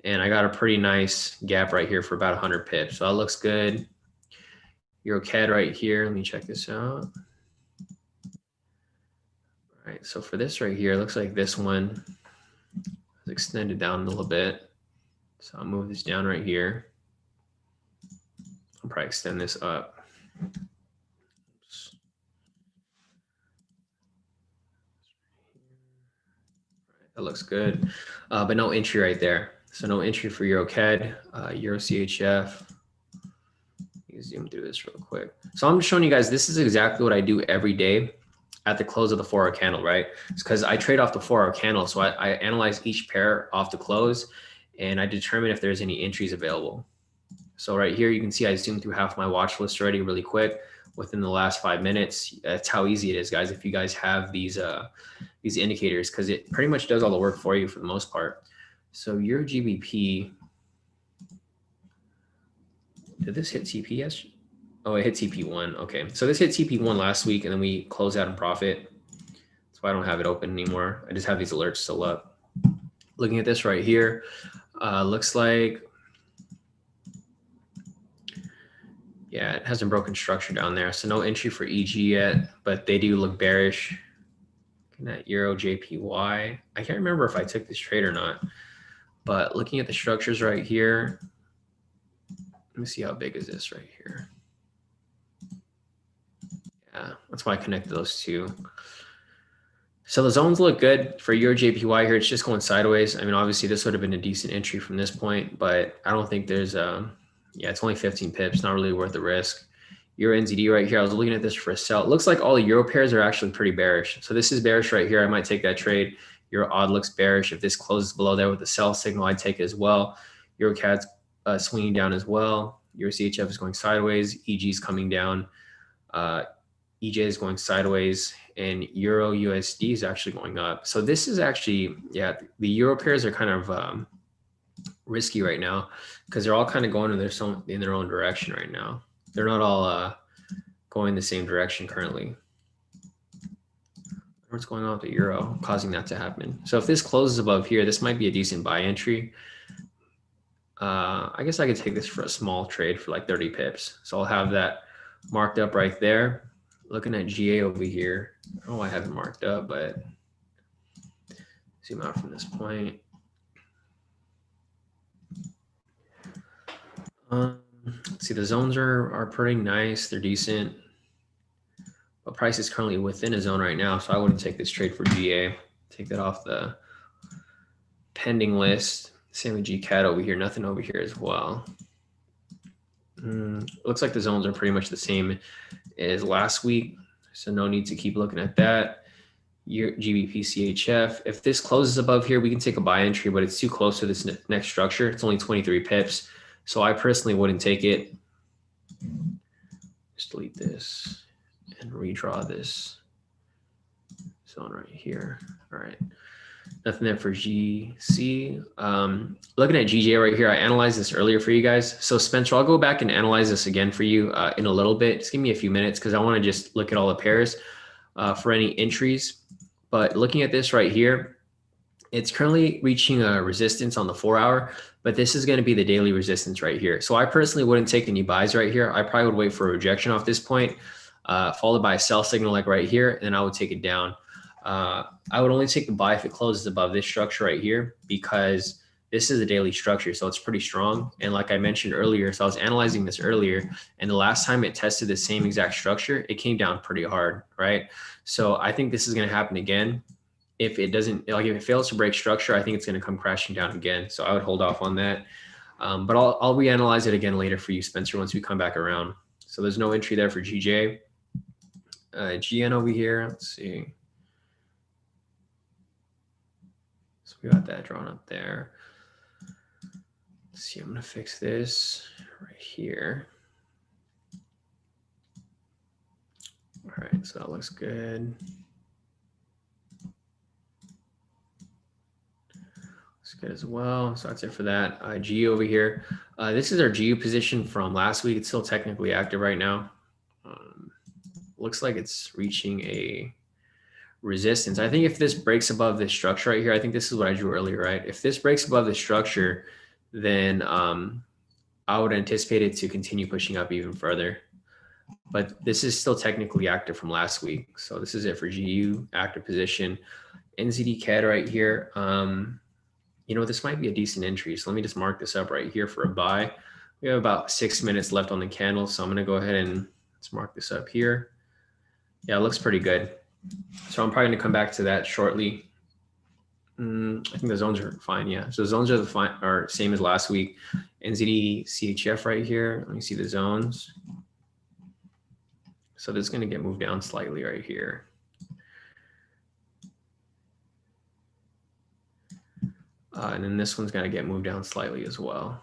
and I got a pretty nice gap right here for about 100 pips. So that looks good. Euro CAD right here. Let me check this out. All right, so for this right here, it looks like this one is extended down a little bit. So I'll move this down right here. I'll probably extend this up. Oops. That looks good, but no entry right there. So no entry for Euro CAD, Euro CHF. Let me zoom through this real quick. So I'm just showing you guys, this is exactly what I do every day at the close of the 4-hour candle, right? It's because I trade off the 4-hour candle. So I analyze each pair off the close, and I determine if there's any entries available. So right here, you can see I zoomed through half my watch list already really quick within the last 5 minutes. That's how easy it is, guys, if you guys have these indicators, because it pretty much does all the work for you for the most part. So Euro GBP, did this hit TP yesterday? Oh, it hit TP1. Okay, so this hit TP1 last week, and then we closed out in profit. That's why I don't have it open anymore. I just have these alerts still up. Looking at this right here, looks like, yeah, it hasn't broken structure down there. So no entry for EG yet, but they do look bearish. Looking at Euro JPY, I can't remember if I took this trade or not, but looking at the structures right here, let me see how big is this right here. Yeah, that's why I connected those two. So the zones look good for Euro JPY here. It's just going sideways. I mean, obviously this would have been a decent entry from this point, but I don't think there's yeah, it's only 15 pips, not really worth the risk. Euro NZD right here. I was looking at this for a sell. It looks like all the Euro pairs are actually pretty bearish. So this is bearish right here. I might take that trade. Euro odd looks bearish. If this closes below there with the sell signal, I'd take it as well. Euro CAD's swinging down as well. Euro CHF is going sideways. EG is coming down. EJ is going sideways, and Euro USD is actually going up. So this is actually, yeah, the Euro pairs are kind of risky right now because they're all kind of going in their own direction right now. They're not all going the same direction currently. What's going on with the Euro causing that to happen? So if this closes above here, this might be a decent buy entry. I guess I could take this for a small trade for like 30 pips. So I'll have that marked up right there. Looking at GA over here. I don't know why I have it marked up, but zoom out from this point. Let's see, the zones are pretty nice. They're decent. But price is currently within a zone right now, so I wouldn't take this trade for GA. Take that off the pending list. Same with GCAD over here. Nothing over here as well. Looks like the zones are pretty much the same as last week, so no need to keep looking at that. GBP CHF. If this closes above here, we can take a buy entry, but it's too close to this next structure. It's only 23 pips, so I personally wouldn't take it. Just delete this and redraw this zone right here. All right. Nothing there for GC. Looking at GJ right here, I analyzed this earlier for you guys. So Spencer, I'll go back and analyze this again for you in a little bit. Just give me a few minutes because I want to just look at all the pairs for any entries. But looking at this right here, it's currently reaching a resistance on the 4-hour, but this is going to be the daily resistance right here. So I personally wouldn't take any buys right here. I probably would wait for a rejection off this point, followed by a sell signal like right here, and then I would take it down. I would only take the buy if it closes above this structure right here because this is a daily structure, so it's pretty strong. And like I mentioned earlier, so I was analyzing this earlier, and the last time it tested the same exact structure, it came down pretty hard, right? So I think this is going to happen again. If it doesn't, like if it fails to break structure, I think it's going to come crashing down again. So I would hold off on that. But I'll reanalyze it again later for you, Spencer, once we come back around. So there's no entry there for GJ. GN over here, let's see. So we got that drawn up there. Let's see, I'm going to fix this right here. All right, so that looks good. Looks good as well. So that's it for that. GU over here. This is our GU position from last week. It's still technically active right now. Looks like it's reaching a resistance. I think if this breaks above this structure right here, I think this is what I drew earlier, right? If this breaks above the structure, then I would anticipate it to continue pushing up even further. But this is still technically active from last week. So this is it for GU, active position. NZD CAD right here. You know, this might be a decent entry. So let me just mark this up right here for a buy. We have about 6 minutes left on the candle. So I'm going to go ahead and let's mark this up here. Yeah, it looks pretty good. So I'm probably going to come back to that shortly. I think the zones are fine. Yeah. So the zones are same as last week. NZD CHF right here. Let me see the zones. So this is going to get moved down slightly right here. And then this one's going to get moved down slightly as well.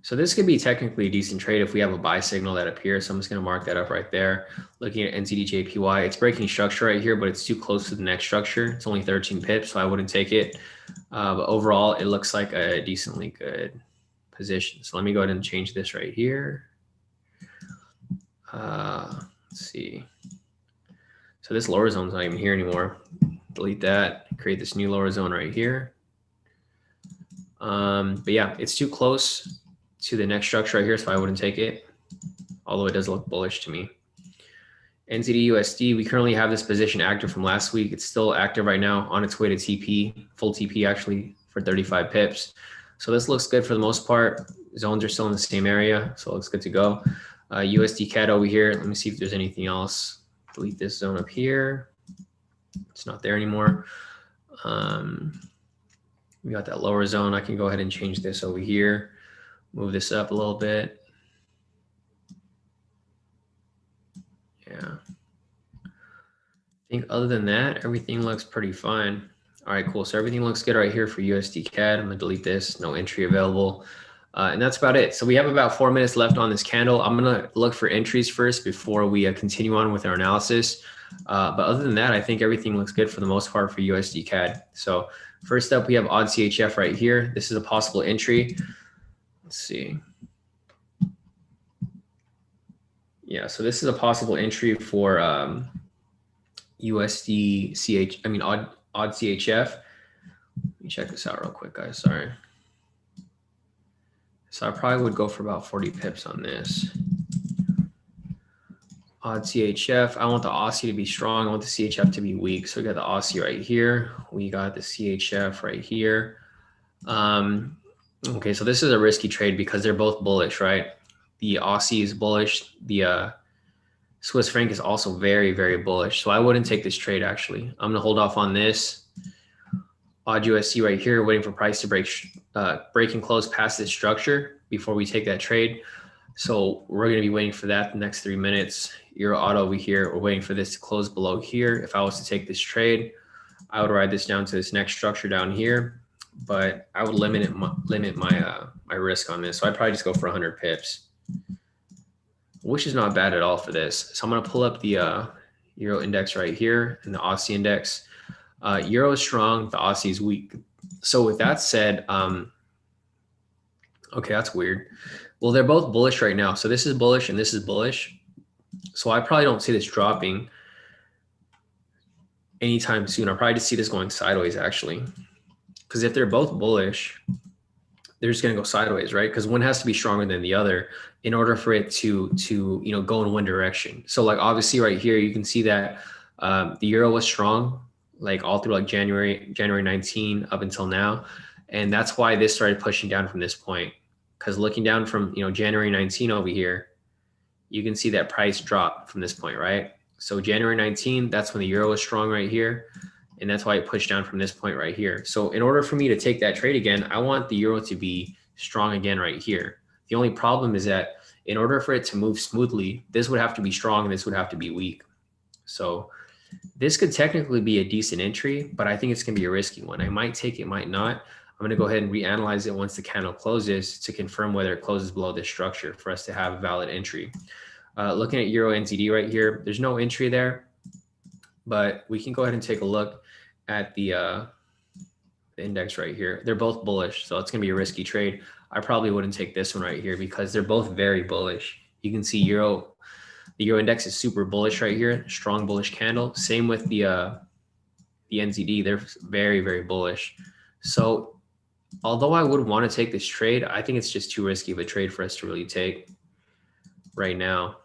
So this could be technically a decent trade if we have a buy signal that appears. So I'm just going to mark that up right there. Looking at NZD JPY, it's breaking structure right here, but it's too close to the next structure. It's only 13 pips, so I wouldn't take it. But overall, it looks like a decently good position. So let me go ahead and change this right here. Let's see. So this lower zone's not even here anymore. Delete that, create this new lower zone right here. But yeah, it's too close to the next structure right here, so I wouldn't take it, although it does look bullish to me. NZD USD, we currently have this position active from last week. It's still active right now, on its way to TP, full TP actually for 35 pips. So this looks good for the most part. Zones are still in the same area, so it looks good to go. USD CAD over here. Let me see if there's anything else. Delete this zone up here. It's not there anymore. We got that lower zone. I can go ahead and change this over here. Move this up a little bit. Yeah. I think other than that, everything looks pretty fine. All right, cool. So everything looks good right here for USD CAD. I'm gonna delete this, no entry available. And that's about it. So we have about 4 minutes left on this candle. I'm gonna look for entries first before we continue on with our analysis. But other than that, I think everything looks good for the most part for USD CAD. So first up, we have odd CHF right here. This is a possible entry. Let's see. Yeah, so this is a possible entry for USD CH, I mean odd CHF. Let me check this out real quick, guys. Sorry. So I probably would go for about 40 pips on this. Odd CHF. I want the Aussie to be strong. I want the CHF to be weak. So we got the Aussie right here. We got the CHF right here. Okay, so this is a risky trade because they're both bullish, right? The Aussie is bullish. The Swiss franc is also very, very bullish. So I wouldn't take this trade actually. I'm gonna hold off on this. Odd USD right here, waiting for price to break and close past this structure before we take that trade. So we're gonna be waiting for that the next 3 minutes. Euro auto over here, we're waiting for this to close below here. If I was to take this trade, I would ride this down to this next structure down here, but I would limit my risk on this. So I'd probably just go for 100 pips, which is not bad at all for this. So I'm gonna pull up the Euro index right here and the Aussie index. Euro is strong, the Aussie is weak. So with that said, okay, that's weird. Well, they're both bullish right now. So this is bullish and this is bullish. So I probably don't see this dropping anytime soon. I'll probably just see this going sideways actually. Because if they're both bullish, they're just going to go sideways, right? Because one has to be stronger than the other in order for it to go in one direction. So like obviously right here, you can see that the euro was strong like all through like January 19 up until now. And that's why this started pushing down from this point. Because looking down from January 19 over here, you can see that price drop from this point, right? So January 19, that's when the euro was strong right here. And that's why it pushed down from this point right here. So in order for me to take that trade again, I want the euro to be strong again right here. The only problem is that in order for it to move smoothly, this would have to be strong and this would have to be weak. So this could technically be a decent entry, but I think it's going to be a risky one. I might take it, might not. I'm going to go ahead and reanalyze it once the candle closes to confirm whether it closes below this structure for us to have a valid entry. Looking at Euro NZD right here, there's no entry there, but we can go ahead and take a look at the index right here. They're both bullish, so it's going to be a risky trade. I probably wouldn't take this one right here because they're both very bullish. You can see the Euro index is super bullish right here, strong bullish candle. Same with the NZD, they're very, very bullish. So although I would want to take this trade, I think it's just too risky of a trade for us to really take right now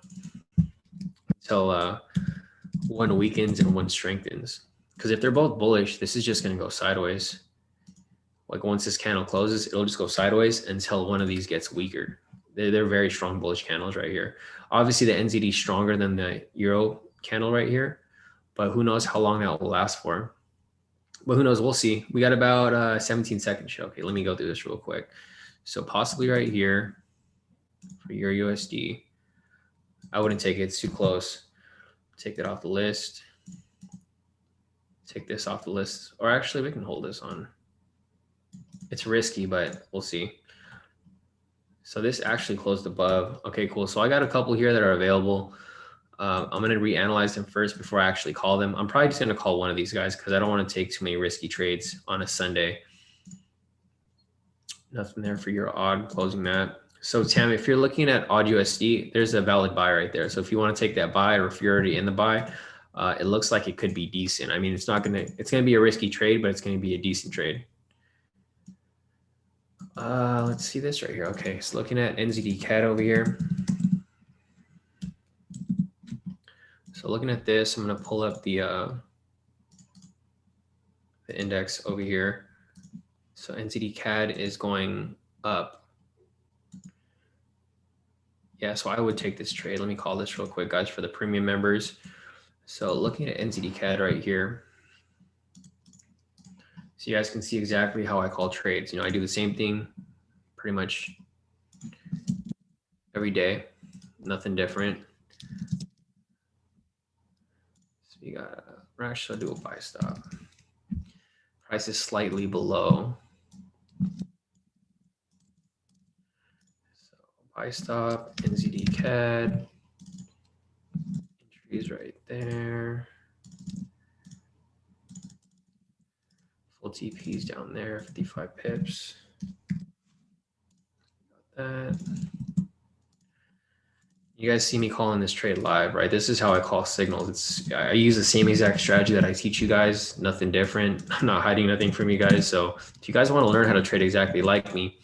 until one weakens and one strengthens. Because if they're both bullish, this is just going to go sideways. Like once this candle closes, it'll just go sideways until one of these gets weaker. They're very strong bullish candles right here. Obviously, the NZD is stronger than the Euro candle right here, but who knows how long that will last for. But who knows? We'll see. We got about 17 seconds. Okay, let me go through this real quick. So possibly right here for Euro USD. I wouldn't take it. It's too close. Take that off the list. Take this off the list. Or actually, we can hold this on. It's risky, but we'll see. So this actually closed above. Okay, cool. So I got a couple here that are available. I'm going to reanalyze them first before I actually call them. I'm probably just going to call one of these guys because I don't want to take too many risky trades on a Sunday. Nothing there for your odd, closing that. So Tam, if you're looking at odd USD, there's a valid buy right there. So if you want to take that buy, or if you're already in the buy, it looks like it could be decent. I mean, it's going to be a risky trade, but it's going to be a decent trade. Let's see this right here. Okay, so looking at NZD CAD over here. So looking at this, I'm going to pull up the index over here. So NZD CAD is going up. Yeah, so I would take this trade. Let me call this real quick, guys, for the premium members. So looking at NZD CAD right here. So you guys can see exactly how I call trades. You know, I do the same thing pretty much every day. Nothing different. So you got, actually I'll do a buy stop. Price is slightly below. So buy stop, NZD CAD. Entries right there. Full TPs down there, 55 pips. Got that. You guys see me calling this trade live, right? This is how I call signals. I use the same exact strategy that I teach you guys, nothing different. I'm not hiding nothing from you guys. So if you guys want to learn how to trade exactly like me,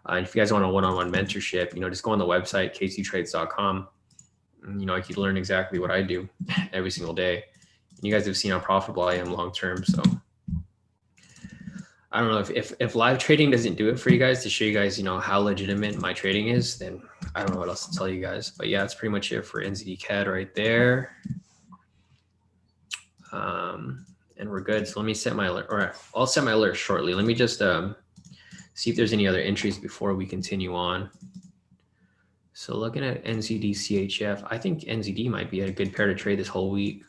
and if you guys want a one-on-one mentorship, you know, just go on the website, k2trades.com. You know, I could learn exactly what I do every single day. And you guys have seen how profitable I am long-term. So I don't know if live trading doesn't do it for you guys to show you guys, you know, how legitimate my trading is, then I don't know what else to tell you guys. But yeah, that's pretty much it for NZD CAD right there. And we're good. So let me set my alert, or I'll set my alert shortly. Let me just see if there's any other entries before we continue on. So looking at NZD CHF, I think NZD might be a good pair to trade this whole week,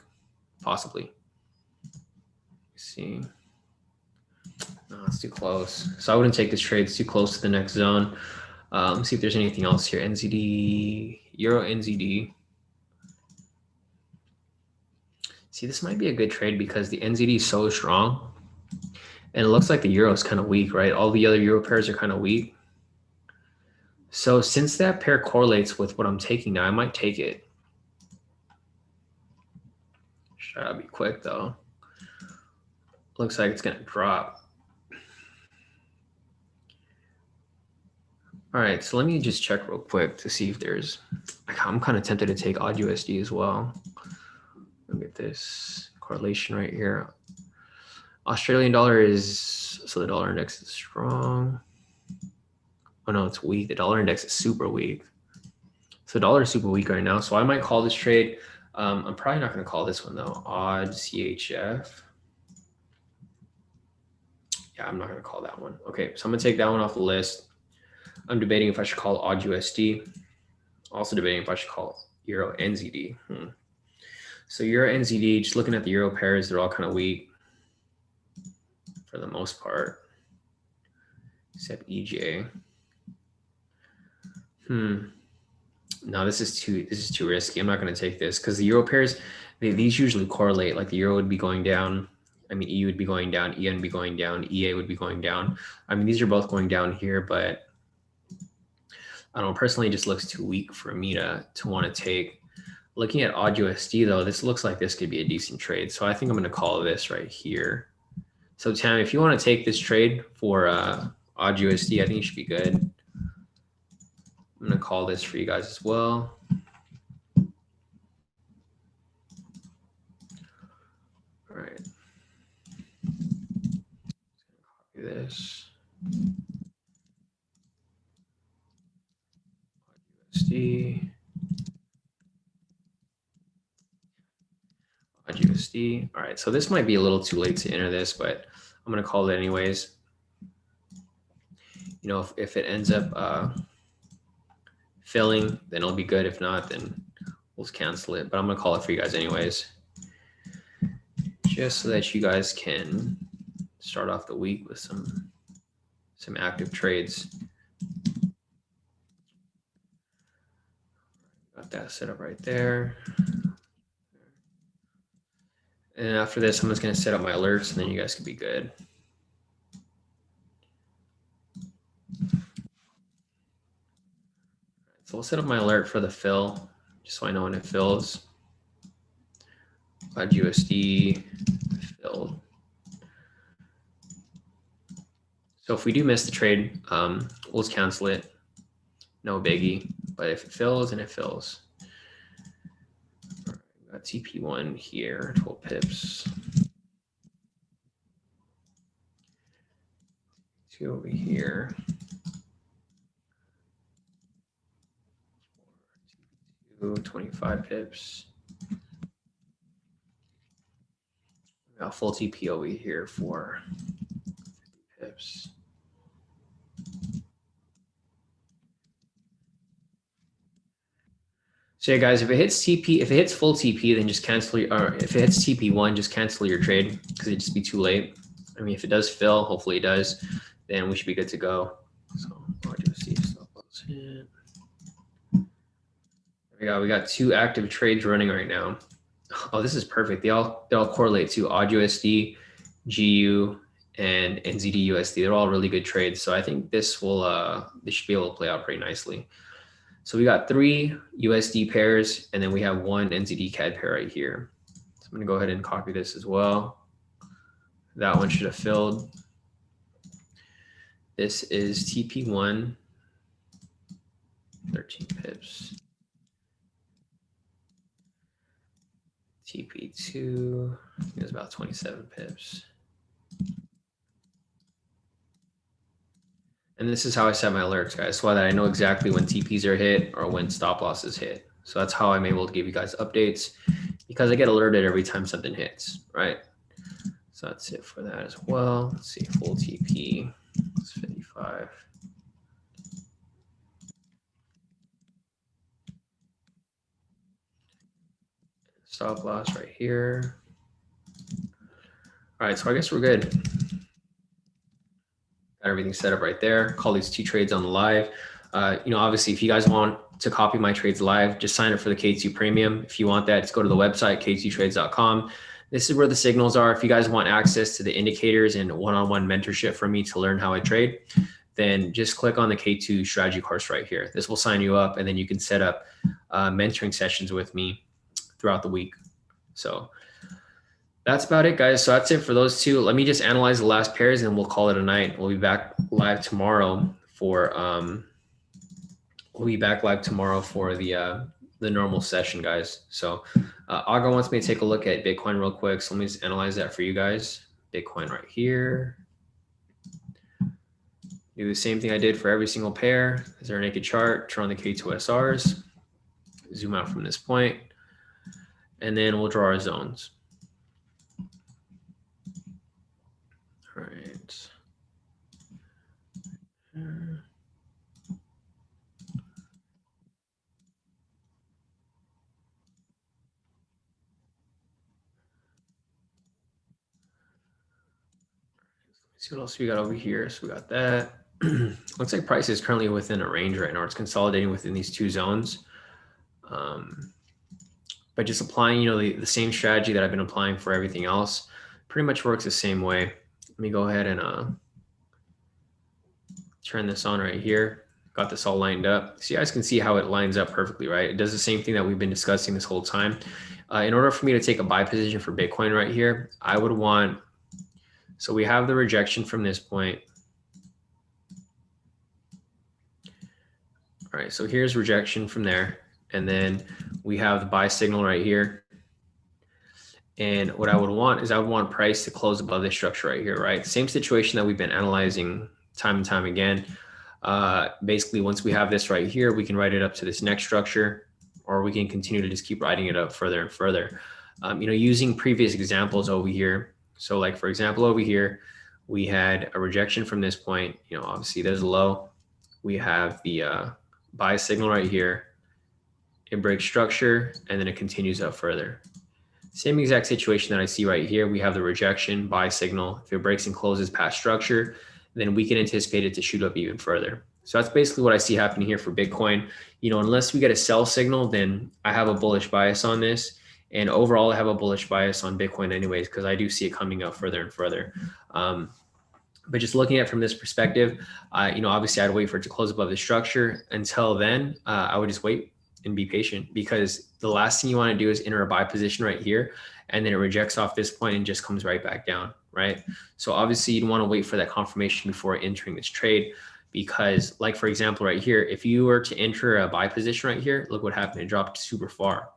possibly. Let's see. No, it's too close. So I wouldn't take this trade. It's too close to the next zone. Let's see if there's anything else here. NZD, Euro NZD. See, this might be a good trade because the NZD is so strong. And it looks like the Euro is kind of weak, right? All the other Euro pairs are kind of weak. So since that pair correlates with what I'm taking now, I might take it. Should I be quick though? Looks like it's going to drop. All right, so let me just check real quick to see if there's, I'm kind of tempted to take odd USD as well. Look at this correlation right here. Australian dollar is, so the dollar index is strong. Oh no, it's weak. The dollar index is super weak. So the dollar is super weak right now. So I might call this trade. I'm probably not going to call this one though. Odd CHF. Yeah, I'm not going to call that one. Okay, so I'm going to take that one off the list. I'm debating if I should call odd USD. Also debating if I should call Euro NZD. So Euro NZD, just looking at the Euro pairs, they're all kind of weak for the most part, except EJ. No, this is too risky. I'm not going to take this because the Euro pairs, these usually correlate. Like the Euro would be going down. I mean, EU would be going down, EN would be going down, EA would be going down. I mean, these are both going down here, but I don't know, personally, it just looks too weak for me to want to take. Looking at odd USD though, this looks like this could be a decent trade. So I think I'm going to call this right here. So Tam, if you want to take this trade for odd USD, I think you should be good. I'm going to call this for you guys as well. All right. Copy this. USD. USD. All right, so this might be a little too late to enter this, but I'm going to call it anyways. You know, if it ends up filling, then it'll be good. If not, then we'll just cancel it. But I'm going to call it for you guys anyways, just so that you guys can start off the week with some active trades. Got that set up right there. And after this, I'm just going to set up my alerts, and then you guys can be good. So we'll set up my alert for the fill, just so I know when it fills. Odd USD filled. So if we do miss the trade, we'll just cancel it. No biggie. But if it fills, and it fills. All right, we got TP1 here, 12 pips. 2 over here. 25 pips. We got full TP over here for 50 pips. So yeah, guys, if it hits TP, if it hits full TP, then just cancel your, or if it hits TP1, just cancel your trade because it'd just be too late. I mean, if it does fill, hopefully it does, then we should be good to go. So I'll just see stop loss hit. We got 2 active trades running right now. Oh, this is perfect. They all correlate to AUD/USD, GU, and NZD/USD. They're all really good trades. So I think this will this should be able to play out pretty nicely. So we got 3 USD pairs, and then we have 1 NZD CAD pair right here. So I'm going to go ahead and copy this as well. That one should have filled. This is TP1, 13 pips. TP2 is about 27 pips. And this is how I set my alerts, guys, so that I know exactly when TPs are hit or when stop losses hit. So that's how I'm able to give you guys updates, because I get alerted every time something hits, right? So that's it for that as well. Let's see, full TP, it's 55. Stop loss right here. All right, so I guess we're good. Got everything set up right there. Call these 2 trades on the live. You know, obviously, if you guys want to copy my trades live, just sign up for the K2 Premium. If you want that, just go to the website, k2trades.com. This is where the signals are. If you guys want access to the indicators and one-on-one mentorship from me to learn how I trade, then just click on the K2 strategy course right here. This will sign you up, and then you can set up mentoring sessions with me throughout the week. So that's about it, guys. So that's it for those 2. Let me just analyze the last pairs and we'll call it a night. We'll be back live tomorrow for the normal session, guys. So Aga wants me to take a look at Bitcoin real quick. So let me just analyze that for you guys. Bitcoin right here. Do the same thing I did for every single pair. Is there a naked chart? Turn on the K2SRs. Zoom out from this point. And then we'll draw our zones. All right. See what else we got over here. So we got that. Looks like price is currently within a range right now. It's consolidating within these 2 zones. But just applying, you know, the same strategy that I've been applying for everything else pretty much works the same way. Let me go ahead and turn this on right here. Got this all lined up. So you guys can see how it lines up perfectly, right? It does the same thing that we've been discussing this whole time. In order for me to take a buy position for Bitcoin right here, I would want, so we have the rejection from this point. All right, so here's rejection from there. And then we have the buy signal right here. And what I would want is I would want price to close above this structure right here, right? Same situation that we've been analyzing time and time again. Basically, once we have this right here, we can write it up to this next structure, or we can continue to just keep writing it up further and further. You know, using previous examples over here. So like, for example, over here, we had a rejection from this point. You know, obviously there's a low. We have the buy signal right here. It breaks structure, and then it continues up further. Same exact situation that I see right here. We have the rejection, buy signal. If it breaks and closes past structure, then we can anticipate it to shoot up even further. So that's basically what I see happening here for Bitcoin. You know, unless we get a sell signal, then I have a bullish bias on this. And overall, I have a bullish bias on Bitcoin anyways, because I do see it coming up further and further. But just looking at it from this perspective, you know, obviously I'd wait for it to close above the structure. Until then, I would just wait and be patient, because the last thing you want to do is enter a buy position right here, and then it rejects off this point and just comes right back down, right? So obviously you'd want to wait for that confirmation before entering this trade, because like, for example, right here, if you were to enter a buy position right here, look what happened. It dropped super far.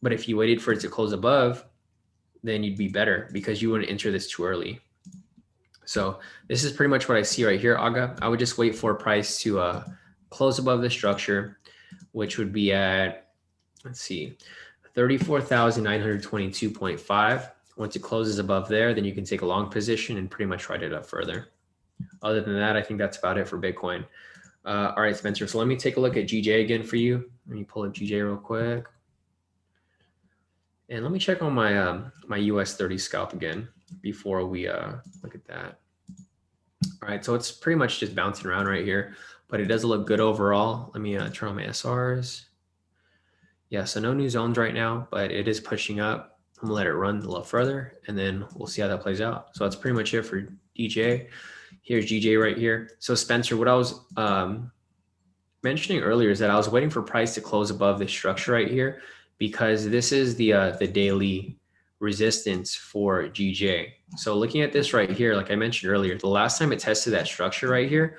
But if you waited for it to close above, then you'd be better, because you wouldn't enter this too early. So this is pretty much what I see right here, Aga. I would just wait for price to close above the structure, which would be at let's see, 34,922.5. Once it closes above there, then you can take a long position and pretty much write it up further. Other than that, I think that's about it for Bitcoin. All right, Spencer. So let me take a look at GJ again for you. Let me pull up GJ real quick. And let me check on my my US 30 scalp again before we look at that. All right, so it's pretty much just bouncing around right here, but it does look good overall. Let me turn on my SRs. Yeah, so no new zones right now, but it is pushing up. I'm gonna let it run a little further, and then we'll see how that plays out. So that's pretty much it for DJ. Here's GJ right here. So Spencer, what I was mentioning earlier is that I was waiting for price to close above this structure right here, because this is the daily resistance for GJ. So looking at this right here, like I mentioned earlier, the last time it tested that structure right here,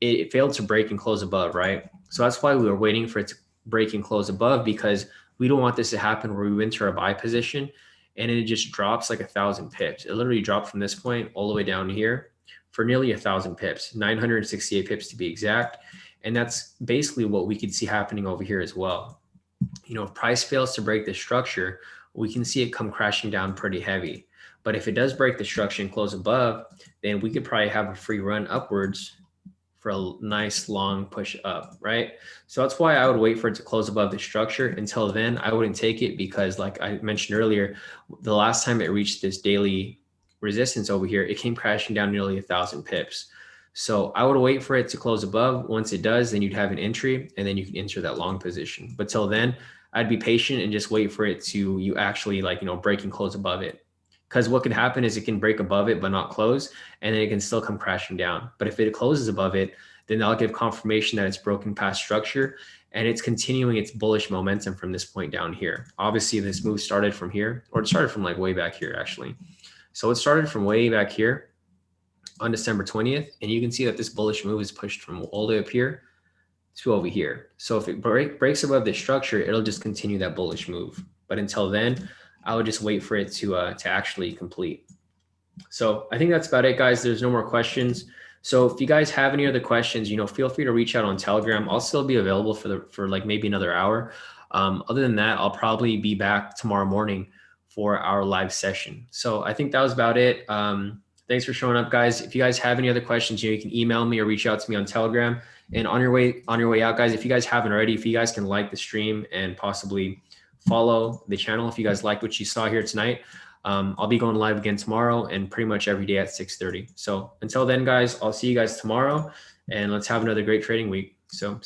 it failed to break and close above, right? So that's why we were waiting for it to break and close above, because we don't want this to happen where we enter a buy position and it just drops like 1,000 pips. It literally dropped from this point all the way down here for nearly 1,000 pips, 968 pips to be exact. And that's basically what we could see happening over here as well. You know, if price fails to break the structure, we can see it come crashing down pretty heavy. But if it does break the structure and close above, then we could probably have a free run upwards for a nice long push up, right? So that's why I would wait for it to close above the structure. Until then, I wouldn't take it, because like I mentioned earlier, the last time it reached this daily resistance over here, it came crashing down nearly 1,000 pips. So I would wait for it to close above. Once it does, then you'd have an entry, and then you can enter that long position. But till then, I'd be patient and just wait for it to you actually like, you know, break and close above it. Because what can happen is it can break above it but not close, and then it can still come crashing down. But if it closes above it, then that'll give confirmation that it's broken past structure and it's continuing its bullish momentum from this point down here. Obviously, this move started from here, or it started from like way back here actually. So it started from way back here on December 20th, and you can see that this bullish move is pushed from all the way up here to over here. So if it breaks above the structure, it'll just continue that bullish move. But until then, I would just wait for it to actually complete. So I think that's about it, guys. There's no more questions. So if you guys have any other questions, you know, feel free to reach out on Telegram. I'll still be available for like maybe another hour. Other than that, I'll probably be back tomorrow morning for our live session. So I think that was about it. Thanks for showing up, guys. If you guys have any other questions, you know, you can email me or reach out to me on Telegram. And on your way out, guys, if you guys haven't already, if you guys can like the stream and possibly follow the channel, if you guys like what you saw here tonight, I'll be going live again tomorrow and pretty much every day at 6:30. So until then, guys, I'll see you guys tomorrow, and let's have another great trading week. So see you.